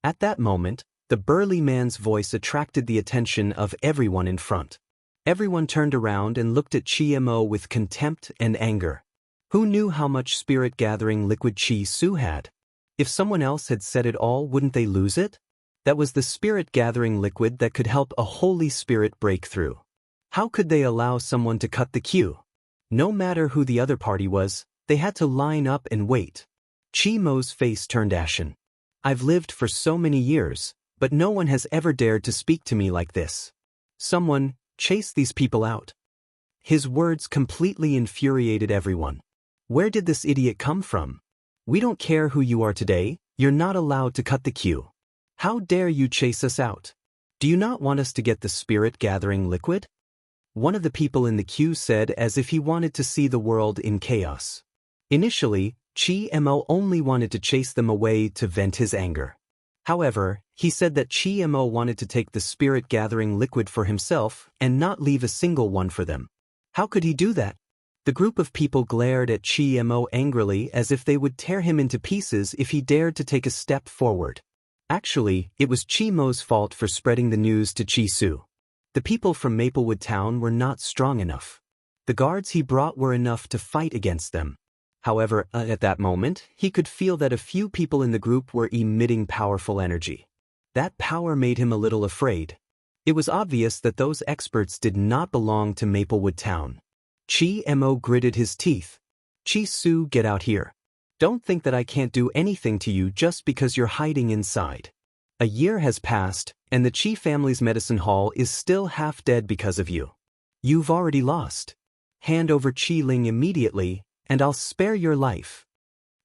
At that moment, the burly man's voice attracted the attention of everyone in front. Everyone turned around and looked at Qi Mo with contempt and anger. Who knew how much spirit-gathering liquid Qi Su had? If someone else had said it all, wouldn't they lose it? That was the spirit-gathering liquid that could help a Holy Spirit break through. How could they allow someone to cut the queue? No matter who the other party was, they had to line up and wait. Qi Mo's face turned ashen. I've lived for so many years, but no one has ever dared to speak to me like this. Someone, chase these people out. His words completely infuriated everyone. Where did this idiot come from? We don't care who you are today, you're not allowed to cut the queue. How dare you chase us out? Do you not want us to get the spirit-gathering liquid? One of the people in the queue said as if he wanted to see the world in chaos. Initially, Qi Mo only wanted to chase them away to vent his anger. However, he said that Qi Mo wanted to take the spirit-gathering liquid for himself and not leave a single one for them. How could he do that? The group of people glared at Qi Mo angrily as if they would tear him into pieces if he dared to take a step forward. Actually, it was Qi Mo's fault for spreading the news to Qi Su. The people from Maplewood Town were not strong enough. The guards he brought were enough to fight against them. However, at that moment, he could feel that a few people in the group were emitting powerful energy. That power made him a little afraid. It was obvious that those experts did not belong to Maplewood Town. Qi Mo gritted his teeth. Qi Su, get out here. Don't think that I can't do anything to you just because you're hiding inside. A year has passed, and the Qi family's medicine hall is still half dead because of you. You've already lost. Hand over Qi Ling immediately, and I'll spare your life.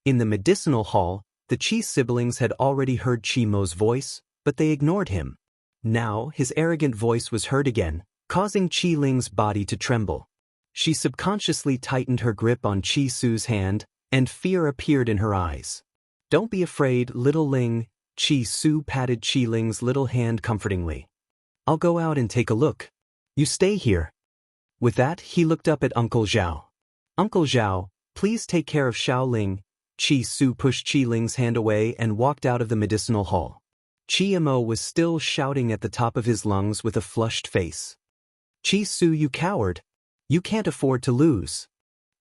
In the medicinal hall, the Qi siblings had already heard Qi Mo's voice, but they ignored him. Now, his arrogant voice was heard again, causing Qi Ling's body to tremble. She subconsciously tightened her grip on Qi Su's hand, and fear appeared in her eyes. Don't be afraid, little Ling, Qi Su patted Qi Ling's little hand comfortingly. I'll go out and take a look. You stay here. With that, he looked up at Uncle Zhao. Uncle Zhao, please take care of Xiao Ling. Qi Su pushed Qi Ling's hand away and walked out of the medicinal hall. Qi Mo was still shouting at the top of his lungs with a flushed face. Qi Su, you coward. You can't afford to lose.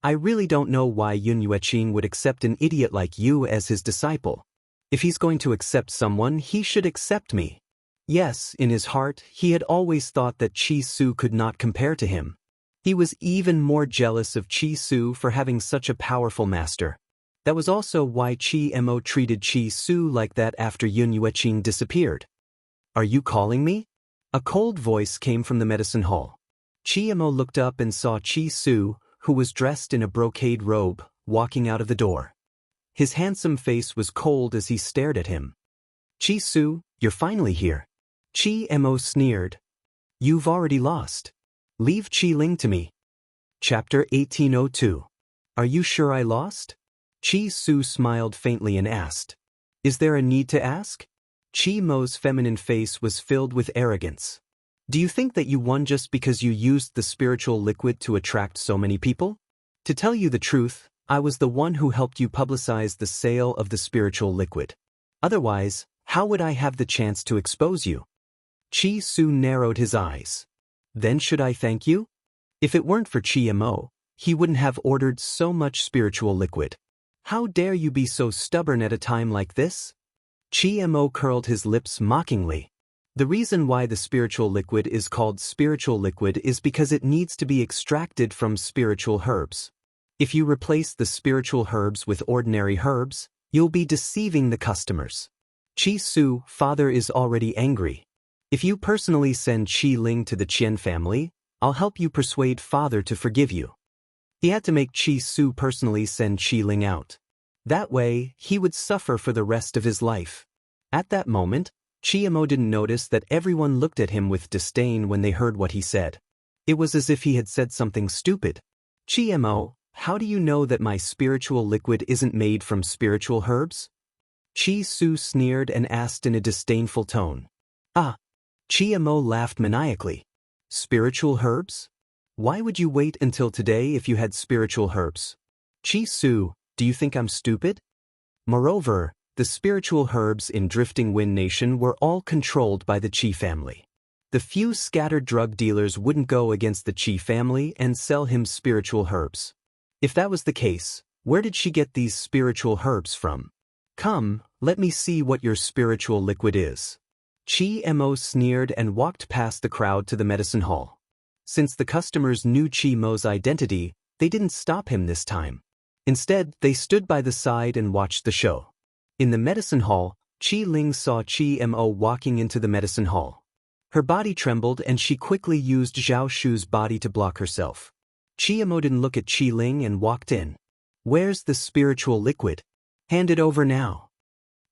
I really don't know why Yun Yueqing would accept an idiot like you as his disciple. If he's going to accept someone, he should accept me. Yes, in his heart, he had always thought that Qi Su could not compare to him. He was even more jealous of Qi Su for having such a powerful master. That was also why Qi Mo treated Qi Su like that after Yun Yueqing disappeared. Are you calling me? A cold voice came from the medicine hall. Qi Mo looked up and saw Qi Su, who was dressed in a brocade robe, walking out of the door. His handsome face was cold as he stared at him. Qi Su, you're finally here. Qi Mo sneered. You've already lost. Leave Qi Ling to me. Chapter 1802. Are you sure I lost? Qi Su smiled faintly and asked. Is there a need to ask? Qi Mo's feminine face was filled with arrogance. Do you think that you won just because you used the spiritual liquid to attract so many people? To tell you the truth, I was the one who helped you publicize the sale of the spiritual liquid. Otherwise, how would I have the chance to expose you? Qi Su narrowed his eyes. Then should I thank you? If it weren't for Qi Mo, he wouldn't have ordered so much spiritual liquid. How dare you be so stubborn at a time like this? Qi Mo curled his lips mockingly. The reason why the spiritual liquid is called spiritual liquid is because it needs to be extracted from spiritual herbs. If you replace the spiritual herbs with ordinary herbs, you'll be deceiving the customers. Qi Su, father is already angry. If you personally send Qi Ling to the Qian family, I'll help you persuade father to forgive you. He had to make Qi Su personally send Qi Ling out. That way, he would suffer for the rest of his life. At that moment, Qi Mo didn't notice that everyone looked at him with disdain when they heard what he said. It was as if he had said something stupid. Qi Mo, how do you know that my spiritual liquid isn't made from spiritual herbs? Qi Su sneered and asked in a disdainful tone. Ah! Qi Mo laughed maniacally. Spiritual herbs? Why would you wait until today if you had spiritual herbs? Qi Su, do you think I'm stupid? Moreover, the spiritual herbs in Drifting Wind Nation were all controlled by the Qi family. The few scattered drug dealers wouldn't go against the Qi family and sell him spiritual herbs. If that was the case, where did she get these spiritual herbs from? Come, let me see what your spiritual liquid is. Qi Mo sneered and walked past the crowd to the medicine hall. Since the customers knew Qi Mo's identity, they didn't stop him this time. Instead, they stood by the side and watched the show. In the medicine hall, Qi Ling saw Qi Mo walking into the medicine hall. Her body trembled and she quickly used Zhao Shu's body to block herself. Qi Mo didn't look at Qi Ling and walked in. Where's the spiritual liquid? Hand it over now.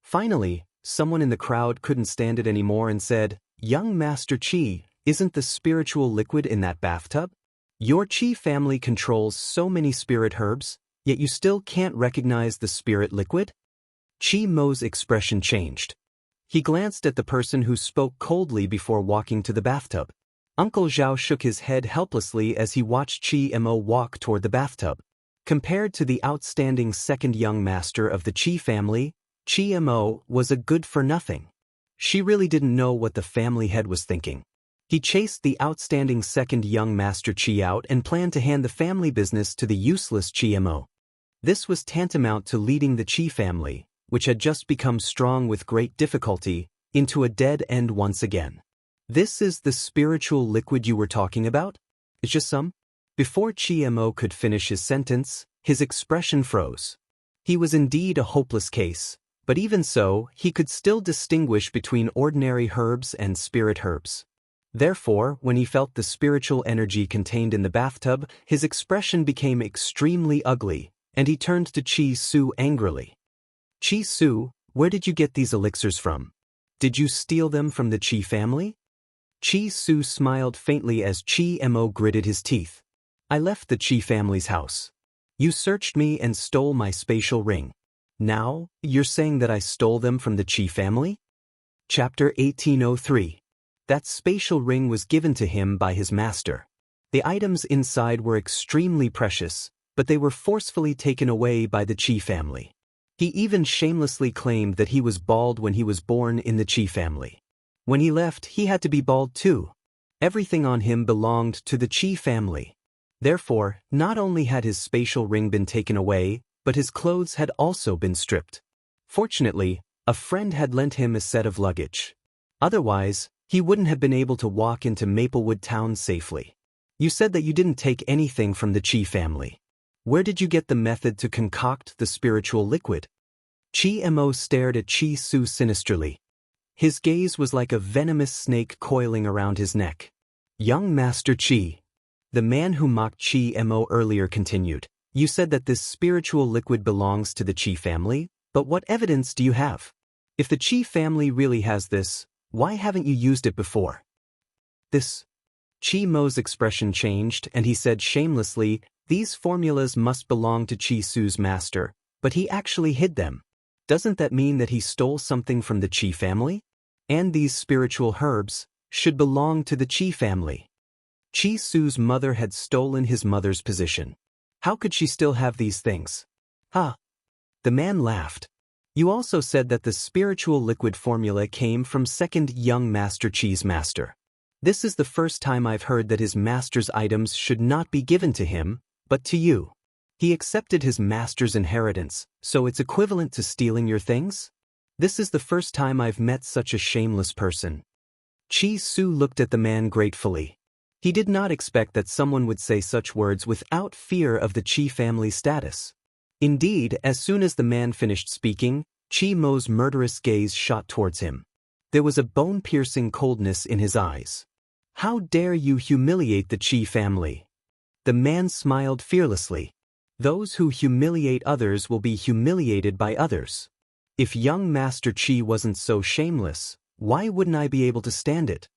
Finally, someone in the crowd couldn't stand it anymore and said, Young Master Qi, isn't the spiritual liquid in that bathtub? Your Qi family controls so many spirit herbs, yet you still can't recognize the spirit liquid? Qi Mo's expression changed. He glanced at the person who spoke coldly before walking to the bathtub. Uncle Zhao shook his head helplessly as he watched Qi Mo walk toward the bathtub. Compared to the outstanding second young master of the Qi family, Qi Mo was a good-for-nothing. She really didn't know what the family head was thinking. He chased the outstanding second young master Qi out and planned to hand the family business to the useless Qi Mo. This was tantamount to leading the Qi family, which had just become strong with great difficulty, into a dead end once again. This is the spiritual liquid you were talking about? It's just some? Before Qi Mo could finish his sentence, his expression froze. He was indeed a hopeless case, but even so, he could still distinguish between ordinary herbs and spirit herbs. Therefore, when he felt the spiritual energy contained in the bathtub, his expression became extremely ugly, and he turned to Qi Su angrily. Qi Su, where did you get these elixirs from? Did you steal them from the Qi family? Qi Su smiled faintly as Qi Mo gritted his teeth. I left the Qi family's house. You searched me and stole my spatial ring. Now, you're saying that I stole them from the Qi family? Chapter 1803. That spatial ring was given to him by his master. The items inside were extremely precious, but they were forcefully taken away by the Qi family. He even shamelessly claimed that he was bald when he was born in the Qi family. When he left, he had to be bald too. Everything on him belonged to the Qi family. Therefore, not only had his spatial ring been taken away, but his clothes had also been stripped. Fortunately, a friend had lent him a set of luggage. Otherwise, he wouldn't have been able to walk into Maplewood Town safely. You said that you didn't take anything from the Qi family. Where did you get the method to concoct the spiritual liquid? Qi Mo stared at Qi Su sinisterly. His gaze was like a venomous snake coiling around his neck. Young Master Qi. The man who mocked Qi Mo earlier continued. You said that this spiritual liquid belongs to the Qi family, but what evidence do you have? If the Qi family really has this, why haven't you used it before? This. Qi Mo's expression changed and he said shamelessly, these formulas must belong to Qi Su's master, but he actually hid them. Doesn't that mean that he stole something from the Qi family? And these spiritual herbs should belong to the Qi family. Qi Su's mother had stolen his mother's position. How could she still have these things? Ah. The man laughed. You also said that the spiritual liquid formula came from second young Master Qi's master. This is the first time I've heard that his master's items should not be given to him, but to you. He accepted his master's inheritance, so it's equivalent to stealing your things? This is the first time I've met such a shameless person. Qi Su looked at the man gratefully. He did not expect that someone would say such words without fear of the Qi family status. Indeed, as soon as the man finished speaking, Qi Mo's murderous gaze shot towards him. There was a bone-piercing coldness in his eyes. How dare you humiliate the Qi family? The man smiled fearlessly. Those who humiliate others will be humiliated by others. If young Master Qi wasn't so shameless, why wouldn't I be able to stand it?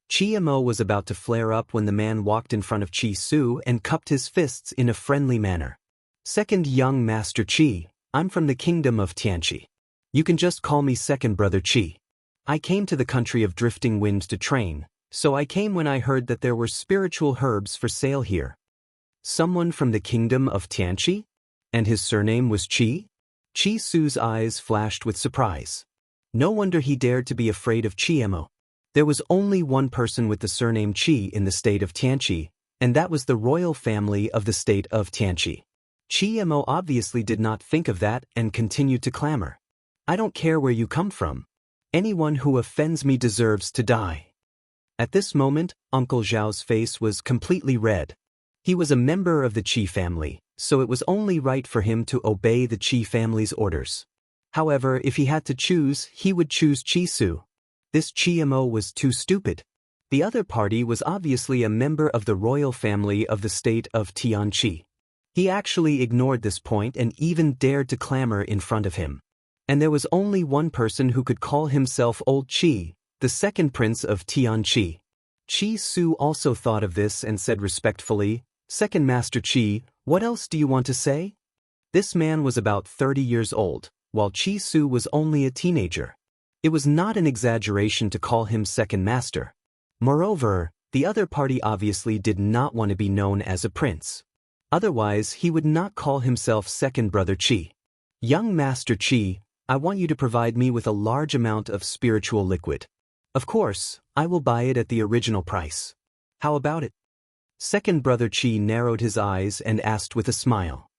Qi Mo was about to flare up when the man walked in front of Qi Su and cupped his fists in a friendly manner. Second young Master Qi, I'm from the kingdom of Tianqi. You can just call me second brother Qi. I came to the country of drifting wind to train, so I came when I heard that there were spiritual herbs for sale here. Someone from the kingdom of Tianqi? And his surname was Qi? Qi Su's eyes flashed with surprise. No wonder he dared to be afraid of Qi Mo. There was only one person with the surname Qi in the state of Tianqi, and that was the royal family of the state of Tianqi. Qi Mo obviously did not think of that and continued to clamor. I don't care where you come from. Anyone who offends me deserves to die. At this moment, Uncle Zhao's face was completely red. He was a member of the Qi family, so it was only right for him to obey the Qi family's orders. However, if he had to choose, he would choose Qi Su. This Qi Mo was too stupid. The other party was obviously a member of the royal family of the state of Tianqi. He actually ignored this point and even dared to clamor in front of him. And there was only one person who could call himself Old Qi, the second prince of Tianqi. Qi Su also thought of this and said respectfully, Second Master Qi, what else do you want to say? This man was about 30 years old, while Qi Su was only a teenager. It was not an exaggeration to call him second master. Moreover, the other party obviously did not want to be known as a prince. Otherwise, he would not call himself second brother Qi. Young Master Qi, I want you to provide me with a large amount of spiritual liquid. Of course, I will buy it at the original price. How about it? Second brother Qi narrowed his eyes and asked with a smile.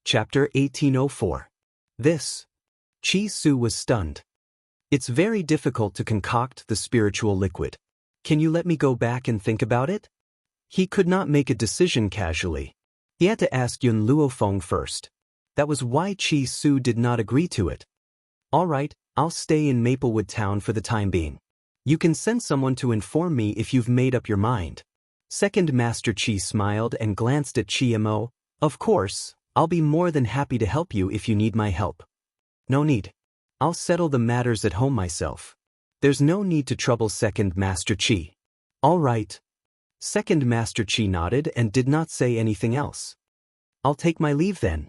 Chapter 1804. This. Qi Su was stunned. It's very difficult to concoct the spiritual liquid. Can you let me go back and think about it? He could not make a decision casually. He had to ask Yun Luofeng first. That was why Qi Su did not agree to it. All right, I'll stay in Maplewood Town for the time being. You can send someone to inform me if you've made up your mind. Second Master Qi smiled and glanced at Qi Mo. Of course, I'll be more than happy to help you if you need my help. No need. I'll settle the matters at home myself. There's no need to trouble Second Master Qi. All right. Second Master Qi nodded and did not say anything else. I'll take my leave then.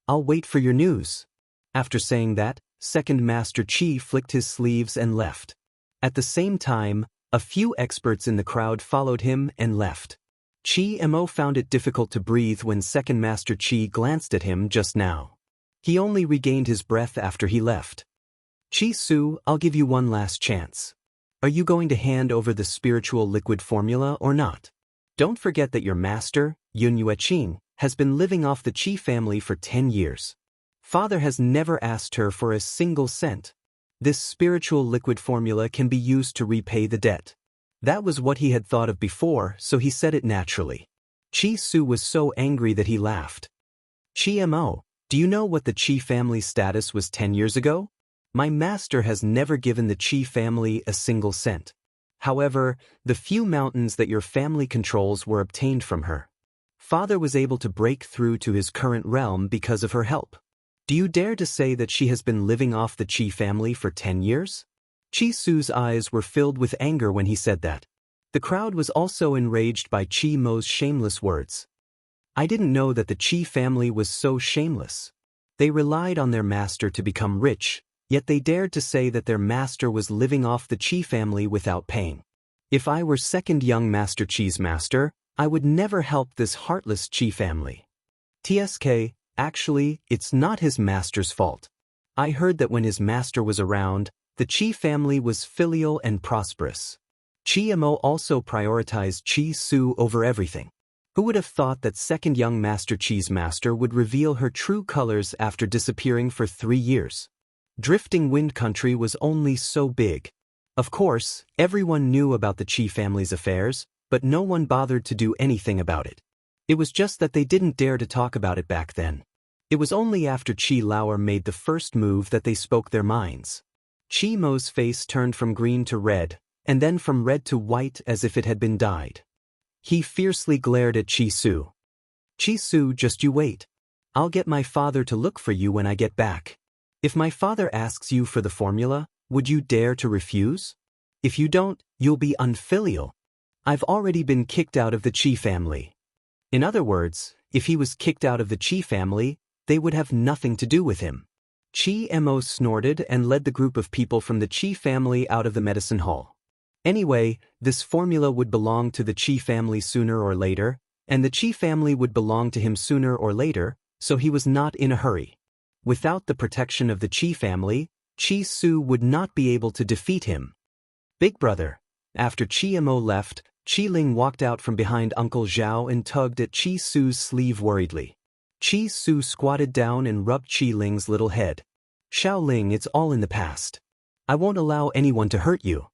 I'll wait for your news. After saying that, Second Master Qi flicked his sleeves and left. At the same time, a few experts in the crowd followed him and left. Qi Mo found it difficult to breathe when Second Master Qi glanced at him just now. He only regained his breath after he left. Qi Su, I'll give you one last chance. Are you going to hand over the spiritual liquid formula or not? Don't forget that your master, Yun Yueqing, has been living off the Qi family for 10 years. Father has never asked her for a single cent. This spiritual liquid formula can be used to repay the debt. That was what he had thought of before, so he said it naturally. Qi Su was so angry that he laughed. Qi Mo, do you know what the Qi family status was 10 years ago? My master has never given the Qi family a single cent. However, the few mountains that your family controls were obtained from her. Father was able to break through to his current realm because of her help. Do you dare to say that she has been living off the Qi family for 10 years? Qi Su's eyes were filled with anger when he said that. The crowd was also enraged by Qi Mo's shameless words. I didn't know that the Qi family was so shameless. They relied on their master to become rich, yet they dared to say that their master was living off the Qi family without paying. If I were second young Master Qi's master, I would never help this heartless Qi family. TSK, actually, it's not his master's fault. I heard that when his master was around, the Qi family was filial and prosperous. Qi Mo also prioritized Qi Su over everything. Who would have thought that second young Master Qi's master would reveal her true colors after disappearing for 3 years? Drifting Wind Country was only so big. Of course, everyone knew about the Qi family's affairs, but no one bothered to do anything about it. It was just that they didn't dare to talk about it back then. It was only after Qi Lauer made the first move that they spoke their minds. Qi Mo's face turned from green to red, and then from red to white as if it had been dyed. He fiercely glared at Qi Su. Qi Su, just you wait. I'll get my father to look for you when I get back. If my father asks you for the formula, would you dare to refuse? If you don't, you'll be unfilial. I've already been kicked out of the Qi family. In other words, if he was kicked out of the Qi family, they would have nothing to do with him. Qi Mo snorted and led the group of people from the Qi family out of the medicine hall. Anyway, this formula would belong to the Qi family sooner or later, and the Qi family would belong to him sooner or later, so he was not in a hurry. Without the protection of the Qi family, Qi Su would not be able to defeat him. Big brother. After Qi Mo left, Qi Ling walked out from behind Uncle Zhao and tugged at Qi Su's sleeve worriedly. Qi Su squatted down and rubbed Qi Ling's little head. Xiao Ling, it's all in the past. I won't allow anyone to hurt you.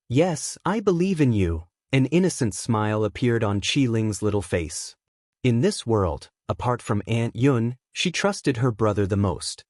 Yes, I believe in you. An innocent smile appeared on Qi Ling's little face. In this world, apart from Aunt Yun, she trusted her brother the most.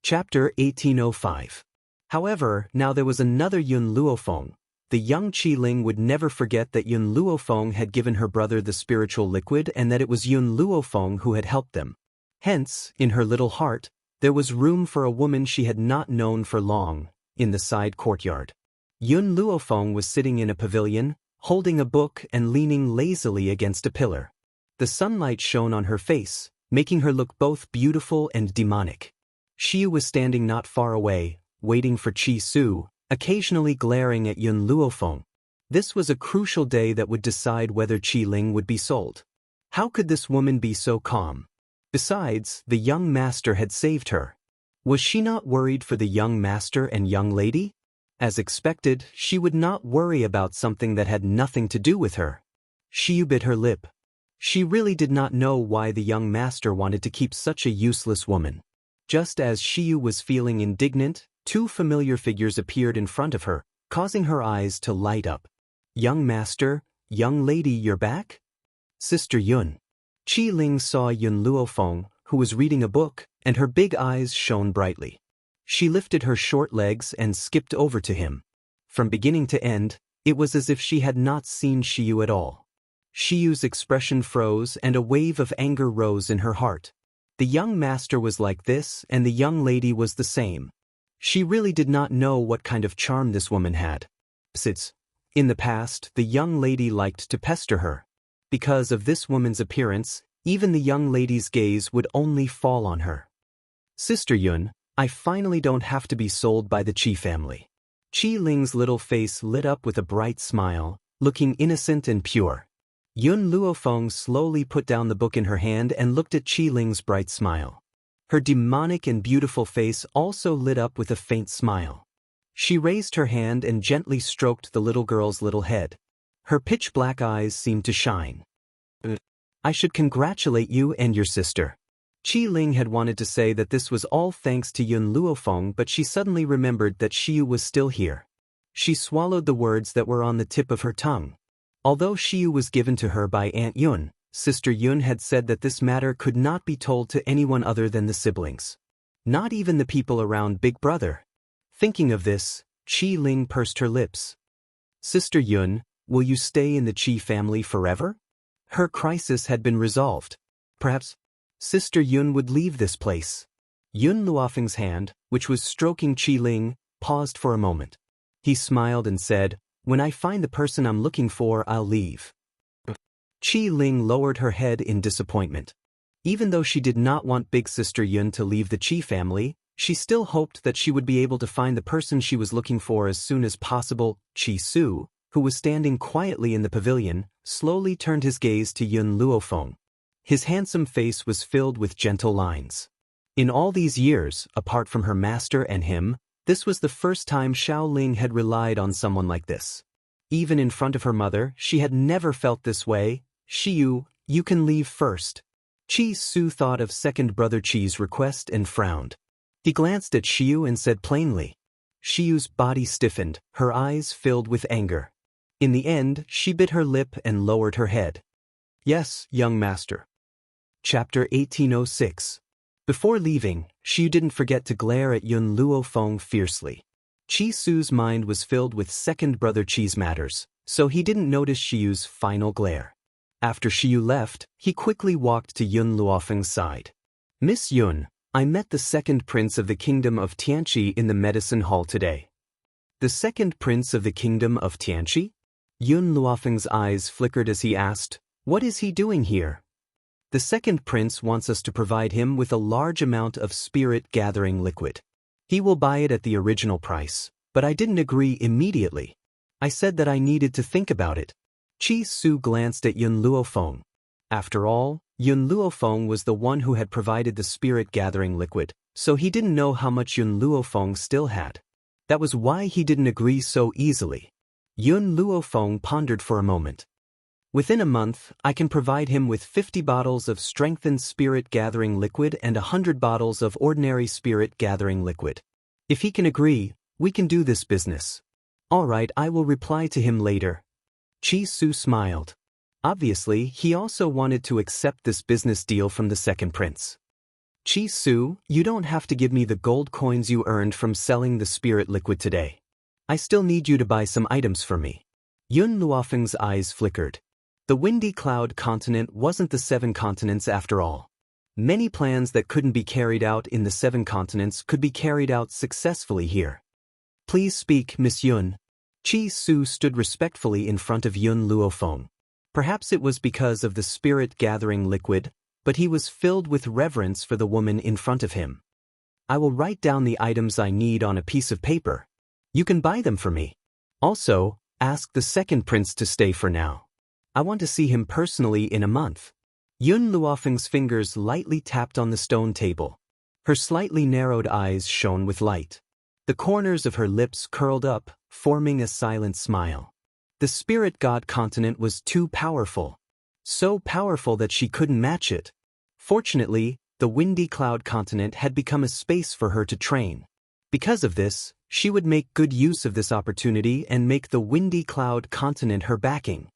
Chapter 1805. However, now there was another Yun Luofeng. The young Qi Ling would never forget that Yun Luofeng had given her brother the spiritual liquid and that it was Yun Luofeng who had helped them. Hence, in her little heart, there was room for a woman she had not known for long, in the side courtyard. Yun Luofeng was sitting in a pavilion, holding a book and leaning lazily against a pillar. The sunlight shone on her face, making her look both beautiful and demonic. Xiu was standing not far away, waiting for Qi Su, occasionally glaring at Yun Luofeng. This was a crucial day that would decide whether Qi Ling would be sold. How could this woman be so calm? Besides, the young master had saved her. Was she not worried for the young master and young lady? As expected, she would not worry about something that had nothing to do with her. Xiu bit her lip. She really did not know why the young master wanted to keep such a useless woman. Just as Xiu was feeling indignant, 2 familiar figures appeared in front of her, causing her eyes to light up. Young master, young lady, you're back? Sister Yun. Qi Ling saw Yun Luofeng, who was reading a book, and her big eyes shone brightly. She lifted her short legs and skipped over to him. From beginning to end, it was as if she had not seen Xiu at all. Xiu's expression froze and a wave of anger rose in her heart. The young master was like this and the young lady was the same. She really did not know what kind of charm this woman had. Besides, in the past, the young lady liked to pester her. Because of this woman's appearance, even the young lady's gaze would only fall on her. Sister Yun, I finally don't have to be sold by the Qi family. Qi Ling's little face lit up with a bright smile, looking innocent and pure. Yun Luofeng slowly put down the book in her hand and looked at Qi Ling's bright smile. Her demonic and beautiful face also lit up with a faint smile. She raised her hand and gently stroked the little girl's little head. Her pitch-black eyes seemed to shine. I should congratulate you and your sister. Qi Ling had wanted to say that this was all thanks to Yun Luofeng, but she suddenly remembered that Xiu was still here. She swallowed the words that were on the tip of her tongue. Although Xiu was given to her by Aunt Yun, Sister Yun had said that this matter could not be told to anyone other than the siblings. Not even the people around Big Brother. Thinking of this, Qi Ling pursed her lips. Sister Yun, will you stay in the Qi family forever? Her crisis had been resolved. Perhaps Sister Yun would leave this place. Yun Luofeng's hand, which was stroking Qi Ling, paused for a moment. He smiled and said, when I find the person I'm looking for, I'll leave. Qi Ling lowered her head in disappointment. Even though she did not want Big Sister Yun to leave the Qi family, she still hoped that she would be able to find the person she was looking for as soon as possible. Qi Su, who was standing quietly in the pavilion, slowly turned his gaze to Yun Luofeng. His handsome face was filled with gentle lines. In all these years, apart from her master and him, this was the first time Xiao Ling had relied on someone like this. Even in front of her mother, she had never felt this way. Xiu, you can leave first. Qi Su thought of second brother Qi's request and frowned. He glanced at Xiu and said plainly. Xiu's body stiffened, her eyes filled with anger. In the end, she bit her lip and lowered her head. Yes, young master. Chapter 1806. Before leaving, Xiu didn't forget to glare at Yun Luofeng fiercely. Qi Su's mind was filled with second brother Qi's matters, so he didn't notice Xiu's final glare. After Xiu left, he quickly walked to Yun Luofeng's side. Miss Yun, I met the second prince of the kingdom of Tianqi in the medicine hall today. The second prince of the kingdom of Tianqi? Yun Luofeng's eyes flickered as he asked, what is he doing here? The second prince wants us to provide him with a large amount of spirit-gathering liquid. He will buy it at the original price, but I didn't agree immediately. I said that I needed to think about it. Qi Su glanced at Yun Luofeng. After all, Yun Luofeng was the one who had provided the spirit-gathering liquid, so he didn't know how much Yun Luofeng still had. That was why he didn't agree so easily. Yun Luofeng pondered for a moment. Within a month, I can provide him with 50 bottles of strengthened spirit-gathering liquid and 100 bottles of ordinary spirit-gathering liquid. If he can agree, we can do this business. All right, I will reply to him later. Qi Su smiled. Obviously, he also wanted to accept this business deal from the second prince. Qi Su, you don't have to give me the gold coins you earned from selling the spirit liquid today. I still need you to buy some items for me. Yun Luofeng's eyes flickered. The Windy Cloud continent wasn't the 7 continents after all. Many plans that couldn't be carried out in the 7 continents could be carried out successfully here. Please speak, Miss Yun. Qi Su stood respectfully in front of Yun Luofeng. Perhaps it was because of the spirit-gathering liquid, but he was filled with reverence for the woman in front of him. I will write down the items I need on a piece of paper. You can buy them for me. Also, ask the second prince to stay for now. I want to see him personally in a month. Yun Luofeng's fingers lightly tapped on the stone table. Her slightly narrowed eyes shone with light. The corners of her lips curled up, forming a silent smile. The spirit god continent was too powerful. So powerful that she couldn't match it. Fortunately, the Windy Cloud continent had become a space for her to train. Because of this, she would make good use of this opportunity and make the Windy Cloud continent her backing.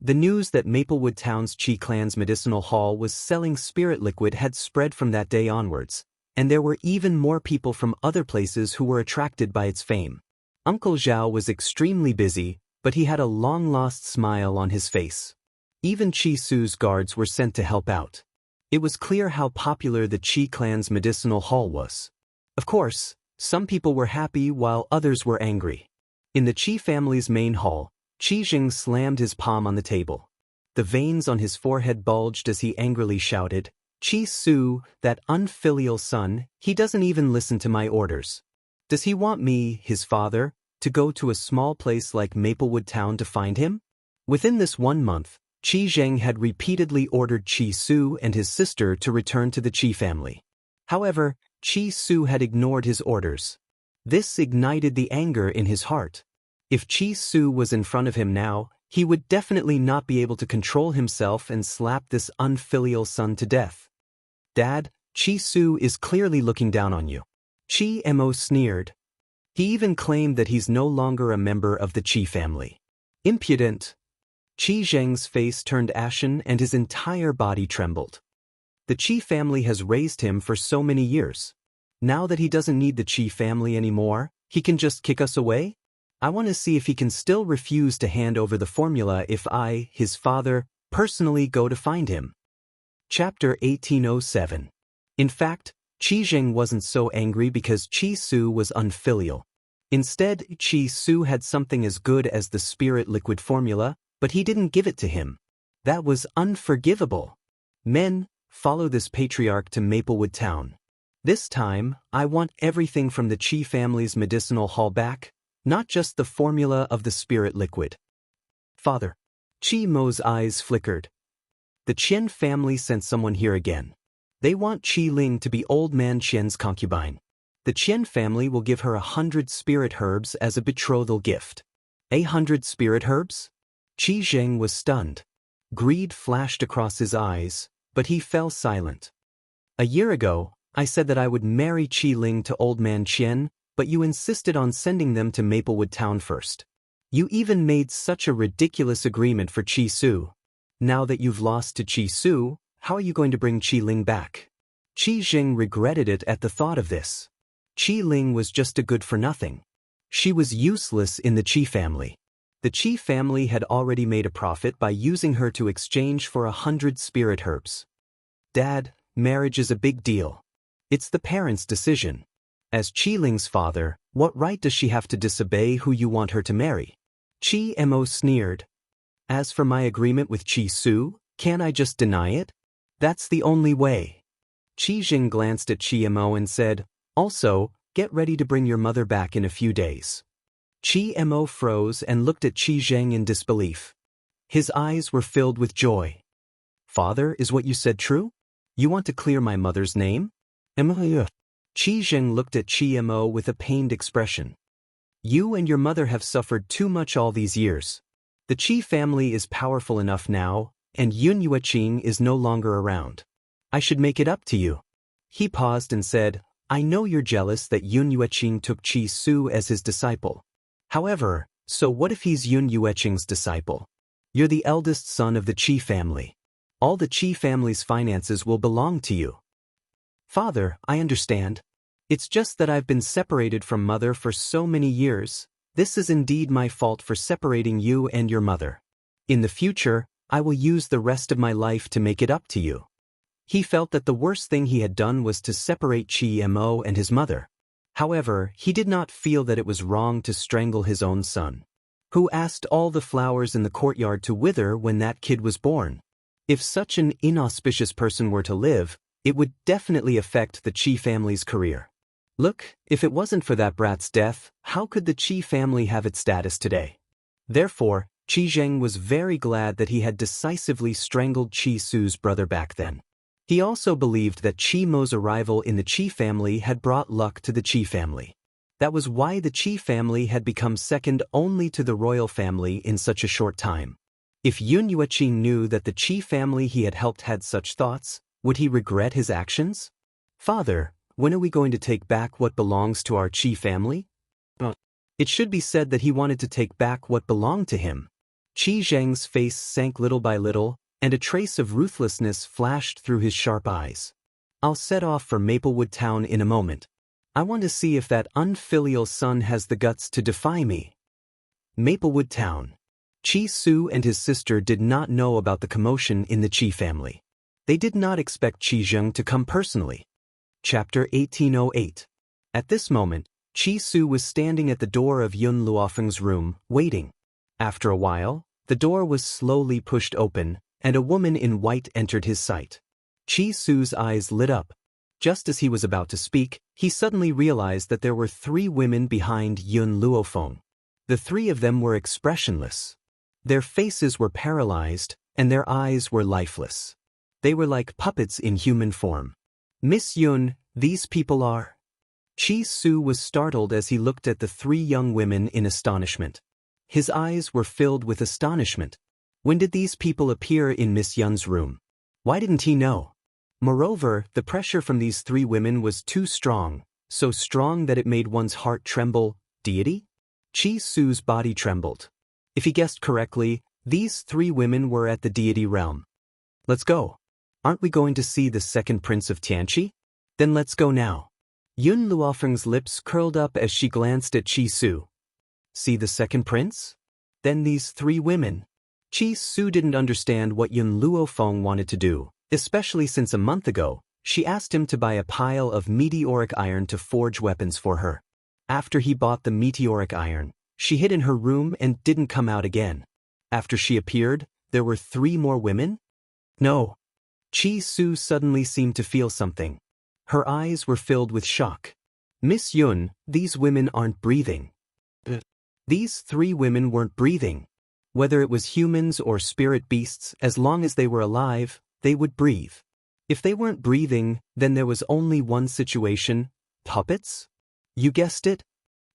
The news that Maplewood Town's Qi clan's medicinal hall was selling spirit liquid had spread from that day onwards, and there were even more people from other places who were attracted by its fame. Uncle Zhao was extremely busy, but he had a long-lost smile on his face. Even Qi Su's guards were sent to help out. It was clear how popular the Qi clan's medicinal hall was. Of course, some people were happy while others were angry. In the Qi family's main hall, Qi Jing slammed his palm on the table. The veins on his forehead bulged as he angrily shouted, Qi Su, that unfilial son, he doesn't even listen to my orders. Does he want me, his father, to go to a small place like Maplewood Town to find him? Within this 1 month, Qi Zheng had repeatedly ordered Qi Su and his sister to return to the Qi family. However, Qi Su had ignored his orders. This ignited the anger in his heart. If Chi Su was in front of him now, he would definitely not be able to control himself and slap this unfilial son to death. Dad, Chi Su is clearly looking down on you. Chi Mo sneered. He even claimed that he's no longer a member of the Chi family. Impudent. Qi Zheng's face turned ashen and his entire body trembled. The Qi family has raised him for so many years. Now that he doesn't need the Qi family anymore, he can just kick us away? I want to see if he can still refuse to hand over the formula if I, his father, personally go to find him. Chapter 1807. In fact, Qi Zheng wasn't so angry because Qi Su was unfilial. Instead, Qi Su had something as good as the spirit liquid formula, but he didn't give it to him. That was unforgivable. Men, follow this patriarch to Maplewood Town. This time, I want everything from the Qi family's medicinal hall back, not just the formula of the spirit liquid. Father. Qi Mo's eyes flickered. The Qian family sent someone here again. They want Qi Ling to be old man Qian's concubine. The Qian family will give her 100 spirit herbs as a betrothal gift. 100 spirit herbs? Qi Zheng was stunned. Greed flashed across his eyes, but he fell silent. A year ago, I said that I would marry Qi Ling to old man Qian, but you insisted on sending them to Maplewood Town first. You even made such a ridiculous agreement for Qi Su. Now that you've lost to Qi Su, how are you going to bring Qi Ling back? Qi Zheng regretted it at the thought of this. Qi Ling was just a good-for-nothing. She was useless in the Qi family. The Qi family had already made a profit by using her to exchange for 100 spirit herbs. Dad, marriage is a big deal. It's the parents' decision. As Qi Ling's father, what right does she have to disobey who you want her to marry? Qi Mo sneered. As for my agreement with Qi Su, can't I just deny it? That's the only way. Qi Zheng glanced at Qi Mo and said, also, get ready to bring your mother back in a few days. Qi Mo froze and looked at Qi Zheng in disbelief. His eyes were filled with joy. Father, is what you said true? You want to clear my mother's name? Qi Zheng looked at Qi Mo with a pained expression. You and your mother have suffered too much all these years. The Qi family is powerful enough now, and Yun Yueqing is no longer around. I should make it up to you. He paused and said, I know you're jealous that Yun Yueqing took Qi Su as his disciple. However, so what if he's Yun Yueqing's disciple? You're the eldest son of the Qi family. All the Qi family's finances will belong to you. Father, I understand. It's just that I've been separated from mother for so many years. This is indeed my fault for separating you and your mother. In the future, I will use the rest of my life to make it up to you. He felt that the worst thing he had done was to separate Qi Mo and his mother. However, he did not feel that it was wrong to strangle his own son. Who asked all the flowers in the courtyard to wither when that kid was born? If such an inauspicious person were to live, it would definitely affect the Qi family's career. Look, if it wasn't for that brat's death, how could the Qi family have its status today? Therefore, Qi Zheng was very glad that he had decisively strangled Qi Su's brother back then. He also believed that Qi Mo's arrival in the Qi family had brought luck to the Qi family. That was why the Qi family had become second only to the royal family in such a short time. If Yun Yueqing knew that the Qi family he had helped had such thoughts, would he regret his actions? Father, when are we going to take back what belongs to our Qi family? It should be said that he wanted to take back what belonged to him. Qi Zheng's face sank little by little, and a trace of ruthlessness flashed through his sharp eyes. I'll set off for Maplewood Town in a moment. I want to see if that unfilial son has the guts to defy me. Maplewood Town. Qi Su and his sister did not know about the commotion in the Qi family. They did not expect Qi Zheng to come personally. Chapter 1808. At this moment, Qi Su was standing at the door of Yun Luofeng's room, waiting. After a while, the door was slowly pushed open, and a woman in white entered his sight. Qi Su's eyes lit up. Just as he was about to speak, he suddenly realized that there were 3 women behind Yun Luofeng. The 3 of them were expressionless. Their faces were paralyzed, and their eyes were lifeless. They were like puppets in human form. Miss Yun, these people are... Chi Su was startled as he looked at the three young women in astonishment. His eyes were filled with astonishment. When did these people appear in Miss Yun's room? Why didn't he know? Moreover, the pressure from these three women was too strong, so strong that it made one's heart tremble. Deity? Chi Su's body trembled. If he guessed correctly, these three women were at the deity realm. Let's go. Aren't we going to see the second prince of Tianqi? Then let's go now. Yun Luofeng's lips curled up as she glanced at Chi Su. See the second prince? Then these three women. Chi Su didn't understand what Yun Luofeng wanted to do, especially since a month ago, she asked him to buy a pile of meteoric iron to forge weapons for her. After he bought the meteoric iron, she hid in her room and didn't come out again. After she appeared, there were three more women? No. Chi Su suddenly seemed to feel something. Her eyes were filled with shock. Miss Yun, these women aren't breathing. These three women weren't breathing. Whether it was humans or spirit beasts, as long as they were alive, they would breathe. If they weren't breathing, then there was only one situation: puppets? You guessed it?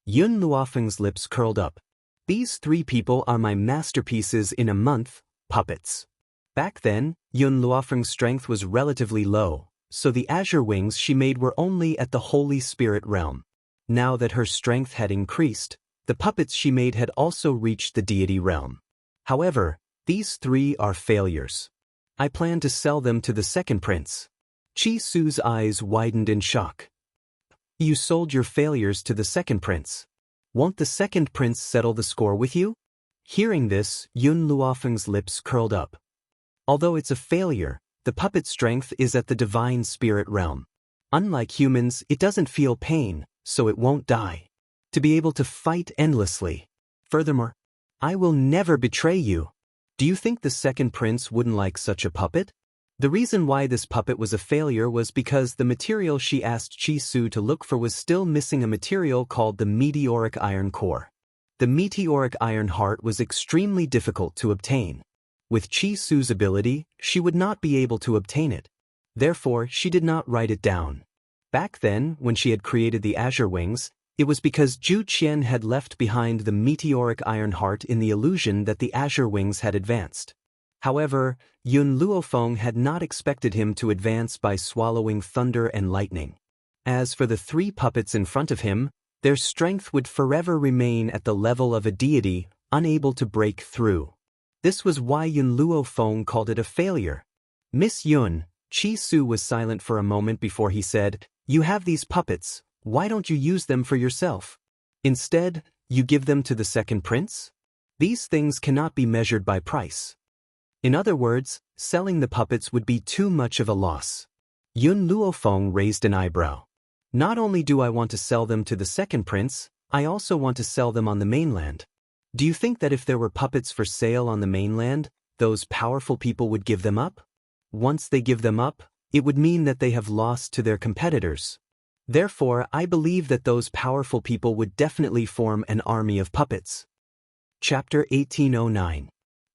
Yun Luofeng's lips curled up. These three people are my masterpieces in a month, puppets. Back then, Yun Luofeng's strength was relatively low, so the azure wings she made were only at the Holy Spirit realm. Now that her strength had increased, the puppets she made had also reached the deity realm. However, these three are failures. I plan to sell them to the second prince. Chi Su's eyes widened in shock. You sold your failures to the second prince. Won't the second prince settle the score with you? Hearing this, Yun Luofeng's lips curled up. Although it's a failure, the puppet's strength is at the divine spirit realm. Unlike humans, it doesn't feel pain, so it won't die. To be able to fight endlessly. Furthermore, I will never betray you. Do you think the second prince wouldn't like such a puppet? The reason why this puppet was a failure was because the material she asked Chi Su to look for was still missing, a material called the meteoric iron core. The meteoric iron heart was extremely difficult to obtain. With Chi Su's ability, she would not be able to obtain it. Therefore, she did not write it down. Back then, when she had created the azure wings, it was because Zhu Qian had left behind the meteoric iron heart in the illusion that the azure wings had advanced. However, Yun Luofeng had not expected him to advance by swallowing thunder and lightning. As for the three puppets in front of him, their strength would forever remain at the level of a deity, unable to break through. This was why Yun Luofeng called it a failure. Miss Yun, Chi Su was silent for a moment before he said, "You have these puppets. Why don't you use them for yourself? Instead, you give them to the second prince? These things cannot be measured by price." In other words, selling the puppets would be too much of a loss. Yun Luofeng raised an eyebrow. Not only do I want to sell them to the second prince, I also want to sell them on the mainland. Do you think that if there were puppets for sale on the mainland, those powerful people would give them up? Once they give them up, it would mean that they have lost to their competitors. Therefore, I believe that those powerful people would definitely form an army of puppets. Chapter 1809.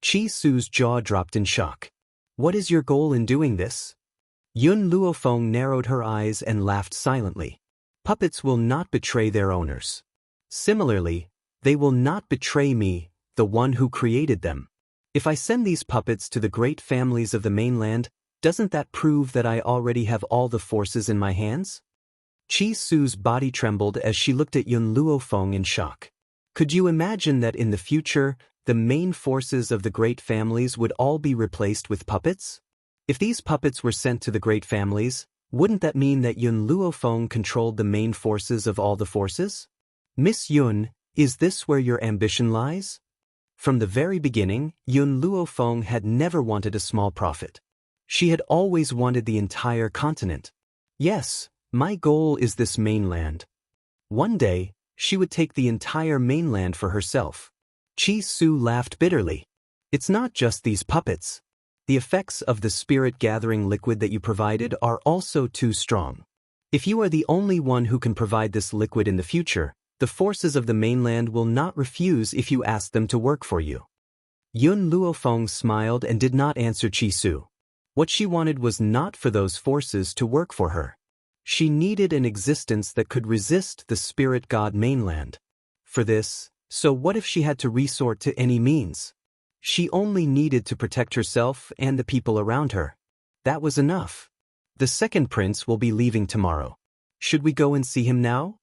Chi Su's jaw dropped in shock. What is your goal in doing this? Yun Luofeng narrowed her eyes and laughed silently. Puppets will not betray their owners. Similarly, they will not betray me, the one who created them. If I send these puppets to the great families of the mainland, doesn't that prove that I already have all the forces in my hands? Chi Su's body trembled as she looked at Yun Luofeng in shock. Could you imagine that in the future, the main forces of the great families would all be replaced with puppets? If these puppets were sent to the great families, wouldn't that mean that Yun Luofeng controlled the main forces of all the forces? Miss Yun, is this where your ambition lies? From the very beginning, Yun Luofeng had never wanted a small profit. She had always wanted the entire continent. Yes, my goal is this mainland. One day, she would take the entire mainland for herself. Chi Su laughed bitterly. It's not just these puppets. The effects of the spirit-gathering liquid that you provided are also too strong. If you are the only one who can provide this liquid in the future, the forces of the mainland will not refuse if you ask them to work for you. Yun Luofeng smiled and did not answer Chi Su. What she wanted was not for those forces to work for her. She needed an existence that could resist the spirit god mainland. For this, so what if she had to resort to any means? She only needed to protect herself and the people around her. That was enough. The second prince will be leaving tomorrow. Should we go and see him now?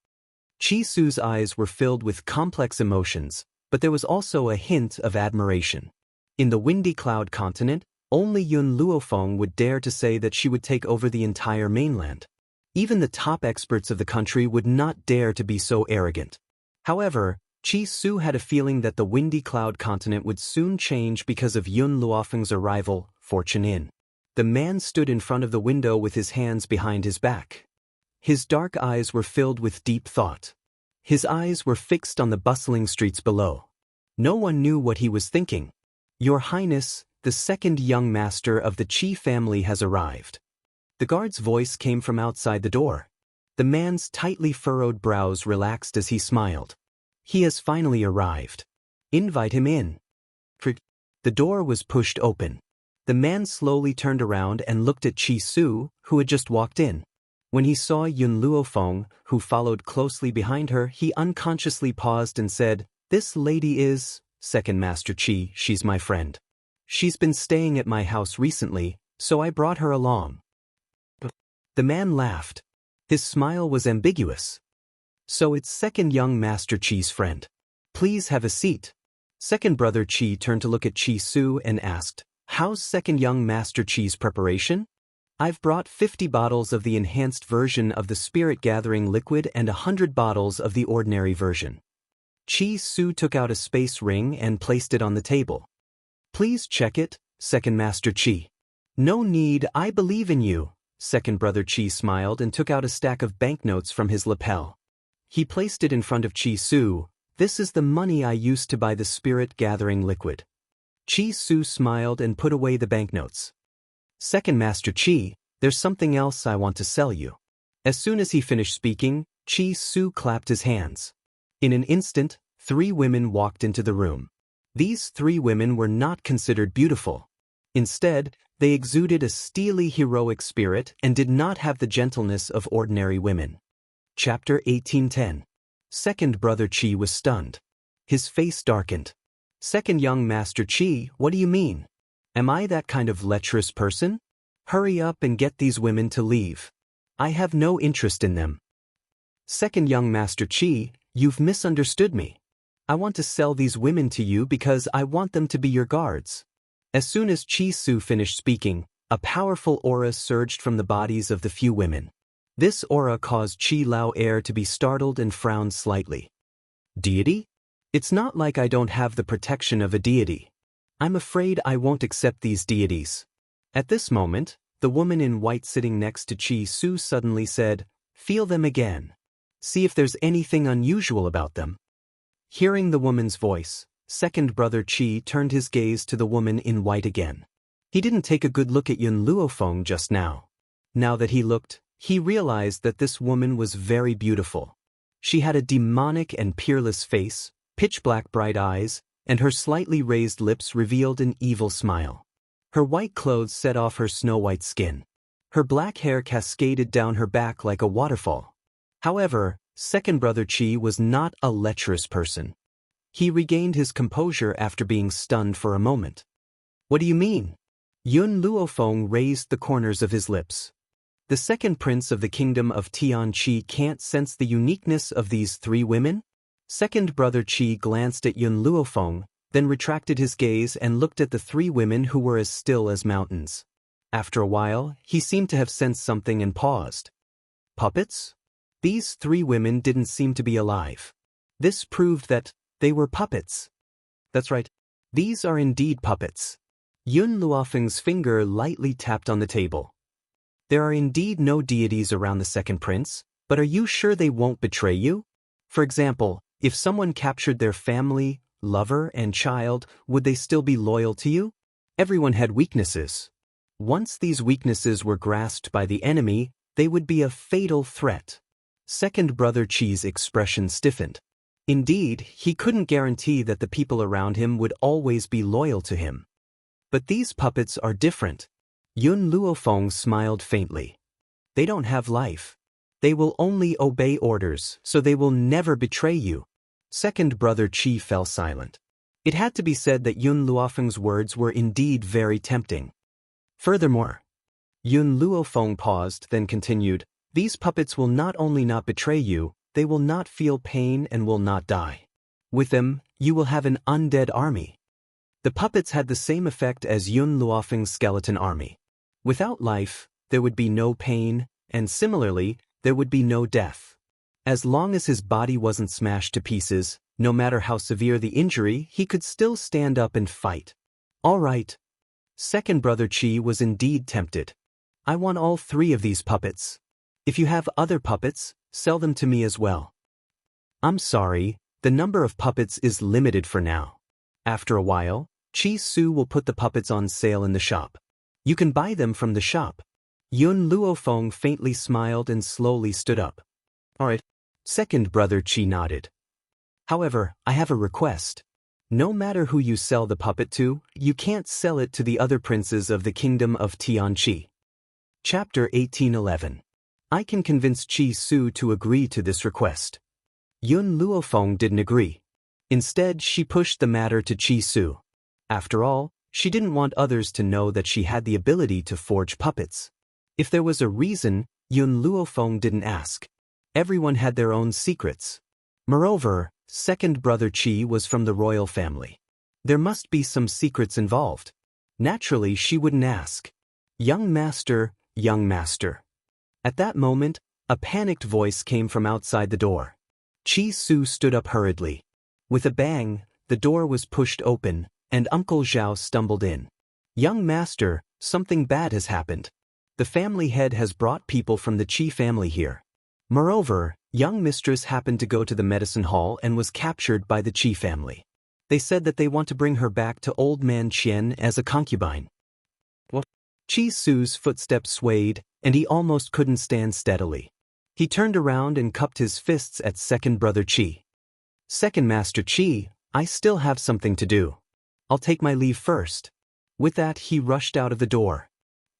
Chi Su's eyes were filled with complex emotions, but there was also a hint of admiration. In the Windy Cloud continent, only Yun Luofeng would dare to say that she would take over the entire mainland. Even the top experts of the country would not dare to be so arrogant. However, Chi Su had a feeling that the Windy Cloud continent would soon change because of Yun Luofeng's arrival, Fortune in. The man stood in front of the window with his hands behind his back. His dark eyes were filled with deep thought. His eyes were fixed on the bustling streets below. No one knew what he was thinking. Your Highness, the second young master of the Qi family has arrived. The guard's voice came from outside the door. The man's tightly furrowed brows relaxed as he smiled. He has finally arrived. Invite him in. The door was pushed open. The man slowly turned around and looked at Chi Su, who had just walked in. When he saw Yun Luofeng, who followed closely behind her, he unconsciously paused and said, "This lady is, Second Master Qi, she's my friend. She's been staying at my house recently, so I brought her along." The man laughed. His smile was ambiguous. "So it's second young Master Qi's friend. Please have a seat." Second brother Qi turned to look at Chi Su and asked, "How's second young Master Qi's preparation?" "I've brought 50 bottles of the enhanced version of the spirit gathering liquid and 100 bottles of the ordinary version." Chi Su took out a space ring and placed it on the table. "Please check it, Second Master Qi." "No need, I believe in you." Second brother Qi smiled and took out a stack of banknotes from his lapel. He placed it in front of Chi Su. "This is the money I used to buy the spirit gathering liquid." Chi Su smiled and put away the banknotes. "Second Master Qi, there's something else I want to sell you." As soon as he finished speaking, Chi Su clapped his hands. In an instant, 3 women walked into the room. These 3 women were not considered beautiful. Instead, they exuded a steely heroic spirit and did not have the gentleness of ordinary women. Chapter 1810. Second brother Qi was stunned. His face darkened. "Second young Master Qi, what do you mean? Am I that kind of lecherous person? Hurry up and get these women to leave. I have no interest in them." "Second young Master Qi, you've misunderstood me. I want to sell these women to you because I want them to be your guards." As soon as Chi Su finished speaking, a powerful aura surged from the bodies of the few women. This aura caused Qi Lao Air to be startled and frowned slightly. "Deity? It's not like I don't have the protection of a deity. I'm afraid I won't accept these deities." At this moment, the woman in white sitting next to Chi Su suddenly said, "Feel them again. See if there's anything unusual about them." Hearing the woman's voice, second brother Qi turned his gaze to the woman in white again. He didn't take a good look at Yun Luofeng just now. Now that he looked, he realized that this woman was very beautiful. She had a demonic and peerless face, pitch-black bright eyes, and her slightly raised lips revealed an evil smile. Her white clothes set off her snow-white skin. Her black hair cascaded down her back like a waterfall. However, second brother Qi was not a lecherous person. He regained his composure after being stunned for a moment. "What do you mean?" Yun Luofeng raised the corners of his lips. "The second prince of the kingdom of Tianqi can't sense the uniqueness of these 3 women?" Second brother Qi glanced at Yun Luofeng, then retracted his gaze and looked at the 3 women who were as still as mountains. After a while, he seemed to have sensed something and paused. "Puppets?" These 3 women didn't seem to be alive. This proved that they were puppets. "That's right. These are indeed puppets." Yun Luofeng's finger lightly tapped on the table. "There are indeed no deities around the second prince, but are you sure they won't betray you? For example, if someone captured their family, lover, and child, would they still be loyal to you? Everyone had weaknesses. Once these weaknesses were grasped by the enemy, they would be a fatal threat." Second brother Qi's expression stiffened. Indeed, he couldn't guarantee that the people around him would always be loyal to him. "But these puppets are different." Yun Luofeng smiled faintly. "They don't have life. They will only obey orders, so they will never betray you. Second brother Qi fell silent. It had to be said that Yun Luofeng's words were indeed very tempting. Furthermore, Yun Luofeng paused, then continued, these puppets will not only not betray you, they will not feel pain and will not die. With them, you will have an undead army. The puppets had the same effect as Yun Luofeng's skeleton army. Without life, there would be no pain, and similarly, there would be no death. As long as his body wasn't smashed to pieces, no matter how severe the injury, he could still stand up and fight. All right. Second brother Qi was indeed tempted. I want all 3 of these puppets. If you have other puppets, sell them to me as well. I'm sorry, the number of puppets is limited for now. After a while, Qi Su will put the puppets on sale in the shop. You can buy them from the shop. Yun Luofeng faintly smiled and slowly stood up. All right. Second brother Qi nodded. However, I have a request. No matter who you sell the puppet to, you can't sell it to the other princes of the kingdom of Tianqi. Chapter 1811. I can convince Qi Su to agree to this request. Yun Luofeng didn't agree. Instead, she pushed the matter to Qi Su. After all, she didn't want others to know that she had the ability to forge puppets. If there was a reason, Yun Luofeng didn't ask. Everyone had their own secrets. Moreover, second brother Qi was from the royal family. There must be some secrets involved. Naturally, she wouldn't ask. Young master, young master. At that moment, a panicked voice came from outside the door. Qi Su stood up hurriedly. With a bang, the door was pushed open, and Uncle Zhao stumbled in. Young master, something bad has happened. The family head has brought people from the Qi family here. Moreover, young mistress happened to go to the medicine hall and was captured by the Qi family. They said that they want to bring her back to old man Qian as a concubine. What? Qi Su's footsteps swayed, and he almost couldn't stand steadily. He turned around and cupped his fists at second brother Qi. Second master Qi, I still have something to do. I'll take my leave first. With that, he rushed out of the door.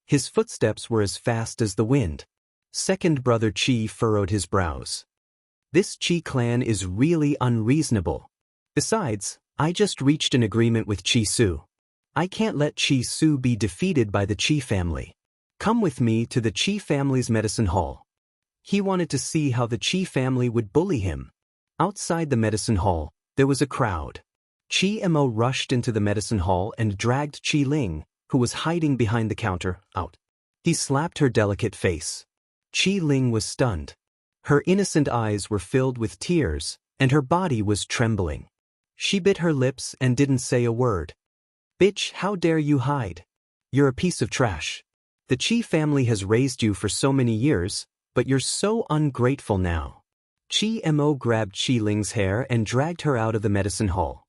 His footsteps were as fast as the wind. Second brother Qi furrowed his brows. This Qi clan is really unreasonable. Besides, I just reached an agreement with Qi Su. I can't let Qi Su be defeated by the Qi family. Come with me to the Qi family's medicine hall. He wanted to see how the Qi family would bully him. Outside the medicine hall, there was a crowd. Qi Mo rushed into the medicine hall and dragged Qi Ling, who was hiding behind the counter, out. He slapped her delicate face. Qi Ling was stunned. Her innocent eyes were filled with tears, and her body was trembling. She bit her lips and didn't say a word. Bitch, how dare you hide? You're a piece of trash. The Qi family has raised you for so many years, but you're so ungrateful now. Qi Mo grabbed Qi Ling's hair and dragged her out of the medicine hall.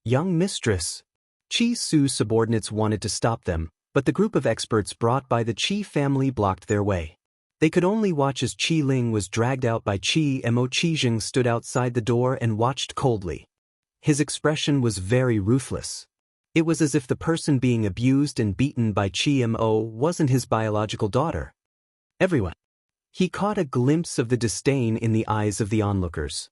Young mistress. Qi Su's subordinates wanted to stop them, but the group of experts brought by the Qi family blocked their way. They could only watch as Qi Ling was dragged out by Qi Mo. Qi Jing stood outside the door and watched coldly. His expression was very ruthless. It was as if the person being abused and beaten by Qi Mo wasn't his biological daughter. Everyone. He caught a glimpse of the disdain in the eyes of the onlookers.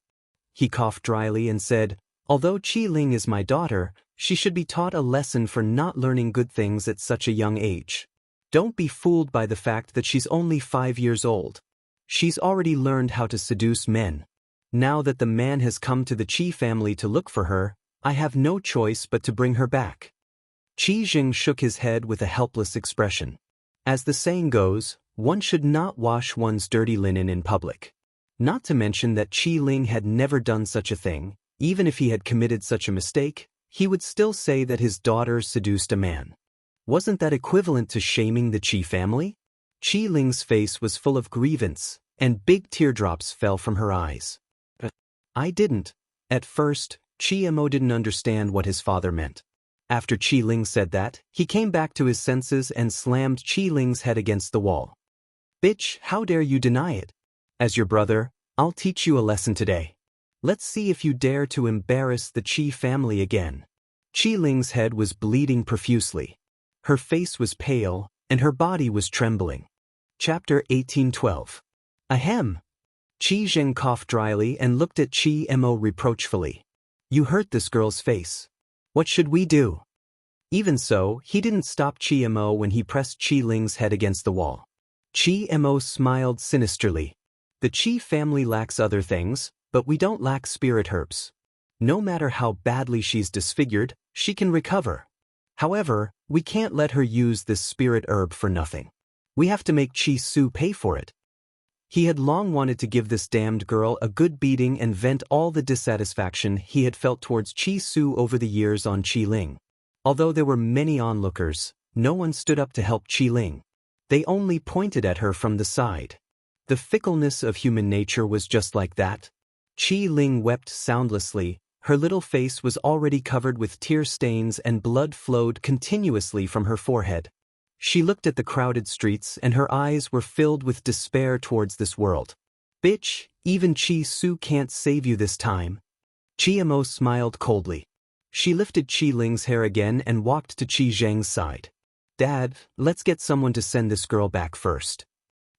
He coughed dryly and said, although Qi Ling is my daughter, she should be taught a lesson for not learning good things at such a young age. Don't be fooled by the fact that she's only 5 years old. She's already learned how to seduce men. Now that the man has come to the Qi family to look for her, I have no choice but to bring her back. Qi Jing shook his head with a helpless expression. As the saying goes, one should not wash one's dirty linen in public. Not to mention that Qi Ling had never done such a thing. Even if he had committed such a mistake, he would still say that his daughter seduced a man. Wasn't that equivalent to shaming the Qi family? Qi Ling's face was full of grievance, and big teardrops fell from her eyes. I didn't. At first, Qi Mo didn't understand what his father meant. After Qi Ling said that, he came back to his senses and slammed Qi Ling's head against the wall. Bitch, how dare you deny it? As your brother, I'll teach you a lesson today. Let's see if you dare to embarrass the Qi family again. Qi Ling's head was bleeding profusely. Her face was pale, and her body was trembling. Chapter 1812. Ahem. Qi Zheng coughed dryly and looked at Qi Mo reproachfully. You hurt this girl's face. What should we do? Even so, he didn't stop Qi Mo when he pressed Qi Ling's head against the wall. Qi Mo smiled sinisterly. The Qi family lacks other things, but we don't lack spirit herbs. No matter how badly she's disfigured, she can recover. However, we can't let her use this spirit herb for nothing. We have to make Qi Su pay for it. He had long wanted to give this damned girl a good beating and vent all the dissatisfaction he had felt towards Qi Su over the years on Qi Ling. Although there were many onlookers, no one stood up to help Qi Ling. They only pointed at her from the side. The fickleness of human nature was just like that. Qi Ling wept soundlessly. Her little face was already covered with tear stains and blood flowed continuously from her forehead. She looked at the crowded streets and her eyes were filled with despair towards this world. Bitch, even Qi Su can't save you this time. Qi Mo smiled coldly. She lifted Qi Ling's hair again and walked to Qi Zheng's side. Dad, let's get someone to send this girl back first.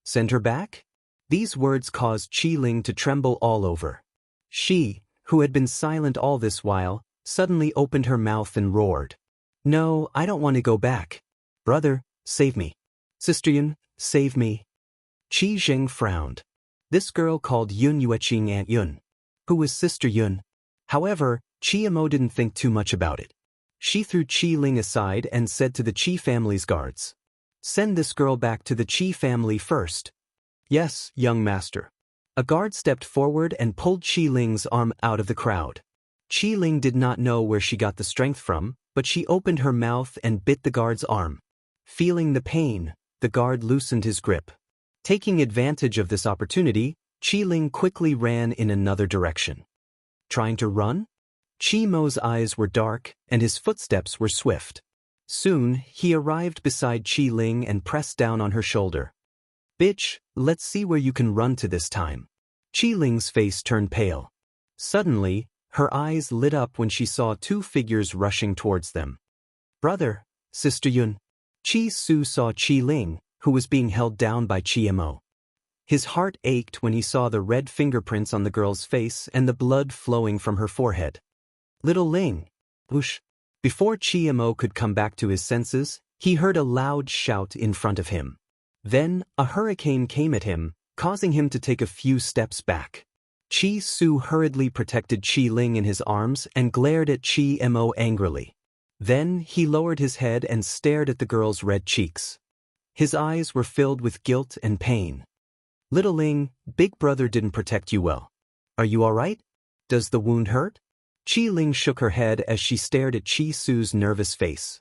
Send her back? These words caused Qi Ling to tremble all over. She, who had been silent all this while, suddenly opened her mouth and roared. No, I don't want to go back. Brother, save me. Sister Yun, save me. Qi Zheng frowned. This girl called Yun Yueqing Aunt Yun. Who was Sister Yun? However, Qi Mo didn't think too much about it. She threw Qi Ling aside and said to the Qi family's guards. Send this girl back to the Qi family first. Yes, young master. A guard stepped forward and pulled Qi Ling's arm out of the crowd. Qi Ling did not know where she got the strength from, but she opened her mouth and bit the guard's arm. Feeling the pain, the guard loosened his grip. Taking advantage of this opportunity, Qi Ling quickly ran in another direction. Trying to run? Qi Mo's eyes were dark, and his footsteps were swift. Soon, he arrived beside Qi Ling and pressed down on her shoulder. Bitch, let's see where you can run to this time. Qi Ling's face turned pale. Suddenly, her eyes lit up when she saw two figures rushing towards them. Brother, Sister Yun. Qi Su saw Qi Ling, who was being held down by Qi Mo. His heart ached when he saw the red fingerprints on the girl's face and the blood flowing from her forehead. Little Ling. Whoosh. Before Qi Mo could come back to his senses, he heard a loud shout in front of him. Then, a hurricane came at him, causing him to take a few steps back. Qi Su hurriedly protected Qi Ling in his arms and glared at Qi Mo angrily. Then, he lowered his head and stared at the girl's red cheeks. His eyes were filled with guilt and pain. Little Ling, big brother didn't protect you well. Are you all right? Does the wound hurt? Qi Ling shook her head as she stared at Qi Su's nervous face.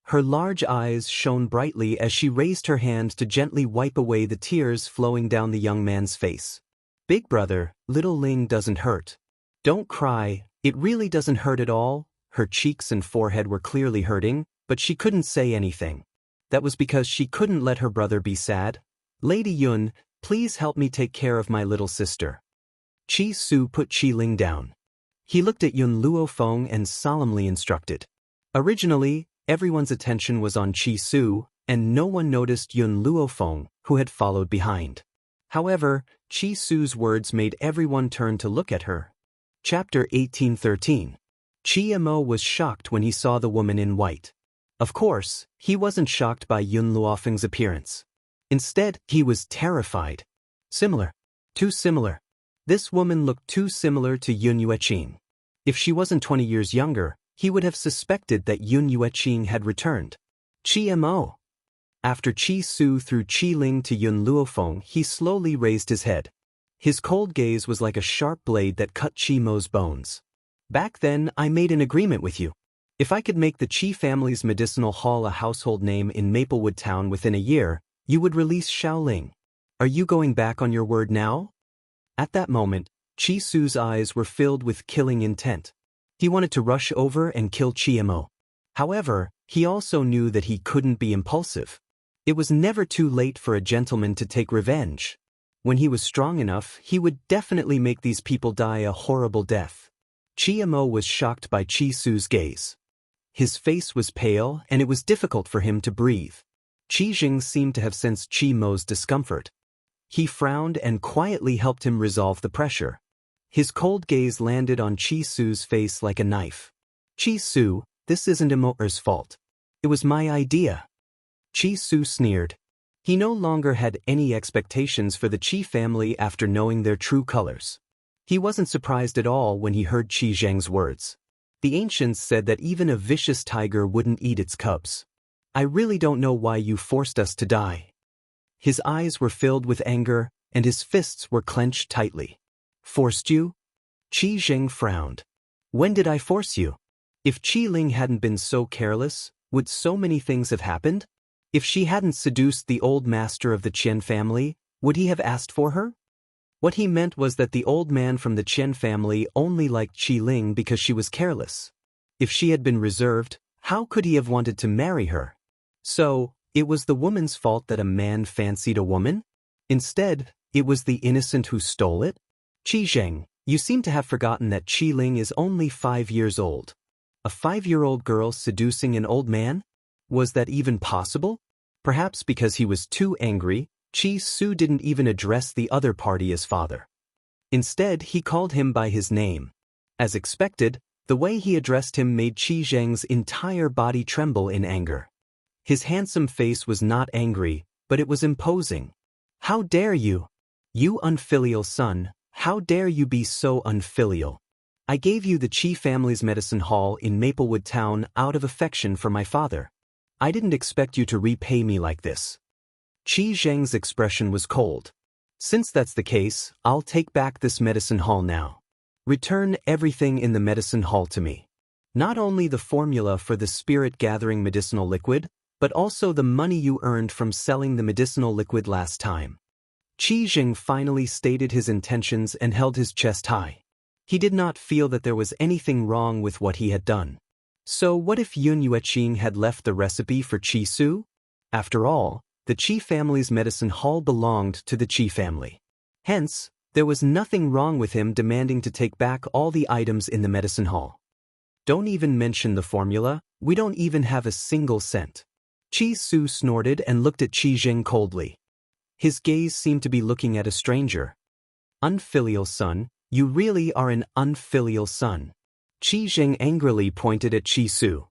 Her large eyes shone brightly as she raised her hand to gently wipe away the tears flowing down the young man's face. Big brother, little Ling doesn't hurt. Don't cry, it really doesn't hurt at all. Her cheeks and forehead were clearly hurting, but she couldn't say anything. That was because she couldn't let her brother be sad. Lady Yun, please help me take care of my little sister. Qi Su put Qi Ling down. He looked at Yun Luofeng and solemnly instructed. Originally, everyone's attention was on Qi Su, and no one noticed Yun Luofeng, who had followed behind. However, Qi Su's words made everyone turn to look at her. Chapter 1813. Qi Mo was shocked when he saw the woman in white. Of course, he wasn't shocked by Yun Luofeng's appearance. Instead, he was terrified. Similar. Too similar. This woman looked too similar to Yun Yueqing. If she wasn't 20 years younger, he would have suspected that Yun Yueqing had returned. Qi Mo. After Qi Su threw Qi Ling to Yun Luofeng, he slowly raised his head. His cold gaze was like a sharp blade that cut Qi Mo's bones. Back then, I made an agreement with you. If I could make the Qi family's medicinal hall a household name in Maplewood Town within a year, you would release Xiaoling. Are you going back on your word now? At that moment, Qi Su's eyes were filled with killing intent. He wanted to rush over and kill Qi Mo. However, he also knew that he couldn't be impulsive. It was never too late for a gentleman to take revenge. When he was strong enough, he would definitely make these people die a horrible death. Qi Mo was shocked by Qi Su's gaze. His face was pale and it was difficult for him to breathe. Qi Jing seemed to have sensed Qi Mo's discomfort. He frowned and quietly helped him resolve the pressure. His cold gaze landed on Chi Su's face like a knife. Chi Su, this isn't Immortal's fault. It was my idea. Chi Su sneered. He no longer had any expectations for the Qi family after knowing their true colors. He wasn't surprised at all when he heard Qi Zheng's words. The ancients said that even a vicious tiger wouldn't eat its cubs. I really don't know why you forced us to die. His eyes were filled with anger, and his fists were clenched tightly. Forced you? Qi Zheng frowned. When did I force you? If Qi Ling hadn't been so careless, would so many things have happened? If she hadn't seduced the old master of the Qian family, would he have asked for her? What he meant was that the old man from the Qian family only liked Qi Ling because she was careless. If she had been reserved, how could he have wanted to marry her? So, it was the woman's fault that a man fancied a woman? Instead, it was the innocent who stole it? Qi Zheng, you seem to have forgotten that Qi Ling is only 5 years old. A 5-year-old girl seducing an old man? Was that even possible? Perhaps because he was too angry, Qi Su didn't even address the other party as father. Instead, he called him by his name. As expected, the way he addressed him made Qi Zheng's entire body tremble in anger. His handsome face was not angry, but it was imposing. How dare you? You unfilial son, how dare you be so unfilial? I gave you the Qi family's medicine hall in Maplewood Town out of affection for my father. I didn't expect you to repay me like this. Qi Zheng's expression was cold. Since that's the case, I'll take back this medicine hall now. Return everything in the medicine hall to me. Not only the formula for the spirit-gathering medicinal liquid, but also the money you earned from selling the medicinal liquid last time. Qi Zheng finally stated his intentions and held his chest high. He did not feel that there was anything wrong with what he had done. So what if Yun Yueqing had left the recipe for Qi Su? After all, the Qi family's medicine hall belonged to the Qi family. Hence, there was nothing wrong with him demanding to take back all the items in the medicine hall. Don't even mention the formula, we don't even have a single cent. Qi Su snorted and looked at Qi Zheng coldly. His gaze seemed to be looking at a stranger. Unfilial son, you really are an unfilial son. Qi Zheng angrily pointed at Qi Su.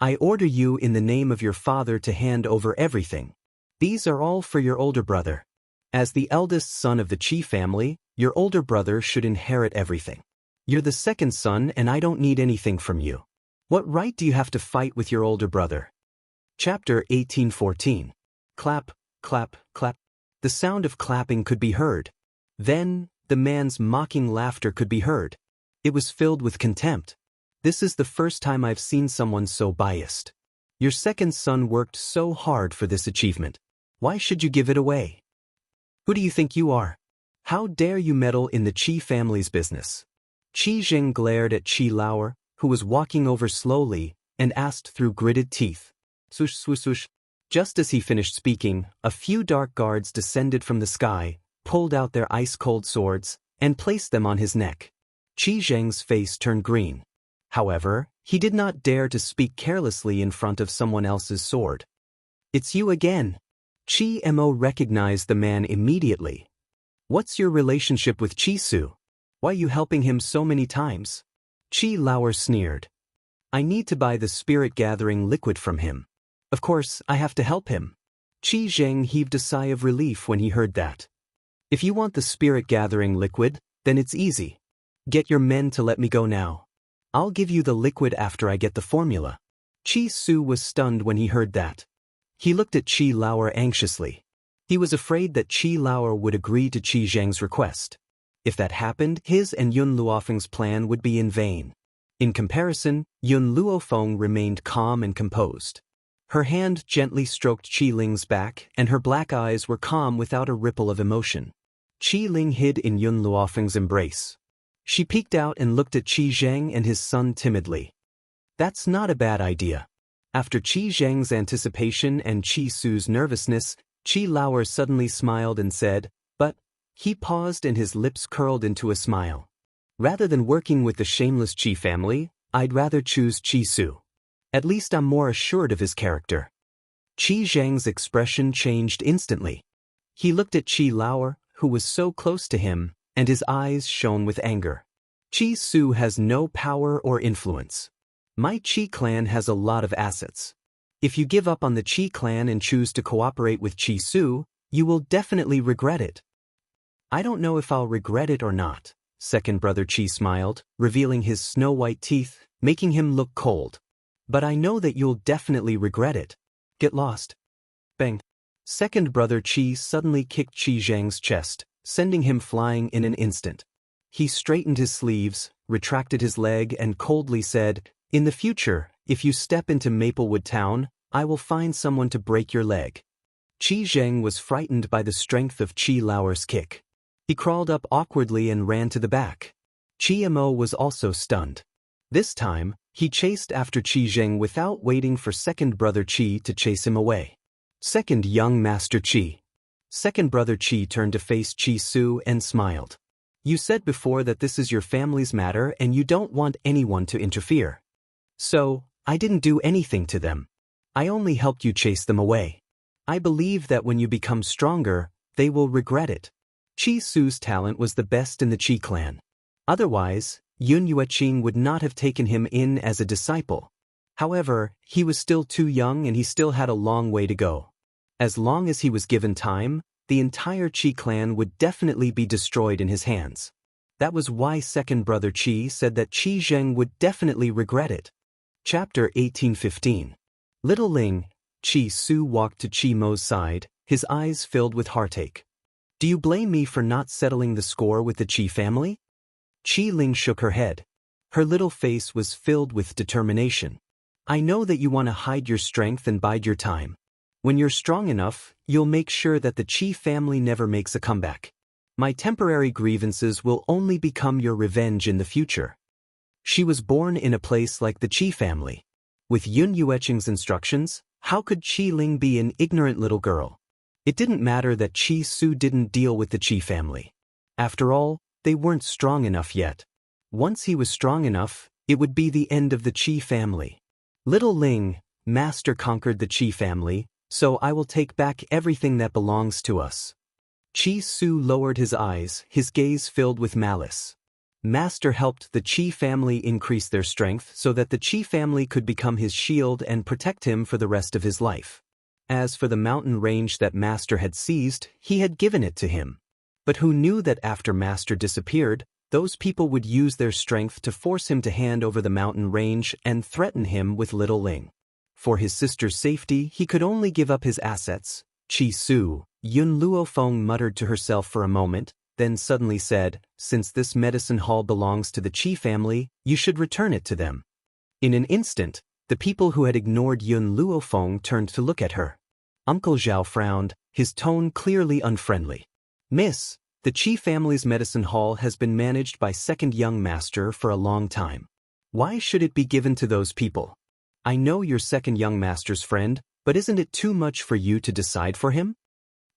I order you in the name of your father to hand over everything. These are all for your older brother. As the eldest son of the Qi family, your older brother should inherit everything. You're the second son and I don't need anything from you. What right do you have to fight with your older brother? Chapter 1814. Clap, clap, clap. The sound of clapping could be heard. Then, the man's mocking laughter could be heard. It was filled with contempt. This is the first time I've seen someone so biased. Your second son worked so hard for this achievement. Why should you give it away? Who do you think you are? How dare you meddle in the Qi family's business? Qi Zheng glared at Qi Lauer, who was walking over slowly, and asked through gritted teeth. Swoosh, swoosh, swoosh. Just as he finished speaking, a few dark guards descended from the sky, pulled out their ice-cold swords, and placed them on his neck. Qi Zheng's face turned green. However, he did not dare to speak carelessly in front of someone else's sword. It's you again. Qi Mo recognized the man immediately. What's your relationship with Qi Su? Why are you helping him so many times? Qi Lauer sneered. I need to buy the spirit-gathering liquid from him. Of course, I have to help him. Qi Zheng heaved a sigh of relief when he heard that. If you want the spirit-gathering liquid, then it's easy. Get your men to let me go now. I'll give you the liquid after I get the formula. Qi Su was stunned when he heard that. He looked at Qi Lauer anxiously. He was afraid that Qi Lauer would agree to Qi Zheng's request. If that happened, his and Yun Luofeng's plan would be in vain. In comparison, Yun Luofeng remained calm and composed. Her hand gently stroked Qi Ling's back, and her black eyes were calm without a ripple of emotion. Qi Ling hid in Yun Luofeng's embrace. She peeked out and looked at Qi Zheng and his son timidly. That's not a bad idea. After Qi Zheng's anticipation and Qi Su's nervousness, Qi Lauer suddenly smiled and said, but, he paused and his lips curled into a smile. Rather than working with the shameless Qi family, I'd rather choose Qi Su. At least I'm more assured of his character. Qi Zheng's expression changed instantly. He looked at Qi Lao, who was so close to him, and his eyes shone with anger. Qi Su has no power or influence. My Qi clan has a lot of assets. If you give up on the Qi clan and choose to cooperate with Qi Su, you will definitely regret it. I don't know if I'll regret it or not, second brother Qi smiled, revealing his snow-white teeth, making him look cold. But I know that you'll definitely regret it. Get lost. Bang. Second brother Qi suddenly kicked Qi Zhang's chest, sending him flying in an instant. He straightened his sleeves, retracted his leg and coldly said, "In the future, if you step into Maplewood Town, I will find someone to break your leg." Qi Zhang was frightened by the strength of Qi Lao's kick. He crawled up awkwardly and ran to the back. Qi Mo was also stunned. This time, he chased after Qi Zhang without waiting for second brother Qi to chase him away. Second young Master Qi. Second brother Qi turned to face Qi Su and smiled. You said before that this is your family's matter and you don't want anyone to interfere. So, I didn't do anything to them. I only helped you chase them away. I believe that when you become stronger, they will regret it. Qi Su's talent was the best in the Qi clan. Otherwise, Yun Yueqing would not have taken him in as a disciple. However, he was still too young and he still had a long way to go. As long as he was given time, the entire Qi clan would definitely be destroyed in his hands. That was why second brother Qi said that Qi Zheng would definitely regret it. Chapter 1815. Little Ling, Qi Su walked to Qi Mo's side, his eyes filled with heartache. Do you blame me for not settling the score with the Qi family? Qi Ling shook her head. Her little face was filled with determination. I know that you want to hide your strength and bide your time. When you're strong enough, you'll make sure that the Qi family never makes a comeback. My temporary grievances will only become your revenge in the future. She was born in a place like the Qi family. With Yun Yueqing's instructions, how could Qi Ling be an ignorant little girl? It didn't matter that Qi Su didn't deal with the Qi family. After all, they weren't strong enough yet. Once he was strong enough, it would be the end of the Qi family. Little Ling, Master conquered the Qi family, so I will take back everything that belongs to us. Qi Su lowered his eyes, his gaze filled with malice. Master helped the Qi family increase their strength so that the Qi family could become his shield and protect him for the rest of his life. As for the mountain range that Master had seized, he had given it to him. But who knew that after Master disappeared, those people would use their strength to force him to hand over the mountain range and threaten him with Little Ling. For his sister's safety, he could only give up his assets. Qi Su, Yun Luofeng muttered to herself for a moment, then suddenly said, since this medicine hall belongs to the Qi family, you should return it to them. In an instant, the people who had ignored Yun Luofeng turned to look at her. Uncle Zhao frowned, his tone clearly unfriendly. Miss, the Qi family's medicine hall has been managed by second young master for a long time. Why should it be given to those people? I know you're second young master's friend, but isn't it too much for you to decide for him?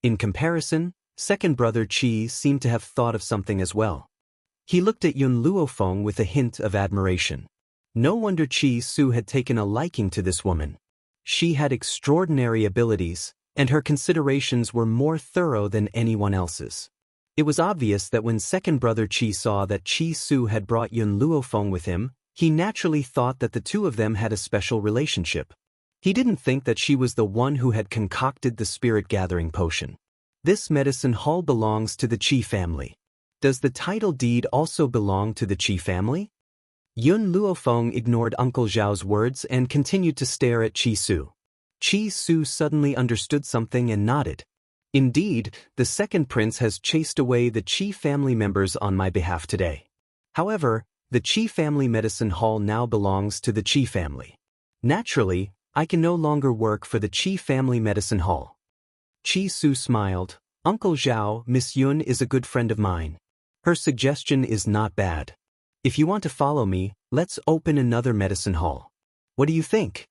In comparison, second brother Qi seemed to have thought of something as well. He looked at Yun Luofeng with a hint of admiration. No wonder Qi Su had taken a liking to this woman. She had extraordinary abilities, and her considerations were more thorough than anyone else's. It was obvious that when second brother Qi saw that Qi Su had brought Yun Luofeng with him, he naturally thought that the two of them had a special relationship. He didn't think that she was the one who had concocted the spirit-gathering potion. This medicine hall belongs to the Qi family. Does the title deed also belong to the Qi family? Yun Luofeng ignored Uncle Zhao's words and continued to stare at Qi Su. Qi Su suddenly understood something and nodded. Indeed, the second prince has chased away the Qi family members on my behalf today. However, the Qi family medicine hall now belongs to the Qi family. Naturally, I can no longer work for the Qi family medicine hall. Qi Su smiled. Uncle Zhao, Miss Yun is a good friend of mine. Her suggestion is not bad. If you want to follow me, let's open another medicine hall. What do you think?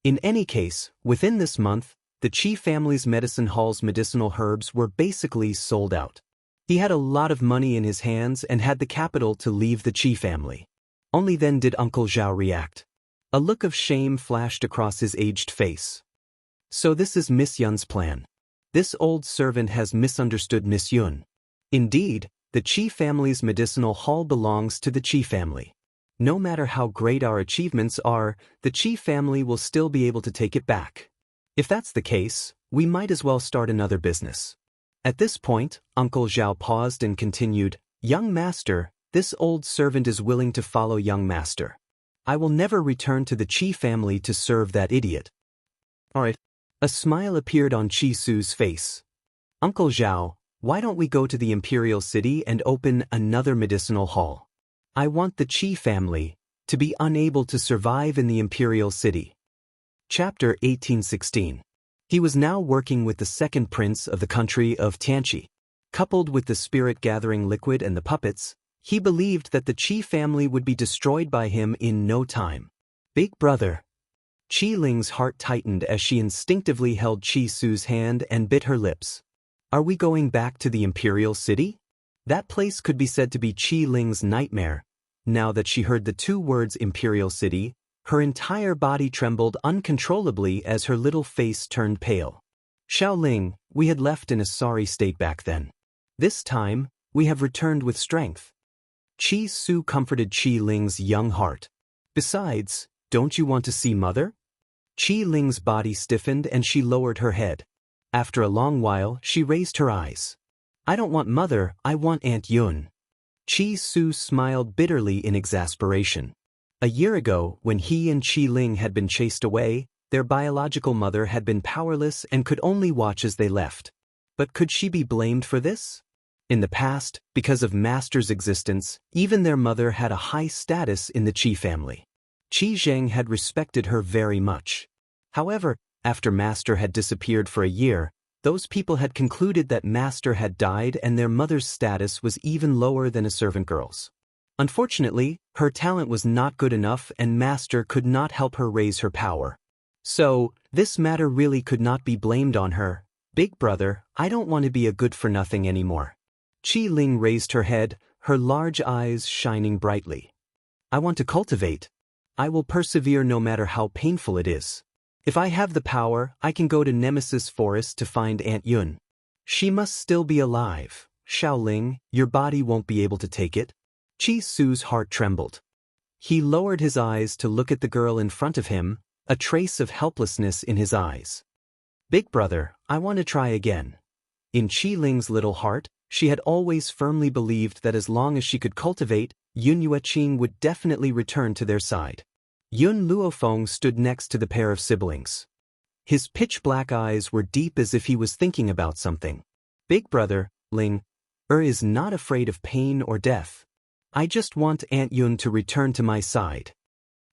In any case, within this month, the Qi family's medicine hall's medicinal herbs were basically sold out. He had a lot of money in his hands and had the capital to leave the Qi family. Only then did Uncle Zhao react. A look of shame flashed across his aged face. So this is Miss Yun's plan. This old servant has misunderstood Miss Yun. Indeed, the Qi family's medicinal hall belongs to the Qi family. No matter how great our achievements are, the Qi family will still be able to take it back. If that's the case, we might as well start another business. At this point, Uncle Zhao paused and continued, "Young master, this old servant is willing to follow young master. I will never return to the Qi family to serve that idiot." Alright. A smile appeared on Qi Su's face. "Uncle Zhao, why don't we go to the Imperial City and open another medicinal hall? I want the Qi family to be unable to survive in the Imperial City." Chapter 1816. He was now working with the second prince of the country of Tianqi. Coupled with the spirit-gathering liquid and the puppets, he believed that the Qi family would be destroyed by him in no time. "Big brother." Qi Ling's heart tightened as she instinctively held Qi Su's hand and bit her lips. "Are we going back to the Imperial City?" That place could be said to be Qi Ling's nightmare. Now that she heard the two words Imperial City, her entire body trembled uncontrollably as her little face turned pale. "Xiaoling, we had left in a sorry state back then. This time, we have returned with strength." Qi Su comforted Qi Ling's young heart. "Besides, don't you want to see Mother?" Qi Ling's body stiffened and she lowered her head. After a long while, she raised her eyes. "I don't want Mother, I want Aunt Yun." Qi Su smiled bitterly in exasperation. A year ago, when he and Qi Ling had been chased away, their biological mother had been powerless and could only watch as they left. But could she be blamed for this? In the past, because of Master's existence, even their mother had a high status in the Qi family. Qi Zheng had respected her very much. However, after Master had disappeared for a year, those people had concluded that Master had died and their mother's status was even lower than a servant girl's. Unfortunately, her talent was not good enough and Master could not help her raise her power. So, this matter really could not be blamed on her. "Big brother, I don't want to be a good-for-nothing anymore." Qi Ling raised her head, her large eyes shining brightly. "I want to cultivate. I will persevere no matter how painful it is. If I have the power, I can go to Nemesis Forest to find Aunt Yun. She must still be alive. Xiaoling, your body won't be able to take it." Qi Su's heart trembled. He lowered his eyes to look at the girl in front of him, a trace of helplessness in his eyes. "Big brother, I want to try again." In Qi Ling's little heart, she had always firmly believed that as long as she could cultivate, Yun Yueqing would definitely return to their side. Yun Luofeng stood next to the pair of siblings. His pitch-black eyes were deep as if he was thinking about something. "Big brother, Ling, is not afraid of pain or death. I just want Aunt Yun to return to my side."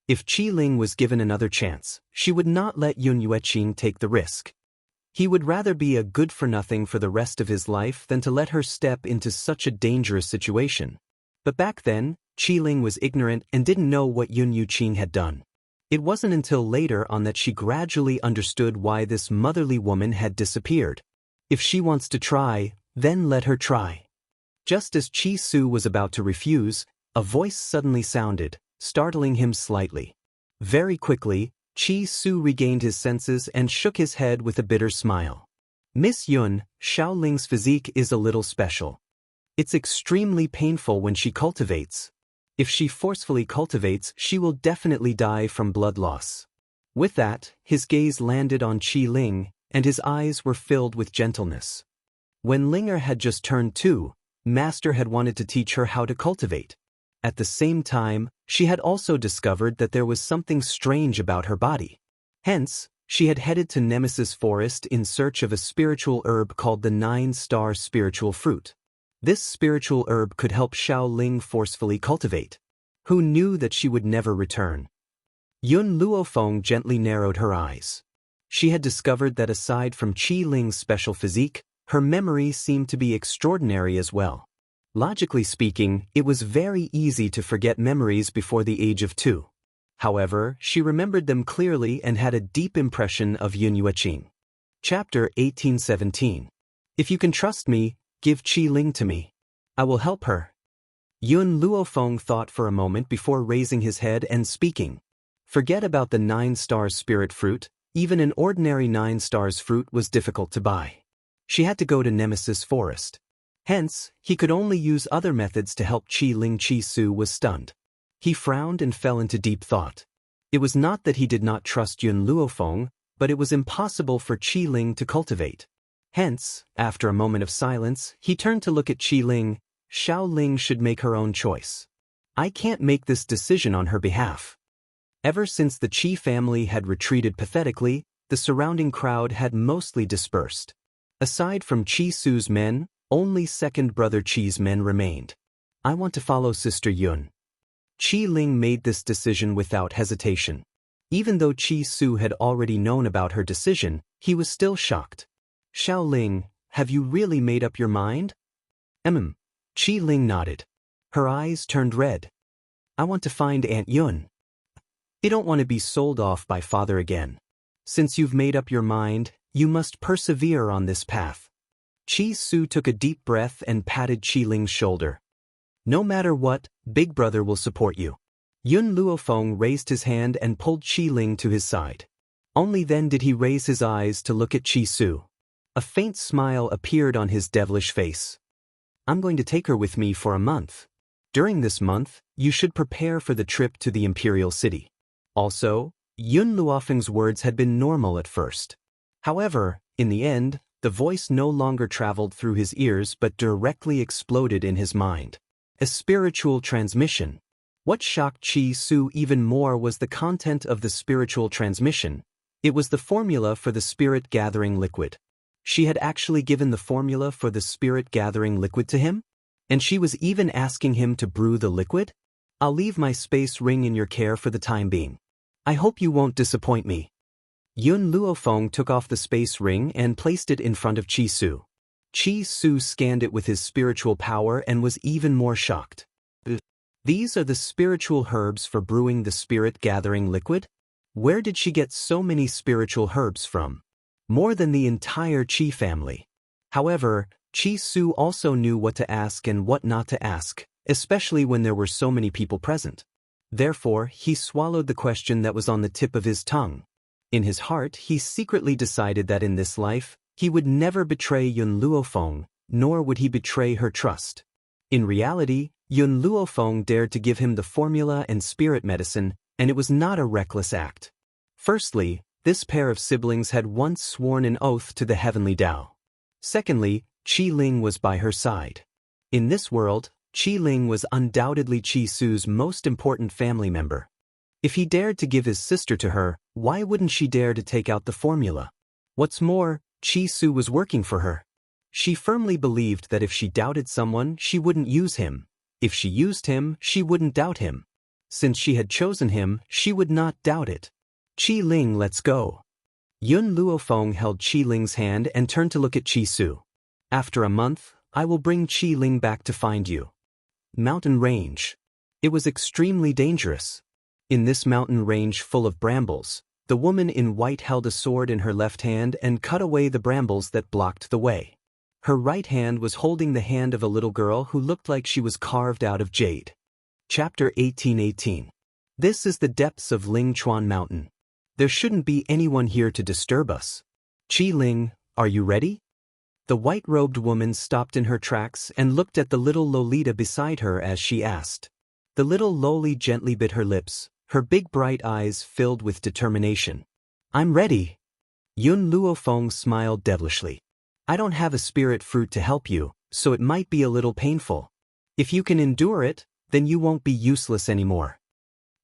If Qi Ling was given another chance, she would not let Yun Yueqing take the risk. He would rather be a good-for-nothing for the rest of his life than to let her step into such a dangerous situation. But back then, Qi Ling was ignorant and didn't know what Yun Yueqing had done. It wasn't until later on that she gradually understood why this motherly woman had disappeared. If she wants to try, then let her try. Just as Qi Su was about to refuse, a voice suddenly sounded, startling him slightly. Very quickly, Qi Su regained his senses and shook his head with a bitter smile. "Miss Yun, Xiaoling's physique is a little special. It's extremely painful when she cultivates. If she forcefully cultivates, she will definitely die from blood loss." With that, his gaze landed on Qi Ling, and his eyes were filled with gentleness. When Linger had just turned 2, Master had wanted to teach her how to cultivate. At the same time, she had also discovered that there was something strange about her body. Hence, she had headed to Nemesis Forest in search of a spiritual herb called the 9-star spiritual fruit. This spiritual herb could help Xiaoling forcefully cultivate. Who knew that she would never return? Yun Luofeng gently narrowed her eyes. She had discovered that aside from Qi Ling's special physique, her memory seemed to be extraordinary as well. Logically speaking, it was very easy to forget memories before the age of 2. However, she remembered them clearly and had a deep impression of Yun Yueqing. Chapter 1817. "If you can trust me, give Qi Ling to me. I will help her." Yun Luofeng thought for a moment before raising his head and speaking. Forget about the 9 stars spirit fruit, even an ordinary 9 stars fruit was difficult to buy. She had to go to Nemesis Forest. Hence, he could only use other methods to help Qi Ling. Qi Su was stunned. He frowned and fell into deep thought. It was not that he did not trust Yun Luofeng, but it was impossible for Qi Ling to cultivate. Hence, after a moment of silence, he turned to look at Qi Ling. Xiao Ling should make her own choice. I can't make this decision on her behalf. Ever since the Qi family had retreated pathetically, the surrounding crowd had mostly dispersed. Aside from Qi Su's men, only second brother Qi's men remained. I want to follow Sister Yun. Qi Ling made this decision without hesitation. Even though Qi Su had already known about her decision, he was still shocked. Xiao Ling, have you really made up your mind? Qi Ling nodded. Her eyes turned red. I want to find Aunt Yun. You don't want to be sold off by father again. Since you've made up your mind, you must persevere on this path. Qi Su took a deep breath and patted Qi Ling's shoulder. No matter what, Big Brother will support you. Yun Luofeng raised his hand and pulled Qi Ling to his side. Only then did he raise his eyes to look at Qi Su. A faint smile appeared on his devilish face. I'm going to take her with me for a month. During this month, you should prepare for the trip to the Imperial City. Also, Yun Luofeng's words had been normal at first. However, in the end, the voice no longer traveled through his ears but directly exploded in his mind. A spiritual transmission. What shocked Qi Su even more was the content of the spiritual transmission. It was the formula for the spirit-gathering liquid. She had actually given the formula for the spirit-gathering liquid to him? And she was even asking him to brew the liquid? I'll leave my space ring in your care for the time being. I hope you won't disappoint me. Yun Luofeng took off the space ring and placed it in front of Qi Su. Qi Su scanned it with his spiritual power and was even more shocked. These are the spiritual herbs for brewing the spirit-gathering liquid? Where did she get so many spiritual herbs from? More than the entire Qi family. However, Qi Su also knew what to ask and what not to ask, especially when there were so many people present. Therefore, he swallowed the question that was on the tip of his tongue. In his heart, he secretly decided that in this life, he would never betray Yun Luofeng, nor would he betray her trust. In reality, Yun Luofeng dared to give him the formula and spirit medicine, and it was not a reckless act. Firstly, this pair of siblings had once sworn an oath to the heavenly Tao. Secondly, Qi Ling was by her side. In this world, Qi Ling was undoubtedly Qi Su's most important family member. If he dared to give his sister to her, why wouldn't she dare to take out the formula? What's more, Qi Su was working for her. She firmly believed that if she doubted someone, she wouldn't use him. If she used him, she wouldn't doubt him. Since she had chosen him, she would not doubt it. Qi Ling, let's go. Yun Luofeng held Qi Ling's hand and turned to look at Qi Su. After a month, I will bring Qi Ling back to find you. Mountain range. It was extremely dangerous. In this mountain range full of brambles, the woman in white held a sword in her left hand and cut away the brambles that blocked the way. Her right hand was holding the hand of a little girl who looked like she was carved out of jade. Chapter 1818. This is the depths of Lingchuan Mountain. There shouldn't be anyone here to disturb us. Qi Ling, are you ready? The white-robed woman stopped in her tracks and looked at the little Lolita beside her as she asked. The little Loli gently bit her lips, her big bright eyes filled with determination. I'm ready. Yun Luofeng smiled devilishly. I don't have a spirit fruit to help you, so it might be a little painful. If you can endure it, then you won't be useless anymore.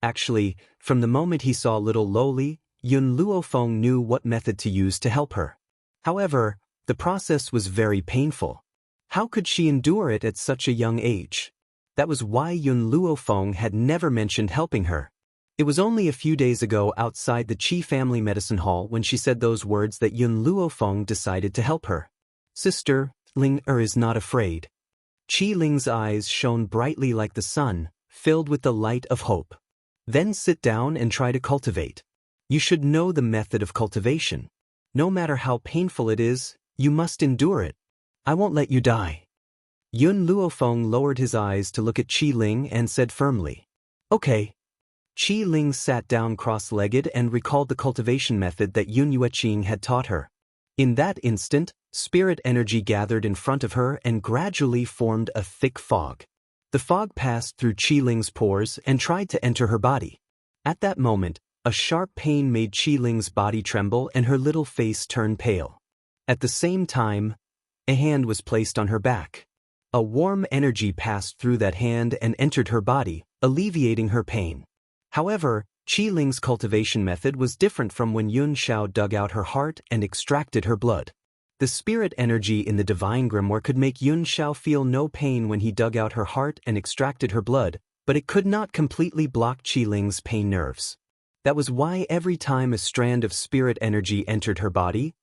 Actually, from the moment he saw little Loli, Yun Luofeng knew what method to use to help her. However, the process was very painful. How could she endure it at such a young age? That was why Yun Luofeng had never mentioned helping her. It was only a few days ago outside the Qi family medicine hall when she said those words that Yun Luofeng decided to help her. Sister, Ling is not afraid. Qi Ling's eyes shone brightly like the sun, filled with the light of hope. Then sit down and try to cultivate. You should know the method of cultivation. No matter how painful it is, you must endure it. I won't let you die. Yun Luofeng lowered his eyes to look at Qi Ling and said firmly, Okay. Qi Ling sat down cross-legged and recalled the cultivation method that Yun Yueqing had taught her. In that instant, spirit energy gathered in front of her and gradually formed a thick fog. The fog passed through Qiling's pores and tried to enter her body. At that moment, a sharp pain made Qiling's body tremble and her little face turn pale. At the same time, a hand was placed on her back. A warm energy passed through that hand and entered her body, alleviating her pain. However, Qiling's cultivation method was different from when Yun Xiao dug out her heart and extracted her blood. The spirit energy in the divine grimoire could make Yun Xiao feel no pain when he dug out her heart and extracted her blood, but it could not completely block Qiling's pain nerves. That was why every time a strand of spirit energy entered her body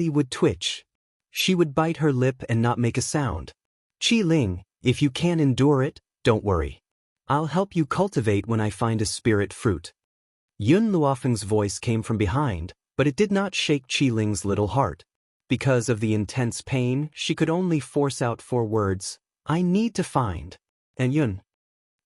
would twitch. She would bite her lip and not make a sound. Qiling, if you can endure it, don't worry. I'll help you cultivate when I find a spirit fruit. Yun Luofeng's voice came from behind, but it did not shake Qiling's little heart. Because of the intense pain, she could only force out 4 words, I need to find. And Yun.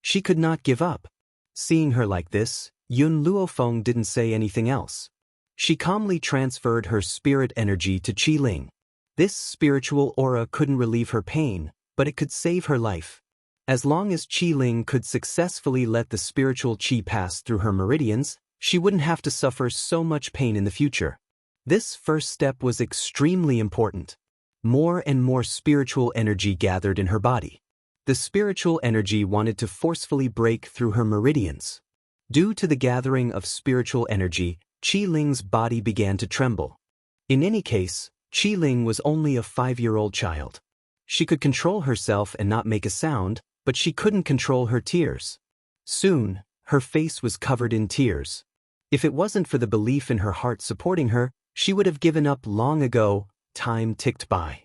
She could not give up. Seeing her like this, Yun Luofeng didn't say anything else. She calmly transferred her spirit energy to Qiling. This spiritual aura couldn't relieve her pain, but it could save her life. As long as Qiling could successfully let the spiritual qi pass through her meridians, she wouldn't have to suffer so much pain in the future. This first step was extremely important. More and more spiritual energy gathered in her body. The spiritual energy wanted to forcefully break through her meridians. Due to the gathering of spiritual energy, Qiling's body began to tremble. In any case, Qiling was only a 5-year-old child. She could control herself and not make a sound, but she couldn't control her tears. Soon, her face was covered in tears. If it wasn't for the belief in her heart supporting her, she would have given up long ago. Time ticked by.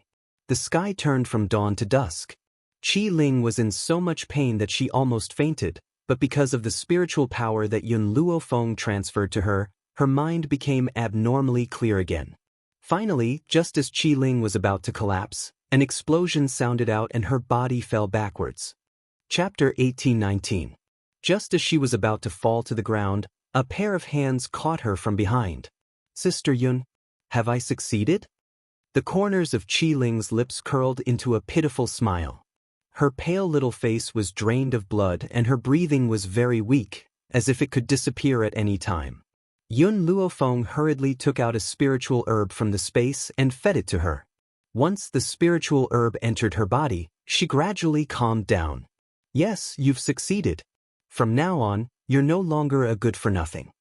The sky turned from dawn to dusk. Qiling was in so much pain that she almost fainted, but because of the spiritual power that Yun Luofeng transferred to her, her mind became abnormally clear again. Finally, just as Qiling was about to collapse, an explosion sounded out and her body fell backwards. Chapter 1819. Just as she was about to fall to the ground, a pair of hands caught her from behind. Sister Yun, have I succeeded? The corners of Qiling's lips curled into a pitiful smile. Her pale little face was drained of blood and her breathing was very weak, as if it could disappear at any time. Yun Luofeng hurriedly took out a spiritual herb from the space and fed it to her. Once the spiritual herb entered her body, she gradually calmed down. Yes, you've succeeded. From now on, you're no longer a good-for-nothing.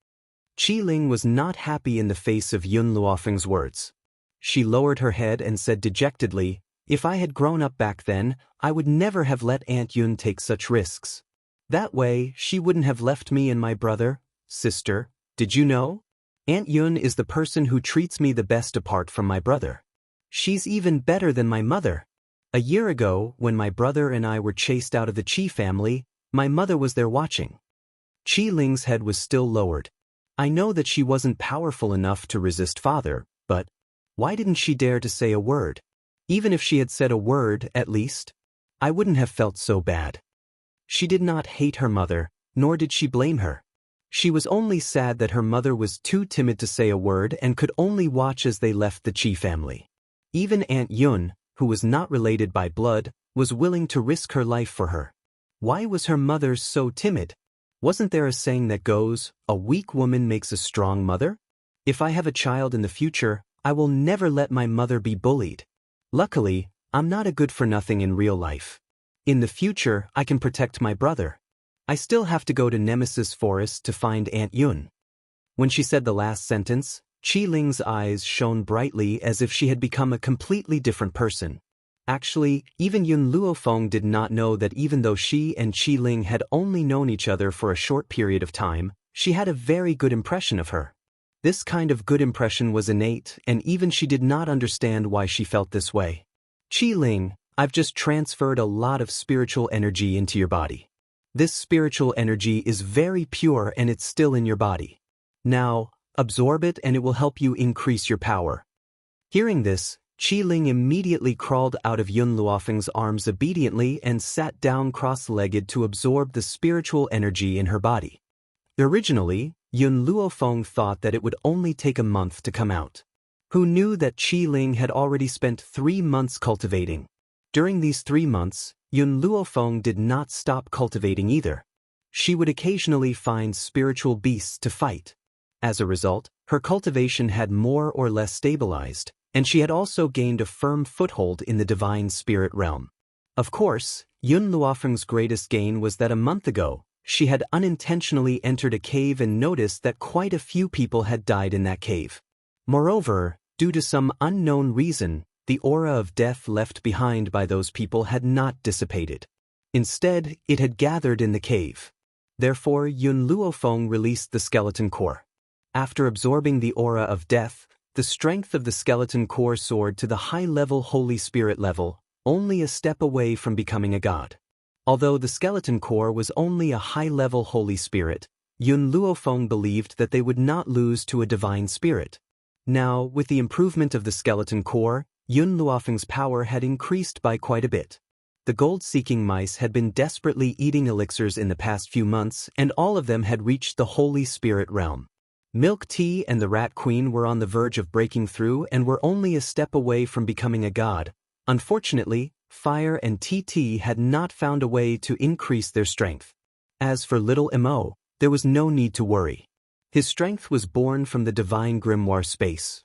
Qiling was not happy in the face of Yun Luofeng's words. She lowered her head and said dejectedly, if I had grown up back then, I would never have let Aunt Yun take such risks. That way, she wouldn't have left me and my brother. Sister, did you know? Aunt Yun is the person who treats me the best apart from my brother. She's even better than my mother. A year ago, when my brother and I were chased out of the Qi family, my mother was there watching. Qiling's head was still lowered. I know that she wasn't powerful enough to resist father, but why didn't she dare to say a word? Even if she had said a word, at least, I wouldn't have felt so bad. She did not hate her mother, nor did she blame her. She was only sad that her mother was too timid to say a word and could only watch as they left the Qi family. Even Aunt Yun, who was not related by blood, was willing to risk her life for her. Why was her mother so timid? Wasn't there a saying that goes, a weak woman makes a strong mother? If I have a child in the future, I will never let my mother be bullied. Luckily, I'm not a good-for-nothing in real life. In the future, I can protect my brother. I still have to go to Nemesis Forest to find Aunt Yun. When she said the last sentence, Qiling's eyes shone brightly as if she had become a completely different person. Actually, even Yun Luofeng did not know that even though she and Qiling had only known each other for a short period of time, she had a very good impression of her. This kind of good impression was innate, and even she did not understand why she felt this way. Qiling, I've just transferred a lot of spiritual energy into your body. This spiritual energy is very pure and it's still in your body. Now, absorb it and it will help you increase your power. Hearing this, Qiling immediately crawled out of Yun Luofeng's arms obediently and sat down cross-legged to absorb the spiritual energy in her body. Originally, Yun Luofeng thought that it would only take a month to come out. who knew that Qi Ling had already spent 3 months cultivating. During these 3 months, Yun Luofeng did not stop cultivating either. She would occasionally find spiritual beasts to fight. As a result, her cultivation had more or less stabilized, and she had also gained a firm foothold in the divine spirit realm. Of course, Yun Luofeng's greatest gain was that a month ago, she had unintentionally entered a cave and noticed that quite a few people had died in that cave. Moreover, due to some unknown reason, the aura of death left behind by those people had not dissipated. Instead, it had gathered in the cave. Therefore, Yun Luofeng released the skeleton core. After absorbing the aura of death, the strength of the skeleton core soared to the high-level Holy Spirit level, only a step away from becoming a god. Although the skeleton core was only a high-level Holy Spirit, Yun Luofeng believed that they would not lose to a divine spirit. Now, with the improvement of the skeleton core, Yun Luofeng's power had increased by quite a bit. The gold-seeking mice had been desperately eating elixirs in the past few months, and all of them had reached the Holy Spirit realm. Milk Tea and the Rat Queen were on the verge of breaking through and were only a step away from becoming a god. Unfortunately, Fire and TT had not found a way to increase their strength. As for little Mo, there was no need to worry. His strength was born from the divine grimoire space.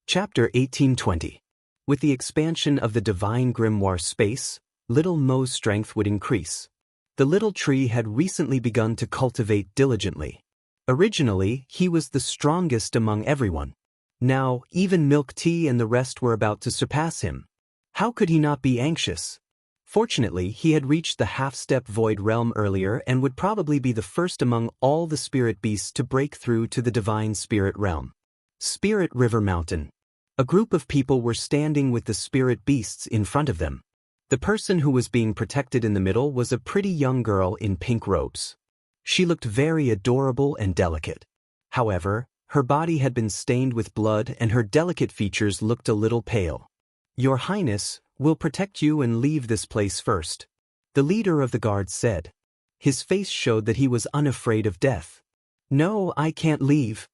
Chapter 1820. With the expansion of the divine grimoire space, little Mo's strength would increase. The little tree had recently begun to cultivate diligently. Originally, he was the strongest among everyone. Now, even Milk Tea and the rest were about to surpass him. How could he not be anxious? Fortunately, he had reached the half-step void realm earlier and would probably be the first among all the spirit beasts to break through to the divine spirit realm. Spirit River Mountain. A group of people were standing with the spirit beasts in front of them. The person who was being protected in the middle was a pretty young girl in pink robes. She looked very adorable and delicate. However, her body had been stained with blood and her delicate features looked a little pale. "Your Highness, we'll protect you and leave this place first," the leader of the guards said. His face showed that he was unafraid of death. "No, I can't leave."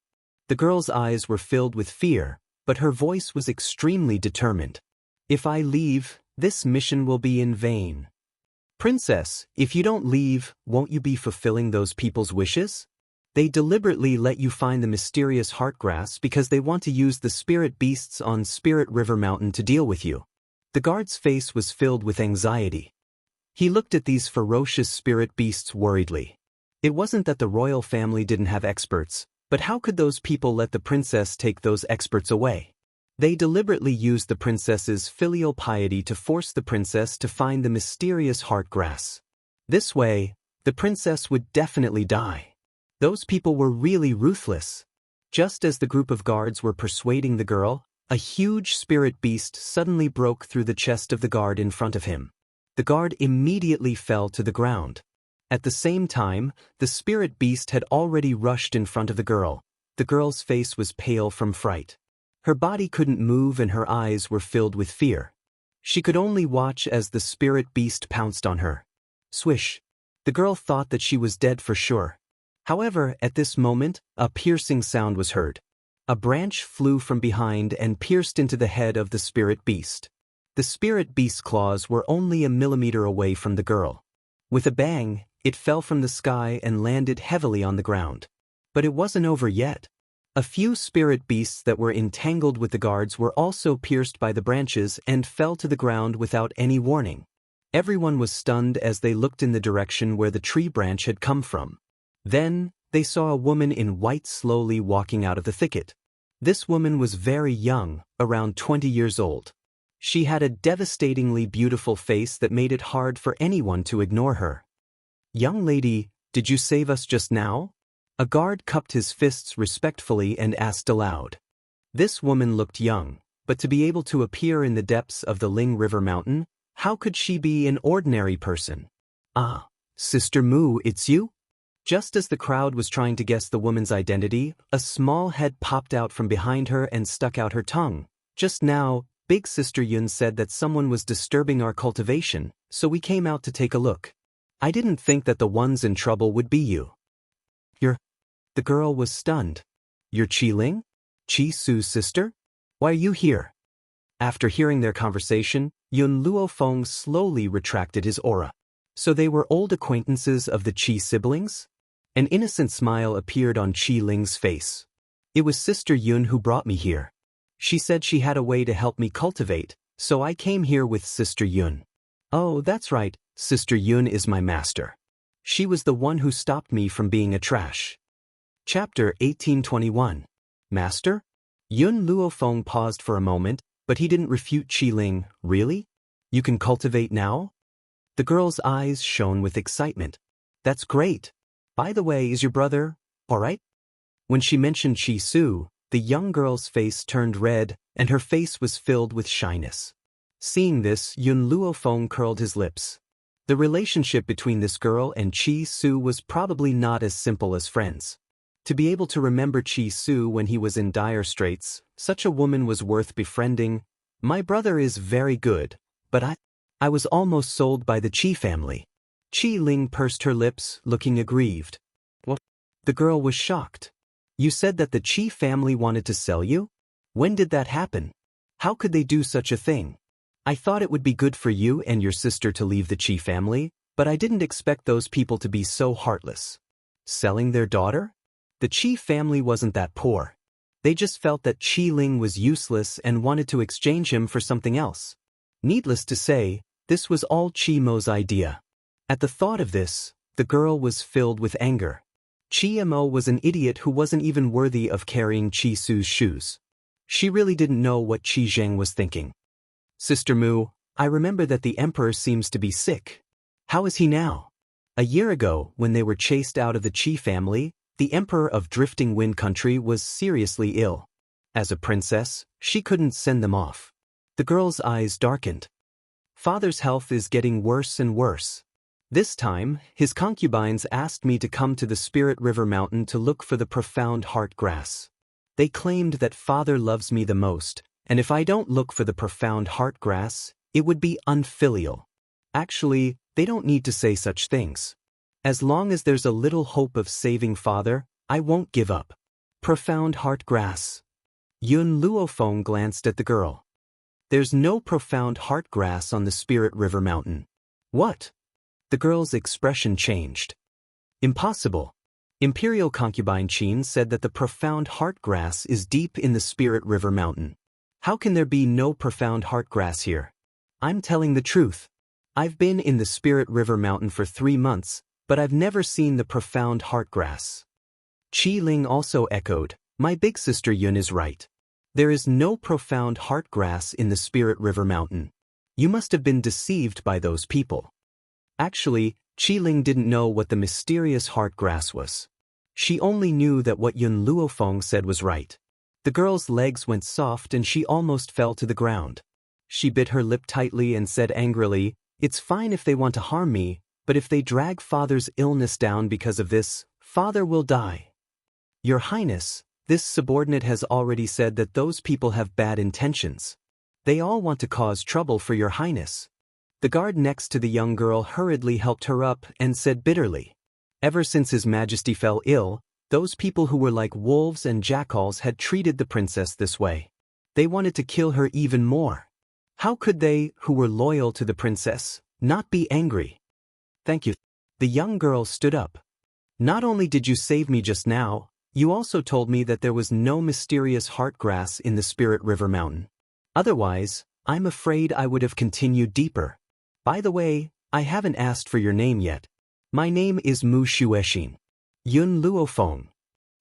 The girl's eyes were filled with fear, but her voice was extremely determined. "If I leave, this mission will be in vain." "Princess, if you don't leave, won't you be fulfilling those people's wishes? They deliberately let you find the mysterious heartgrass because they want to use the spirit beasts on Spirit River Mountain to deal with you." The guard's face was filled with anxiety. He looked at these ferocious spirit beasts worriedly. It wasn't that the royal family didn't have experts, but how could those people let the princess take those experts away? They deliberately used the princess's filial piety to force the princess to find the mysterious heartgrass. This way, the princess would definitely die. Those people were really ruthless. Just as the group of guards were persuading the girl, a huge spirit beast suddenly broke through the chest of the guard in front of him. The guard immediately fell to the ground. At the same time, the spirit beast had already rushed in front of the girl. The girl's face was pale from fright. Her body couldn't move and her eyes were filled with fear. She could only watch as the spirit beast pounced on her. Swish! The girl thought that she was dead for sure. However, at this moment, a piercing sound was heard. A branch flew from behind and pierced into the head of the spirit beast. The spirit beast's claws were only a millimeter away from the girl. With a bang, it fell from the sky and landed heavily on the ground. But it wasn't over yet. A few spirit beasts that were entangled with the guards were also pierced by the branches and fell to the ground without any warning. Everyone was stunned as they looked in the direction where the tree branch had come from. Then, they saw a woman in white slowly walking out of the thicket. This woman was very young, around 20 years old. She had a devastatingly beautiful face that made it hard for anyone to ignore her. "Young lady, did you save us just now?" A guard cupped his fists respectfully and asked aloud. This woman looked young, but to be able to appear in the depths of the Ling River Mountain, how could she be an ordinary person? "Ah, Sister Mu, it's you?" Just as the crowd was trying to guess the woman's identity, a small head popped out from behind her and stuck out her tongue. "Just now, Big Sister Yun said that someone was disturbing our cultivation, so we came out to take a look. I didn't think that the ones in trouble would be you." "You're..." The girl was stunned. "You're Qi Ling? Qi Su's sister?" Why are you here? After hearing their conversation, Yun Luofeng slowly retracted his aura. So they were old acquaintances of the Qi siblings? An innocent smile appeared on Qi Ling's face. It was Sister Yun who brought me here. She said she had a way to help me cultivate, so I came here with Sister Yun. Oh, that's right, Sister Yun is my master. She was the one who stopped me from being a trash. Chapter 1821. Master? Yun Luofeng paused for a moment, but he didn't refute Qi Ling. Really? You can cultivate now? The girl's eyes shone with excitement. That's great. By the way, is your brother all right? When she mentioned Qi Su, the young girl's face turned red, and her face was filled with shyness. Seeing this, Yun Luofeng curled his lips. The relationship between this girl and Qi Su was probably not as simple as friends. To be able to remember Qi Su when he was in dire straits, such a woman was worth befriending. My brother is very good, but I was almost sold by the Qi family. Qi Ling pursed her lips, looking aggrieved. What? The girl was shocked. You said that the Qi family wanted to sell you? When did that happen? How could they do such a thing? I thought it would be good for you and your sister to leave the Qi family, but I didn't expect those people to be so heartless. Selling their daughter? The Qi family wasn't that poor. They just felt that Qi Ling was useless and wanted to exchange him for something else. Needless to say, this was all Qi Mo's idea. At the thought of this, the girl was filled with anger. Qi Mo was an idiot who wasn't even worthy of carrying Qi Su's shoes. She really didn't know what Qi Zheng was thinking. Sister Mu, I remember that the emperor seems to be sick. How is he now? A year ago, when they were chased out of the Qi family, the emperor of Drifting Wind Country was seriously ill. As a princess, she couldn't send them off. The girl's eyes darkened. Father's health is getting worse and worse. This time, his concubines asked me to come to the Spirit River Mountain to look for the profound heart grass. They claimed that father loves me the most, and if I don't look for the profound heart grass, it would be unfilial. Actually, they don't need to say such things. As long as there's a little hope of saving father, I won't give up. Profound heart grass. Yun Luofeng glanced at the girl. There's no profound heart grass on the Spirit River Mountain. What? The girl's expression changed. Impossible. Imperial concubine Qin said that the profound heart grass is deep in the Spirit River Mountain. How can there be no profound heart grass here? I'm telling the truth. I've been in the Spirit River Mountain for 3 months, but I've never seen the profound heart grass. Qi Ling also echoed, my big sister Yun is right. There is no profound heart grass in the Spirit River Mountain. You must have been deceived by those people. Actually, Qi Ling didn't know what the mysterious heart grass was. She only knew that what Yun Luofeng said was right. The girl's legs went soft and she almost fell to the ground. She bit her lip tightly and said angrily, it's fine if they want to harm me, but if they drag father's illness down because of this, father will die. Your Highness, this subordinate has already said that those people have bad intentions. They all want to cause trouble for your Highness. The guard next to the young girl hurriedly helped her up and said bitterly, ever since His Majesty fell ill, those people who were like wolves and jackals had treated the princess this way. They wanted to kill her even more. How could they, who were loyal to the princess, not be angry? Thank you. The young girl stood up. Not only did you save me just now, you also told me that there was no mysterious heart grass in the Spirit River Mountain. Otherwise, I'm afraid I would have continued deeper. By the way, I haven't asked for your name yet. My name is Mu Xuexin. Yun Luofeng.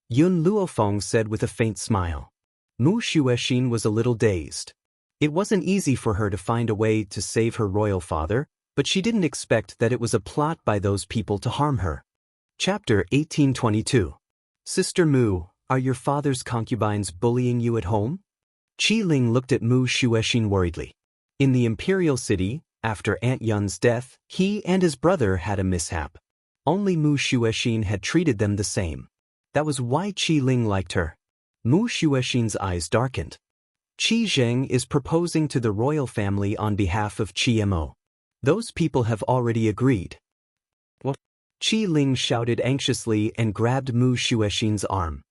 Yun Luofeng said with a faint smile. Mu Xuexin was a little dazed. It wasn't easy for her to find a way to save her royal father, but she didn't expect that it was a plot by those people to harm her. Chapter 1822. Sister Mu, are your father's concubines bullying you at home? Qi Ling looked at Mu Xuexin worriedly. In the imperial city, after Aunt Yun's death, he and his brother had a mishap. Only Mu Xuexin had treated them the same. That was why Qi Ling liked her. Mu Xuexin's eyes darkened. Qi Zheng is proposing to the royal family on behalf of Qi Mo. Those people have already agreed. What? Qi Ling shouted anxiously and grabbed Mu Xuexin's arm.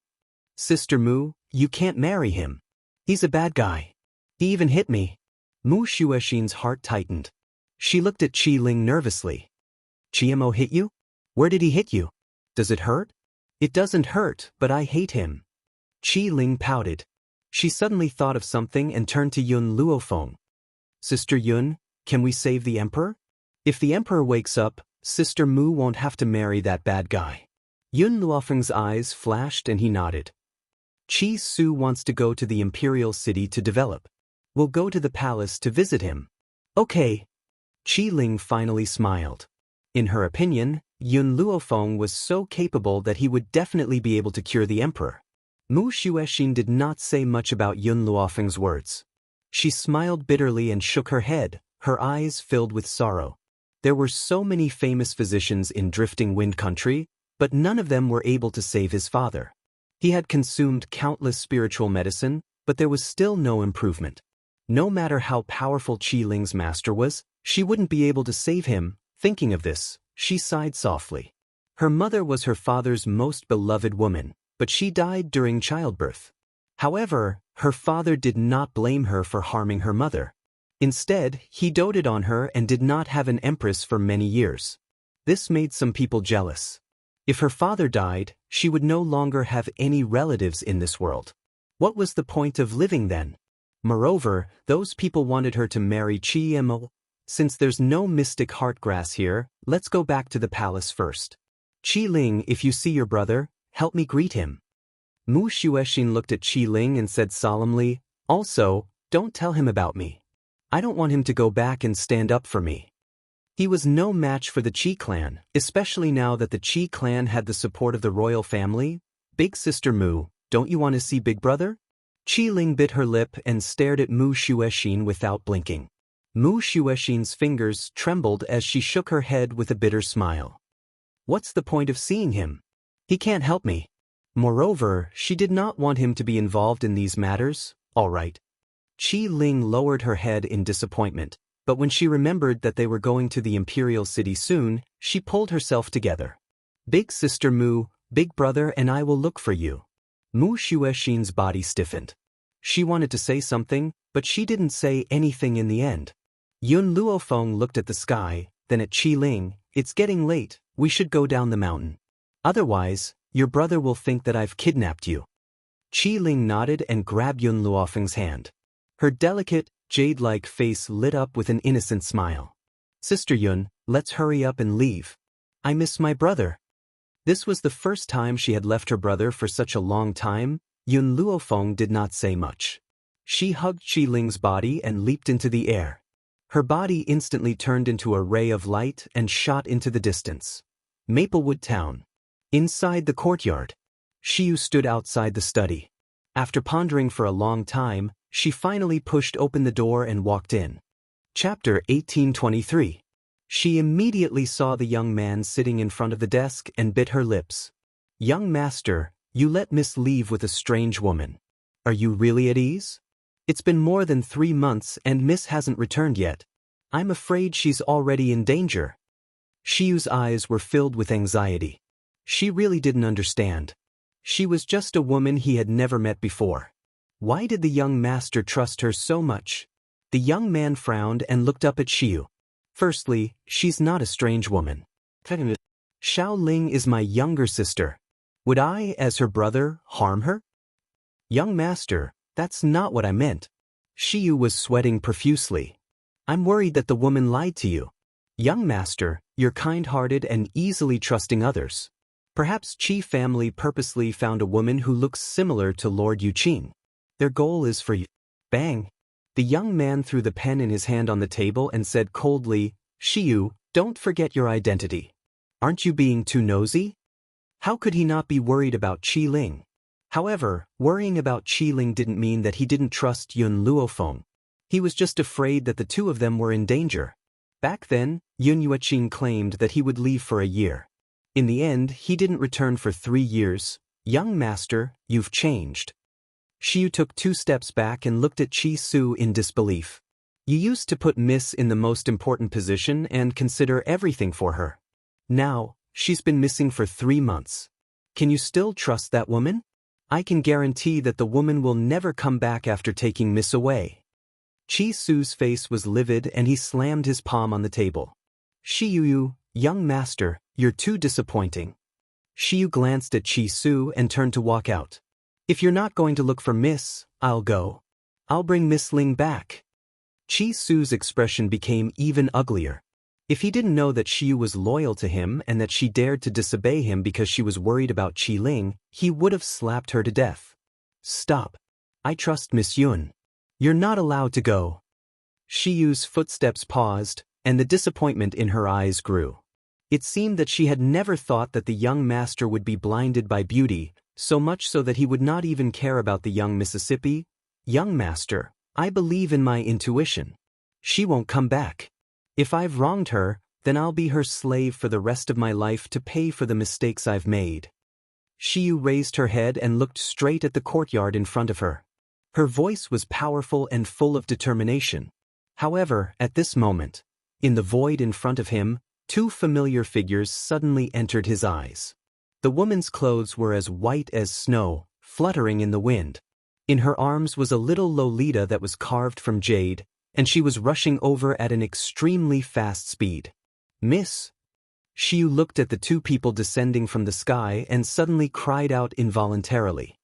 Sister Mu, you can't marry him. He's a bad guy. He even hit me. Mu Shuexin's heart tightened. She looked at Qi Ling nervously. Chiemo hit you? Where did he hit you? Does it hurt? It doesn't hurt, but I hate him. Qi Ling pouted. She suddenly thought of something and turned to Yun Luofeng. Sister Yun, can we save the emperor? If the emperor wakes up, Sister Mu won't have to marry that bad guy. Yun Luofeng's eyes flashed and he nodded. Qi Su wants to go to the imperial city to develop. We'll go to the palace to visit him. Okay. Qi Ling finally smiled. In her opinion, Yun Luofeng was so capable that he would definitely be able to cure the emperor. Mu Shuexin did not say much about Yun Luofeng's words. She smiled bitterly and shook her head, her eyes filled with sorrow. There were so many famous physicians in Drifting Wind Country, but none of them were able to save his father. He had consumed countless spiritual medicine, but there was still no improvement. No matter how powerful Qi Ling's master was, she wouldn't be able to save him. Thinking of this, she sighed softly. Her mother was her father's most beloved woman, but she died during childbirth. However, her father did not blame her for harming her mother. Instead, he doted on her and did not have an empress for many years. This made some people jealous. If her father died, she would no longer have any relatives in this world. What was the point of living then? Moreover, those people wanted her to marry Chiemo. Since there's no mystic heartgrass here, let's go back to the palace first. Qi Ling, if you see your brother, help me greet him. Mu Shuexin looked at Qi Ling and said solemnly, also, don't tell him about me. I don't want him to go back and stand up for me. He was no match for the Qi clan, especially now that the Qi clan had the support of the royal family. Big sister Mu, don't you want to see big brother? Qi Ling bit her lip and stared at Mu Shuexin without blinking. Mu Shuexin's fingers trembled as she shook her head with a bitter smile. What's the point of seeing him? He can't help me. Moreover, she did not want him to be involved in these matters. All right. Qi Ling lowered her head in disappointment, but when she remembered that they were going to the imperial city soon, she pulled herself together. Big sister Mu, big brother and I will look for you. Mu Shuexin's body stiffened. She wanted to say something, but she didn't say anything in the end. Yun Luofeng looked at the sky, then at Qi Ling. It's getting late, we should go down the mountain. Otherwise, your brother will think that I've kidnapped you. Qi Ling nodded and grabbed Yun Luofeng's hand. Her delicate, jade-like face lit up with an innocent smile. Sister Yun, let's hurry up and leave. I miss my brother. This was the first time she had left her brother for such a long time. Yun Luofeng did not say much. She hugged Qi Ling's body and leaped into the air. Her body instantly turned into a ray of light and shot into the distance. Maplewood Town. Inside the courtyard. Xiu stood outside the study. After pondering for a long time, she finally pushed open the door and walked in. Chapter 1823. She immediately saw the young man sitting in front of the desk and bit her lips. Young master, you let Miss leave with a strange woman. Are you really at ease? It's been more than 3 months and Miss hasn't returned yet. I'm afraid she's already in danger. Xiu's eyes were filled with anxiety. She really didn't understand. She was just a woman he had never met before. Why did the young master trust her so much? The young man frowned and looked up at Xiu. Firstly, she's not a strange woman. Xiao Ling is my younger sister. Would I, as her brother, harm her? Young master, that's not what I meant. Xiu was sweating profusely. I'm worried that the woman lied to you. Young master, you're kind-hearted and easily trusting others. Perhaps Qi family purposely found a woman who looks similar to Lord Yuqing. Their goal is for you. Bang! The young man threw the pen in his hand on the table and said coldly, Xiu, don't forget your identity. Aren't you being too nosy? How could he not be worried about Qi Ling? However, worrying about Qi Ling didn't mean that he didn't trust Yun Luofeng. He was just afraid that the two of them were in danger. Back then, Yun Yuqing claimed that he would leave for a year. In the end, he didn't return for 3 years. Young master, you've changed. Xiu took 2 steps back and looked at Qi Su in disbelief. You used to put Miss in the most important position and consider everything for her. Now, she's been missing for 3 months. Can you still trust that woman? I can guarantee that the woman will never come back after taking Miss away. Chi Su's face was livid and he slammed his palm on the table. Shiyu, young master, you're too disappointing. Shiyu glanced at Chi Su and turned to walk out. If you're not going to look for Miss, I'll go. I'll bring Miss Ling back. Chi Su's expression became even uglier. If he didn't know that Shiyu was loyal to him and that she dared to disobey him because she was worried about Qi Ling, he would have slapped her to death. Stop. I trust Miss Yun. You're not allowed to go. Shiyu's footsteps paused, and the disappointment in her eyes grew. It seemed that she had never thought that the young master would be blinded by beauty, so much so that he would not even care about the young Mississippi. Young master, I believe in my intuition. She won't come back. If I've wronged her, then I'll be her slave for the rest of my life to pay for the mistakes I've made. Shiyu raised her head and looked straight at the courtyard in front of her. Her voice was powerful and full of determination. However, at this moment, in the void in front of him, two familiar figures suddenly entered his eyes. The woman's clothes were as white as snow, fluttering in the wind. In her arms was a little Lolita that was carved from jade, and she was rushing over at an extremely fast speed. Miss. Shiyu looked at the two people descending from the sky and suddenly cried out involuntarily.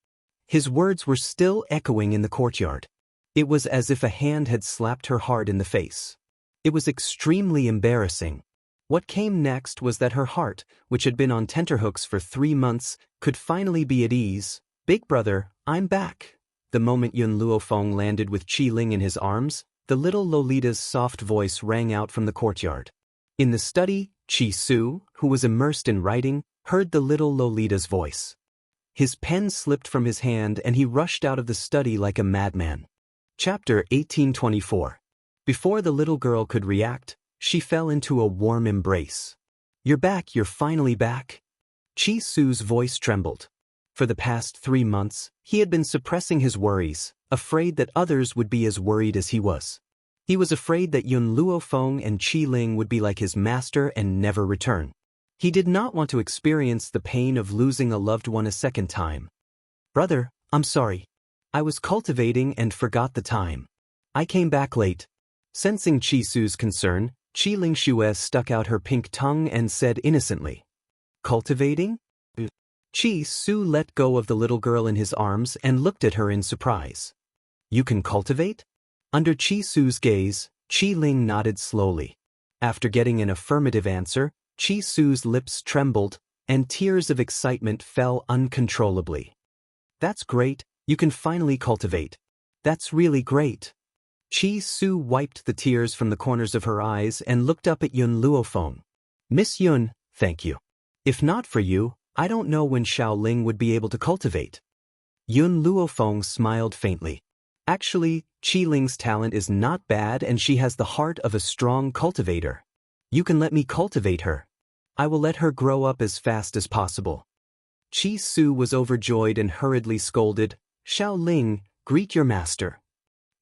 His words were still echoing in the courtyard. It was as if a hand had slapped her hard in the face. It was extremely embarrassing. What came next was that her heart, which had been on tenterhooks for 3 months, could finally be at ease. Big brother, I'm back. The moment Yun Luofeng landed with Qi Ling in his arms, the little Lolita's soft voice rang out from the courtyard. In the study, Chi Su, who was immersed in writing, heard the little Lolita's voice. His pen slipped from his hand and he rushed out of the study like a madman. Chapter 1824. Before the little girl could react, she fell into a warm embrace. You're back, you're finally back. Chi Su's voice trembled. For the past 3 months, he had been suppressing his worries, afraid that others would be as worried as he was. He was afraid that Yun Luofeng and Qi Ling would be like his master and never return. He did not want to experience the pain of losing a loved one a second time. Brother, I'm sorry. I was cultivating and forgot the time. I came back late. Sensing Chi Su's concern, Qi Ling Xue stuck out her pink tongue and said innocently, Cultivating? Chi Su let go of the little girl in his arms and looked at her in surprise. You can cultivate? Under Chi Su's gaze, Qi Ling nodded slowly. After getting an affirmative answer, Chi Su's lips trembled, and tears of excitement fell uncontrollably. That's great, you can finally cultivate. That's really great. Chi Su wiped the tears from the corners of her eyes and looked up at Yun Luofeng. Miss Yun, thank you. If not for you, I don't know when Xiao Ling would be able to cultivate. Yun Luofeng smiled faintly. Actually, Qi Ling's talent is not bad and she has the heart of a strong cultivator. You can let me cultivate her. I will let her grow up as fast as possible. Chi Su was overjoyed and hurriedly scolded, Xiao Ling, greet your master.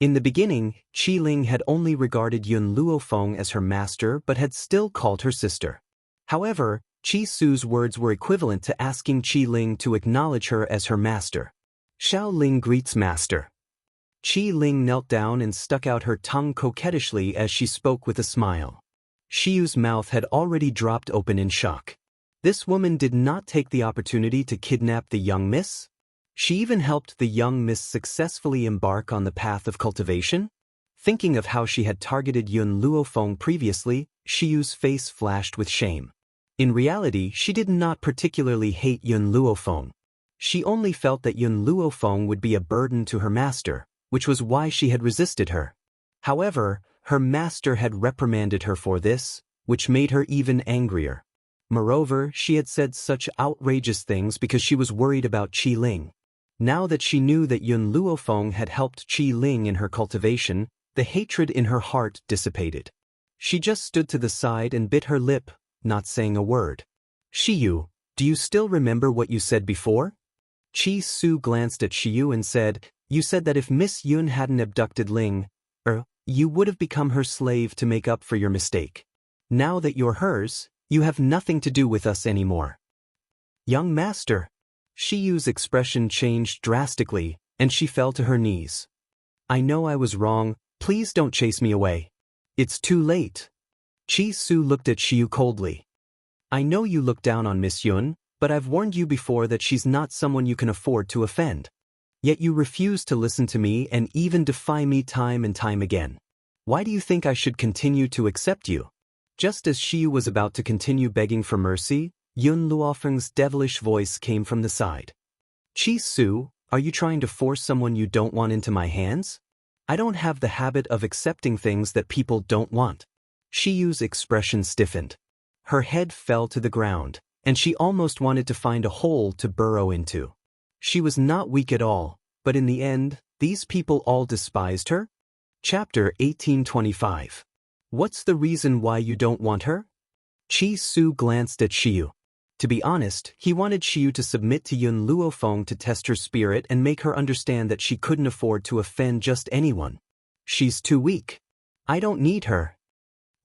In the beginning, Qi Ling had only regarded Yun Luofeng as her master but had still called her sister. However, Chi Su's words were equivalent to asking Qi Ling to acknowledge her as her master. Xiao Ling greets master. Qi Ling knelt down and stuck out her tongue coquettishly as she spoke with a smile. Shiyu's mouth had already dropped open in shock. This woman did not take the opportunity to kidnap the young miss? She even helped the young miss successfully embark on the path of cultivation? Thinking of how she had targeted Yun Luofeng previously, Shiyu's face flashed with shame. In reality, she did not particularly hate Yun Luofeng. She only felt that Yun Luofeng would be a burden to her master, which was why she had resisted her. However, her master had reprimanded her for this, which made her even angrier. Moreover, she had said such outrageous things because she was worried about Qi Ling. Now that she knew that Yun Luofeng had helped Qi Ling in her cultivation, the hatred in her heart dissipated. She just stood to the side and bit her lip, not saying a word. Shiyu, do you still remember what you said before? Chi Su glanced at Shiyu and said, You said that if Miss Yun hadn't abducted Ling, you would have become her slave to make up for your mistake. Now that you're hers, you have nothing to do with us anymore. Young master. Shiyu's expression changed drastically, and she fell to her knees. I know I was wrong, please don't chase me away. It's too late. Chi-Su looked at Shiyu coldly. I know you look down on Miss Yun, but I've warned you before that she's not someone you can afford to offend. Yet you refuse to listen to me and even defy me time and time again. Why do you think I should continue to accept you? Just as Shiyu was about to continue begging for mercy, Yun Luofeng's devilish voice came from the side. Chi-Su, are you trying to force someone you don't want into my hands? I don't have the habit of accepting things that people don't want. Shiyu's expression stiffened. Her head fell to the ground, and she almost wanted to find a hole to burrow into. She was not weak at all, but in the end, these people all despised her? Chapter 1825. What's the reason why you don't want her? Chi-Su glanced at Shiyu. To be honest, he wanted Shiyu to submit to Yun Luofeng to test her spirit and make her understand that she couldn't afford to offend just anyone. She's too weak. I don't need her.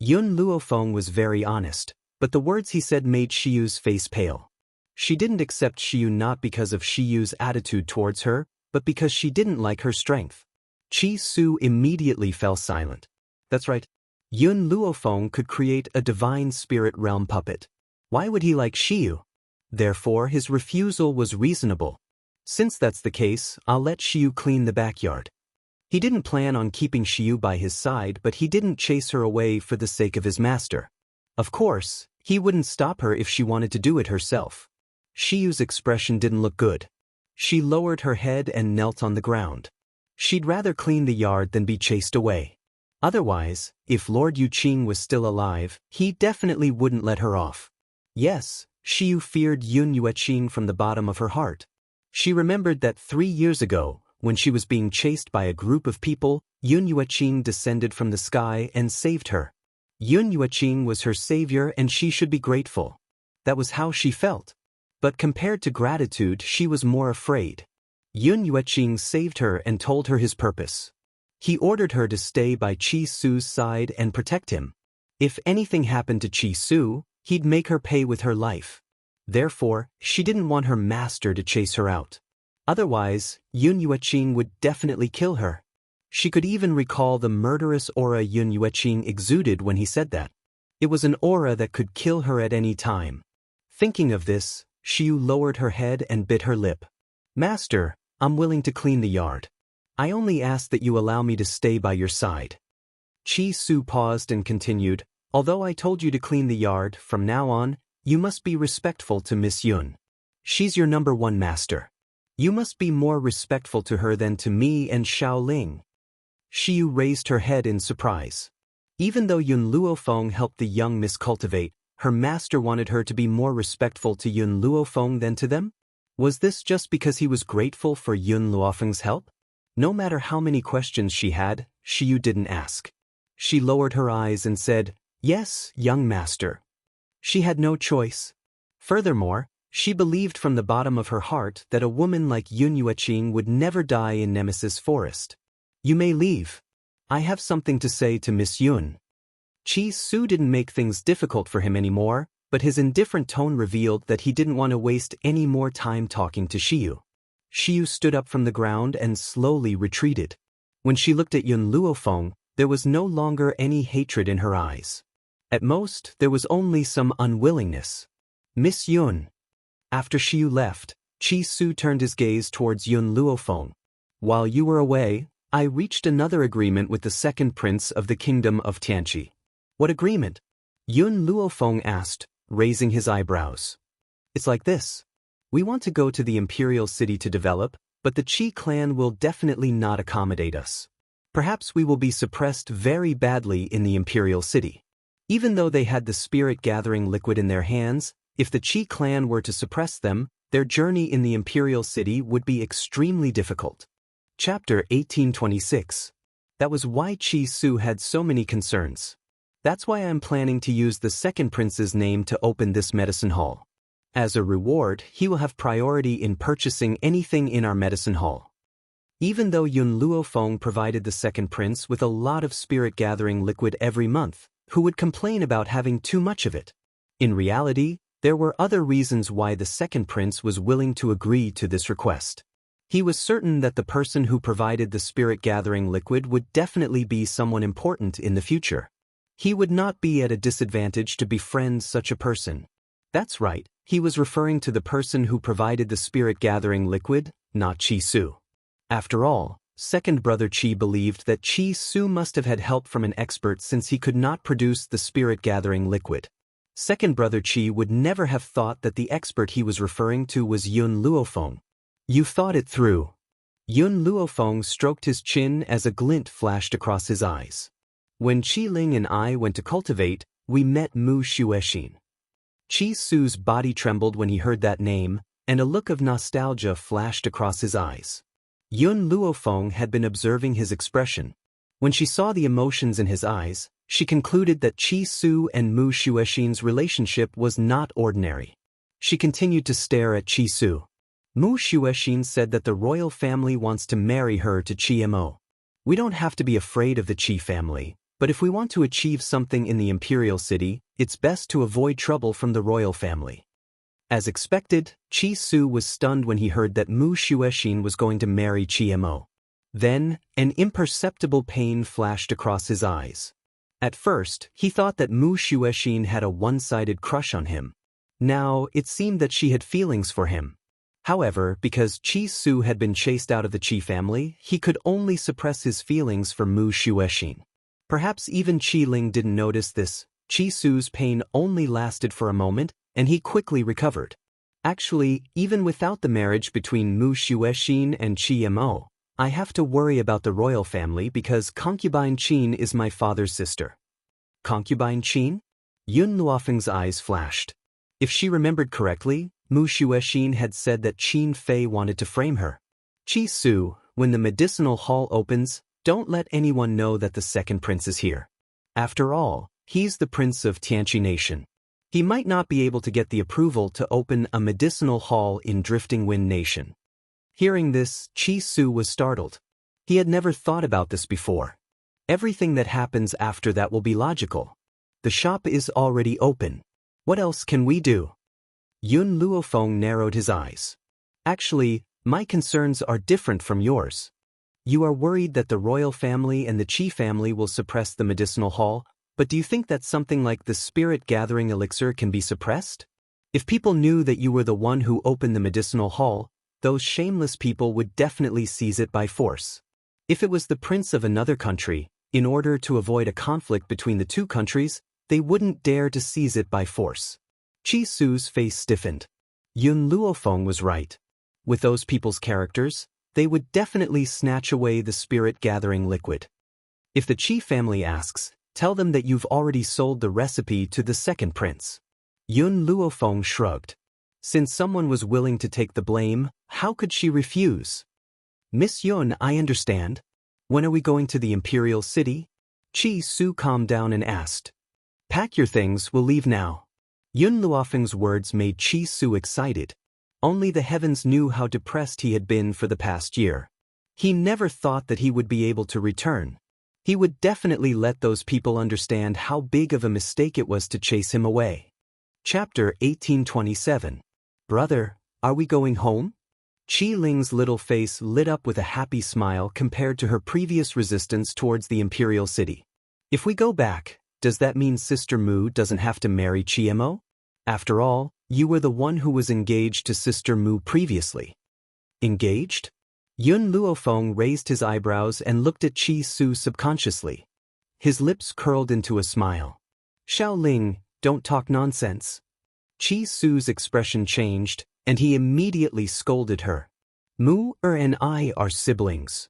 Yun Luofeng was very honest, but the words he said made Shiyu's face pale. She didn't accept Shiyu not because of Shiyu's attitude towards her, but because she didn't like her strength. Chi-Su immediately fell silent. That's right. Yun Luofeng could create a divine spirit realm puppet. Why would he like Shiyu? Therefore, his refusal was reasonable. Since that's the case, I'll let Shiyu clean the backyard. He didn't plan on keeping Shiyu by his side, but he didn't chase her away for the sake of his master. Of course, he wouldn't stop her if she wanted to do it herself. Shiyu's expression didn't look good. She lowered her head and knelt on the ground. She'd rather clean the yard than be chased away. Otherwise, if Lord Yuqing was still alive, he definitely wouldn't let her off. Yes, Shiyu feared Yun Yuqing from the bottom of her heart. She remembered that 3 years ago, when she was being chased by a group of people, Yun Yuqing descended from the sky and saved her. Yun Yuqing was her savior and she should be grateful. That was how she felt. But compared to gratitude, she was more afraid. Yun Yuqing saved her and told her his purpose. He ordered her to stay by Chi-Su's side and protect him. If anything happened to Chi-Su, he'd make her pay with her life. Therefore, she didn't want her master to chase her out. Otherwise, Yun Yuqing would definitely kill her. She could even recall the murderous aura Yun Yuqing exuded when he said that. It was an aura that could kill her at any time. Thinking of this, Shiyu lowered her head and bit her lip. Master, I'm willing to clean the yard. I only ask that you allow me to stay by your side. Chi-Su paused and continued, although I told you to clean the yard, from now on, you must be respectful to Miss Yun. She's your #1 master. You must be more respectful to her than to me and Xiaoling. Shiyu raised her head in surprise. Even though Yun Luofeng helped the young Miss cultivate, her master wanted her to be more respectful to Yun Luofeng than to them? Was this just because he was grateful for Yun Luofeng's help? No matter how many questions she had, Shiyu didn't ask. She lowered her eyes and said, Yes, young master. She had no choice. Furthermore, she believed from the bottom of her heart that a woman like Yun Yuqing would never die in Nemesis Forest. You may leave. I have something to say to Miss Yun. Chi-Su didn't make things difficult for him anymore, but his indifferent tone revealed that he didn't want to waste any more time talking to Shiyu. Shiyu stood up from the ground and slowly retreated. When she looked at Yun Luofeng, there was no longer any hatred in her eyes. At most, there was only some unwillingness. Miss Yun. After Shiyu left, Chi-Su turned his gaze towards Yun Luofeng. While you were away, I reached another agreement with the second prince of the kingdom of Tianqi. What agreement? Yun Luofeng asked, raising his eyebrows. It's like this. We want to go to the imperial city to develop, but the Qi clan will definitely not accommodate us. Perhaps we will be suppressed very badly in the imperial city. Even though they had the spirit-gathering liquid in their hands, if the Qi clan were to suppress them, their journey in the imperial city would be extremely difficult. Chapter 1826. That was why Chi-Su had so many concerns. That's why I'm planning to use the second prince's name to open this medicine hall. As a reward, he will have priority in purchasing anything in our medicine hall. Even though Yun Luofeng provided the second prince with a lot of spirit-gathering liquid every month, who would complain about having too much of it? In reality, There were other reasons why the second prince was willing to agree to this request. He was certain that the person who provided the spirit-gathering liquid would definitely be someone important in the future. He would not be at a disadvantage to befriend such a person. That's right, he was referring to the person who provided the spirit-gathering liquid, not Chi Su. After all, second brother Chi believed that Chi Su must have had help from an expert since he could not produce the spirit-gathering liquid. Second brother Chi would never have thought that the expert he was referring to was Yun Luofeng. You thought it through. Yun Luofeng stroked his chin as a glint flashed across his eyes. When Qi Ling and I went to cultivate, we met Mu Xuexin. Chi Su's body trembled when he heard that name, and a look of nostalgia flashed across his eyes. Yun Luofeng had been observing his expression. When she saw the emotions in his eyes, she concluded that Chi Su and Mu Xuexin's relationship was not ordinary. She continued to stare at Chi Su. Mu Xuexin said that the royal family wants to marry her to Chi Mo. We don't have to be afraid of the Chi family, but if we want to achieve something in the imperial city, it's best to avoid trouble from the royal family. As expected, Chi Su was stunned when he heard that Mu Xuexin was going to marry Chi Mo. Then, an imperceptible pain flashed across his eyes. At first, he thought that Mu Xuexin had a one-sided crush on him. Now, it seemed that she had feelings for him. However, because Chi Su had been chased out of the Chi family, he could only suppress his feelings for Mu Xuexin. Perhaps even Qi Ling didn't notice this. Chi Su's pain only lasted for a moment, and he quickly recovered. Actually, even without the marriage between Mu Xuexin and Chi Mo, I have to worry about the royal family because concubine Qin is my father's sister. Concubine Qin? Yun Luofeng's eyes flashed. If she remembered correctly, Mu Xuexin had said that Qin Fei wanted to frame her. Chi Su, when the medicinal hall opens, don't let anyone know that the second prince is here. After all, he's the prince of Tianqi Nation. He might not be able to get the approval to open a medicinal hall in Drifting Wind Nation. Hearing this, Chi Su was startled. He had never thought about this before. Everything that happens after that will be logical. The shop is already open. What else can we do? Yun Luofeng narrowed his eyes. Actually, my concerns are different from yours. You are worried that the royal family and the Qi family will suppress the medicinal hall, but do you think that something like the spirit-gathering elixir can be suppressed? If people knew that you were the one who opened the medicinal hall, those shameless people would definitely seize it by force. If it was the prince of another country, in order to avoid a conflict between the two countries, they wouldn't dare to seize it by force. Chi Su's face stiffened. Yun Luofeng was right. With those people's characters, they would definitely snatch away the spirit-gathering liquid. If the Qi family asks, tell them that you've already sold the recipe to the second prince. Yun Luofeng shrugged. Since someone was willing to take the blame, how could she refuse? Miss Yun, I understand. When are we going to the imperial city? Chi Su calmed down and asked. Pack your things, we'll leave now. Yun Luofeng's words made Chi Su excited. Only the heavens knew how depressed he had been for the past year. He never thought that he would be able to return. He would definitely let those people understand how big of a mistake it was to chase him away. Chapter 1827. Brother, are we going home? Qi Ling's little face lit up with a happy smile compared to her previous resistance towards the imperial city. If we go back, does that mean Sister Mu doesn't have to marry Chi Mo? After all, you were the one who was engaged to Sister Mu previously. Engaged? Yun Luofeng raised his eyebrows and looked at Chi Su subconsciously. His lips curled into a smile. Xiao Ling, don't talk nonsense. Chi Su's expression changed, and he immediately scolded her. Mu and I are siblings.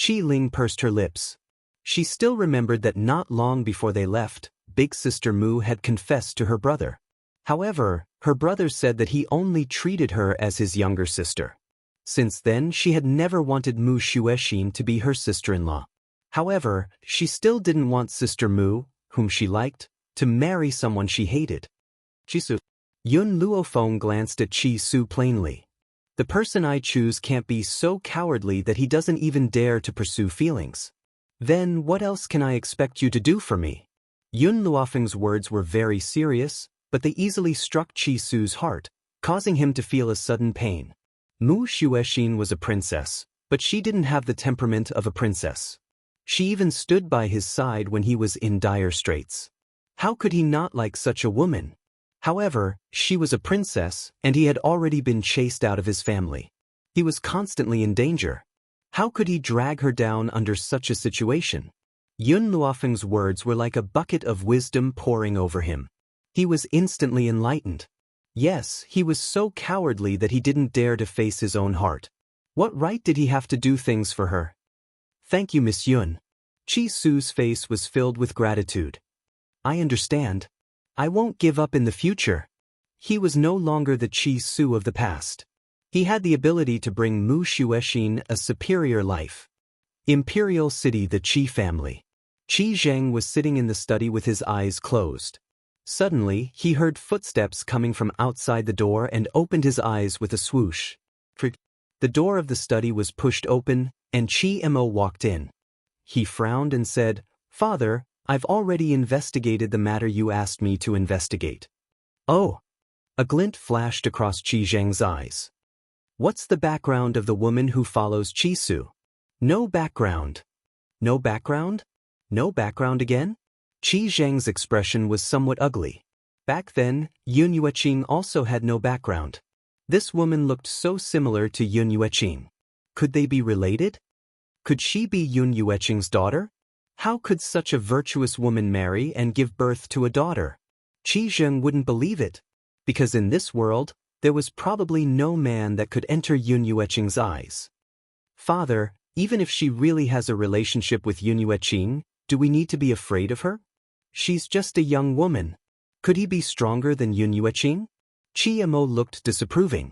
Chi Ling pursed her lips. She still remembered that not long before they left, Big Sister Mu had confessed to her brother. However, her brother said that he only treated her as his younger sister. Since then, she had never wanted Mu Xuexin to be her sister-in-law. However, she still didn't want Sister Mu, whom she liked, to marry someone she hated. Chi Su. Yun Luofeng glanced at Chi Su plainly. The person I choose can't be so cowardly that he doesn't even dare to pursue feelings. Then what else can I expect you to do for me? Yun Luofeng's words were very serious, but they easily struck Qi Su's heart, causing him to feel a sudden pain. Mu Xuexin was a princess, but she didn't have the temperament of a princess. She even stood by his side when he was in dire straits. How could he not like such a woman? However, she was a princess, and he had already been chased out of his family. He was constantly in danger. How could he drag her down under such a situation? Yun Luofeng's words were like a bucket of wisdom pouring over him. He was instantly enlightened. Yes, he was so cowardly that he didn't dare to face his own heart. What right did he have to do things for her? Thank you, Miss Yun. Qi Su's face was filled with gratitude. I understand. I won't give up in the future. He was no longer the Qi Su of the past. He had the ability to bring Mu Xuexin a superior life. Imperial City, the Qi family. Qi Zheng was sitting in the study with his eyes closed. Suddenly, he heard footsteps coming from outside the door and opened his eyes with a swoosh. The door of the study was pushed open, and Qi Mo walked in. He frowned and said, "Father, I've already investigated the matter you asked me to investigate." Oh! A glint flashed across Qi Zheng's eyes. What's the background of the woman who follows Qi Su? No background. No background? No background again? Qi Zheng's expression was somewhat ugly. Back then, Yun Yueqing also had no background. This woman looked so similar to Yun Yueqing. Could they be related? Could she be Yun Yueqing's daughter? How could such a virtuous woman marry and give birth to a daughter? Qi Zheng wouldn't believe it, because in this world, there was probably no man that could enter Yun Yueqing's eyes. Father, even if she really has a relationship with Yun Yueqing, do we need to be afraid of her? She's just a young woman. Could he be stronger than Yun Yueqing? Qi Mo looked disapproving.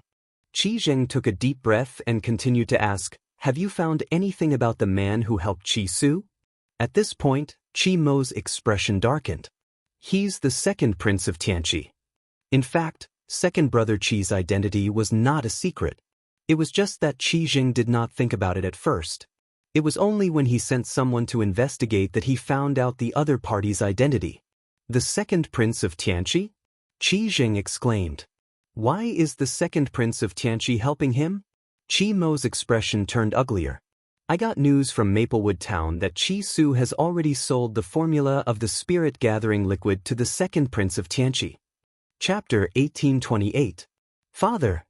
Qi Zheng took a deep breath and continued to ask, "Have you found anything about the man who helped Qi Su?" At this point, Qi Mo's expression darkened. He's the second prince of Tianqi. In fact, second brother Qi's identity was not a secret. It was just that Qi Zheng did not think about it at first. It was only when he sent someone to investigate that he found out the other party's identity. The second prince of Tianqi? Qi Zheng exclaimed. Why is the second prince of Tianqi helping him? Qi Mo's expression turned uglier. I got news from Maplewood Town that Qi Su has already sold the formula of the spirit-gathering liquid to the second prince of Tianqi. Chapter 1828. Father.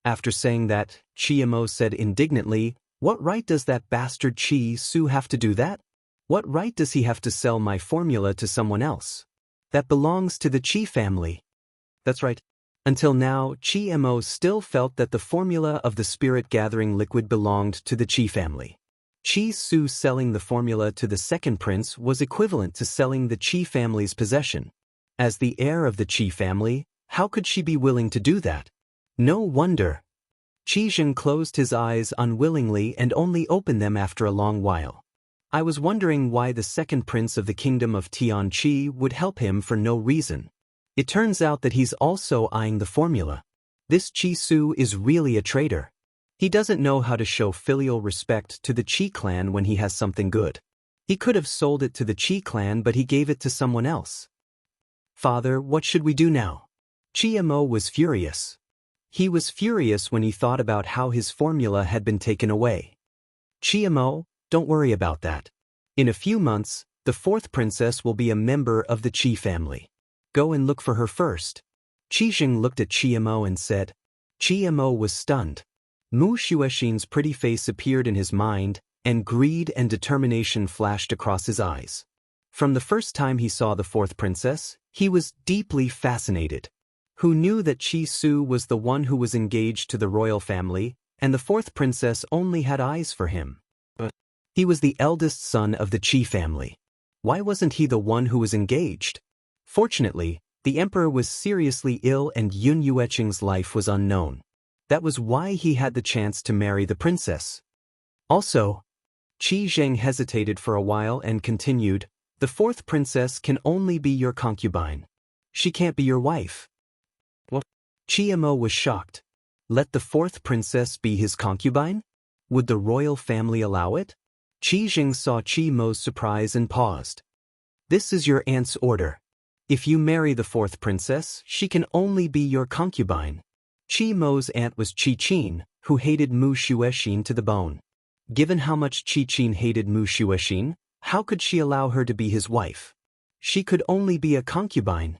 After saying that, Qi Mo said indignantly, "What right does that bastard Qi Su have to do that? What right does he have to sell my formula to someone else? That belongs to the Qi family." That's right. Until now, Qi Mo still felt that the formula of the spirit-gathering liquid belonged to the Qi family. Qi Su selling the formula to the second prince was equivalent to selling the Qi family's possession. As the heir of the Qi family, how could she be willing to do that? No wonder. Qi Zheng closed his eyes unwillingly and only opened them after a long while. I was wondering why the second prince of the kingdom of Tianqi would help him for no reason. It turns out that he's also eyeing the formula. This Qi Su is really a traitor. He doesn't know how to show filial respect to the Qi clan when he has something good. He could have sold it to the Qi clan, but he gave it to someone else. Father, what should we do now? Qi Mo was furious. He was furious when he thought about how his formula had been taken away. Qi Mo, don't worry about that. In a few months, the fourth princess will be a member of the Qi family. Go and look for her first. Qi Zheng looked at Qi Mo and said. Qi Mo was stunned. Mu Xuexin's pretty face appeared in his mind, and greed and determination flashed across his eyes. From the first time he saw the fourth princess, he was deeply fascinated. Who knew that Qi Su was the one who was engaged to the royal family, and the fourth princess only had eyes for him? But he was the eldest son of the Qi family. Why wasn't he the one who was engaged? Fortunately, the emperor was seriously ill and Yun Yueqing's life was unknown. That was why he had the chance to marry the princess. Also, Qi Zheng hesitated for a while and continued, the fourth princess can only be your concubine. She can't be your wife. What? Qi Mo was shocked. Let the fourth princess be his concubine? Would the royal family allow it? Qi Zheng saw Qi Mo's surprise and paused. This is your aunt's order. If you marry the fourth princess, she can only be your concubine. Qi Mo's aunt was Qi Qin, who hated Mu Xuexin to the bone. Given how much Qi Qin hated Mu Xuexin, how could she allow her to be his wife? She could only be a concubine.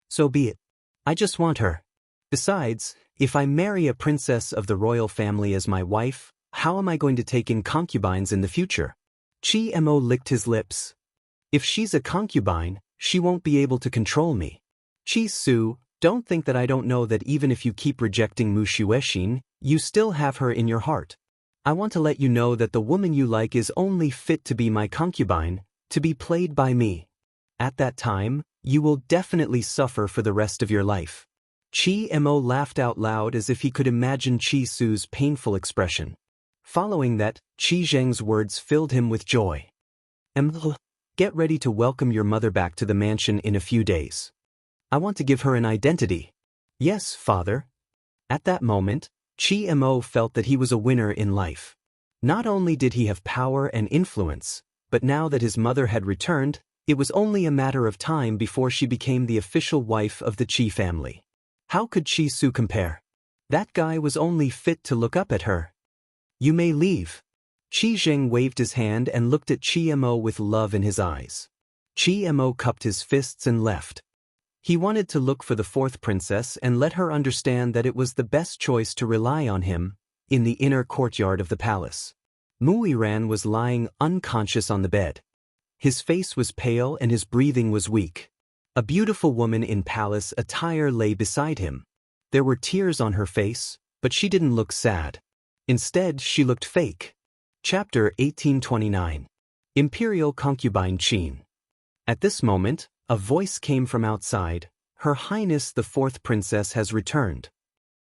So be it. I just want her. Besides, if I marry a princess of the royal family as my wife, how am I going to take in concubines in the future? Qi Mo licked his lips. If she's a concubine, she won't be able to control me. Qi Su, don't think that I don't know that even if you keep rejecting Mu Xuexin, you still have her in your heart. I want to let you know that the woman you like is only fit to be my concubine, to be played by me. At that time, you will definitely suffer for the rest of your life. Qi Mo laughed out loud as if he could imagine Qi Su's painful expression. Following that, Qi Zheng's words filled him with joy. Get ready to welcome your mother back to the mansion in a few days. I want to give her an identity. Yes, father. At that moment, Qi Mo felt that he was a winner in life. Not only did he have power and influence, but now that his mother had returned, it was only a matter of time before she became the official wife of the Qi family. How could Qi Su compare? That guy was only fit to look up at her. You may leave. Qi Zheng waved his hand and looked at Qi Mo with love in his eyes. Qi Mo cupped his fists and left. He wanted to look for the fourth princess and let her understand that it was the best choice to rely on him, in the inner courtyard of the palace. Mu Yiran was lying unconscious on the bed. His face was pale and his breathing was weak. A beautiful woman in palace attire lay beside him. There were tears on her face, but she didn't look sad. Instead, she looked fake. Chapter 1829. Imperial Concubine Qin. At this moment, a voice came from outside. Her Highness the fourth princess has returned.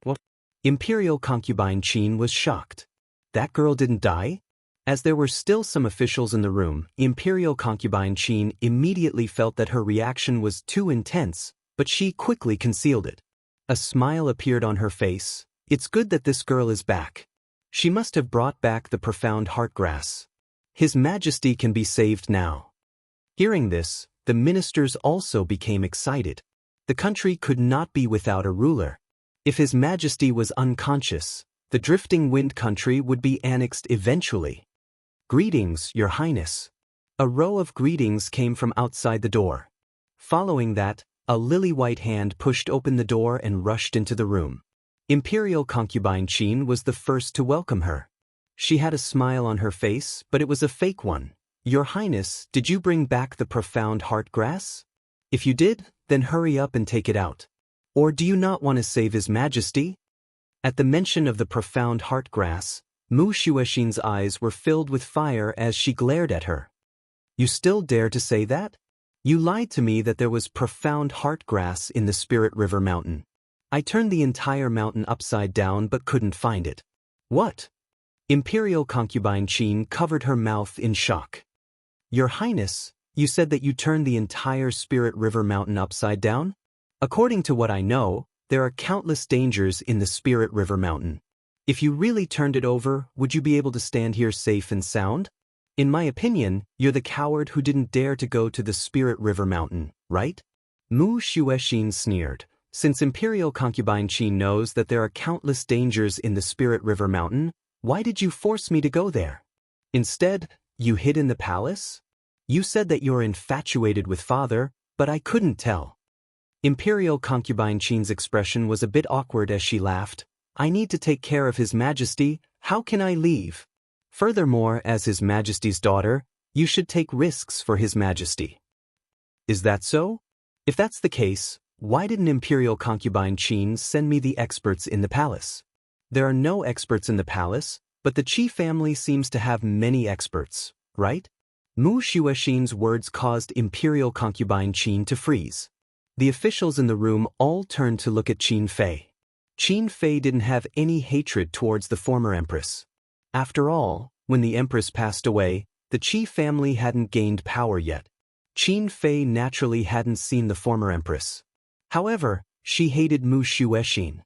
What? Imperial Concubine Qin was shocked. That girl didn't die? As there were still some officials in the room, Imperial Concubine Qin immediately felt that her reaction was too intense, but she quickly concealed it. A smile appeared on her face. It's good that this girl is back. She must have brought back the profound heartgrass. His Majesty can be saved now. Hearing this, the ministers also became excited. The country could not be without a ruler. If His Majesty was unconscious, the drifting wind country would be annexed eventually. Greetings, Your Highness. A row of greetings came from outside the door. Following that, a lily-white hand pushed open the door and rushed into the room. Imperial Concubine Qin was the first to welcome her. She had a smile on her face, but it was a fake one. Your Highness, did you bring back the profound heartgrass? If you did, then hurry up and take it out. Or do you not want to save His Majesty? At the mention of the profound heartgrass, Mu Xuexin's eyes were filled with fire as she glared at her. You still dare to say that? You lied to me that there was profound heartgrass in the Spirit River Mountain. I turned the entire mountain upside down but couldn't find it. What? Imperial Concubine Qin covered her mouth in shock. Your Highness, you said that you turned the entire Spirit River Mountain upside down? According to what I know, there are countless dangers in the Spirit River Mountain. If you really turned it over, would you be able to stand here safe and sound? In my opinion, you're the coward who didn't dare to go to the Spirit River Mountain, right? Mu Xuexin sneered. Since Imperial Concubine Qin knows that there are countless dangers in the Spirit River Mountain, why did you force me to go there? Instead, you hid in the palace? You said that you're infatuated with father, but I couldn't tell. Imperial Concubine Qin's expression was a bit awkward as she laughed. I need to take care of His Majesty, how can I leave? Furthermore, as His Majesty's daughter, you should take risks for His Majesty. Is that so? If that's the case, why didn't Imperial Concubine Qin send me the experts in the palace? There are no experts in the palace, but the Qi family seems to have many experts, right? Mu Xuexin's words caused Imperial Concubine Qin to freeze. The officials in the room all turned to look at Qin Fei. Qin Fei didn't have any hatred towards the former empress. After all, when the empress passed away, the Qi family hadn't gained power yet. Qin Fei naturally hadn't seen the former empress. However, she hated Mu Xuexin.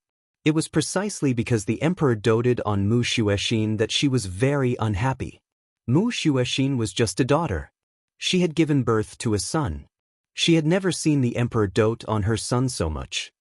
It was precisely because the emperor doted on Mu Xuexin that she was very unhappy. Mu Xuexin was just a daughter. She had given birth to a son. She had never seen the emperor dote on her son so much.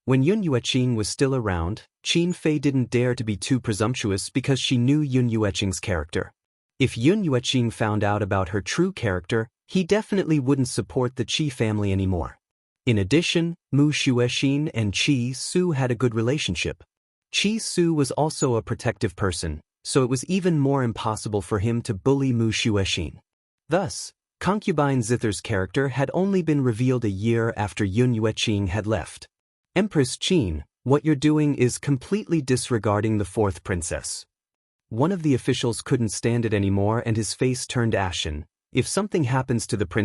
When Yun Yueqing was still around, Qin Fei didn't dare to be too presumptuous because she knew Yun Yueqing's character. If Yun Yueqing found out about her true character, he definitely wouldn't support the Qi family anymore. In addition, Mu Xuexin and Qi Su had a good relationship. Qi Su was also a protective person, so it was even more impossible for him to bully Mu Xuexin. Thus, concubine Zither's character had only been revealed a year after Yun Yueqing had left. Empress Qin, what you're doing is completely disregarding the fourth princess. One of the officials couldn't stand it anymore and his face turned ashen. If something happens to the princess,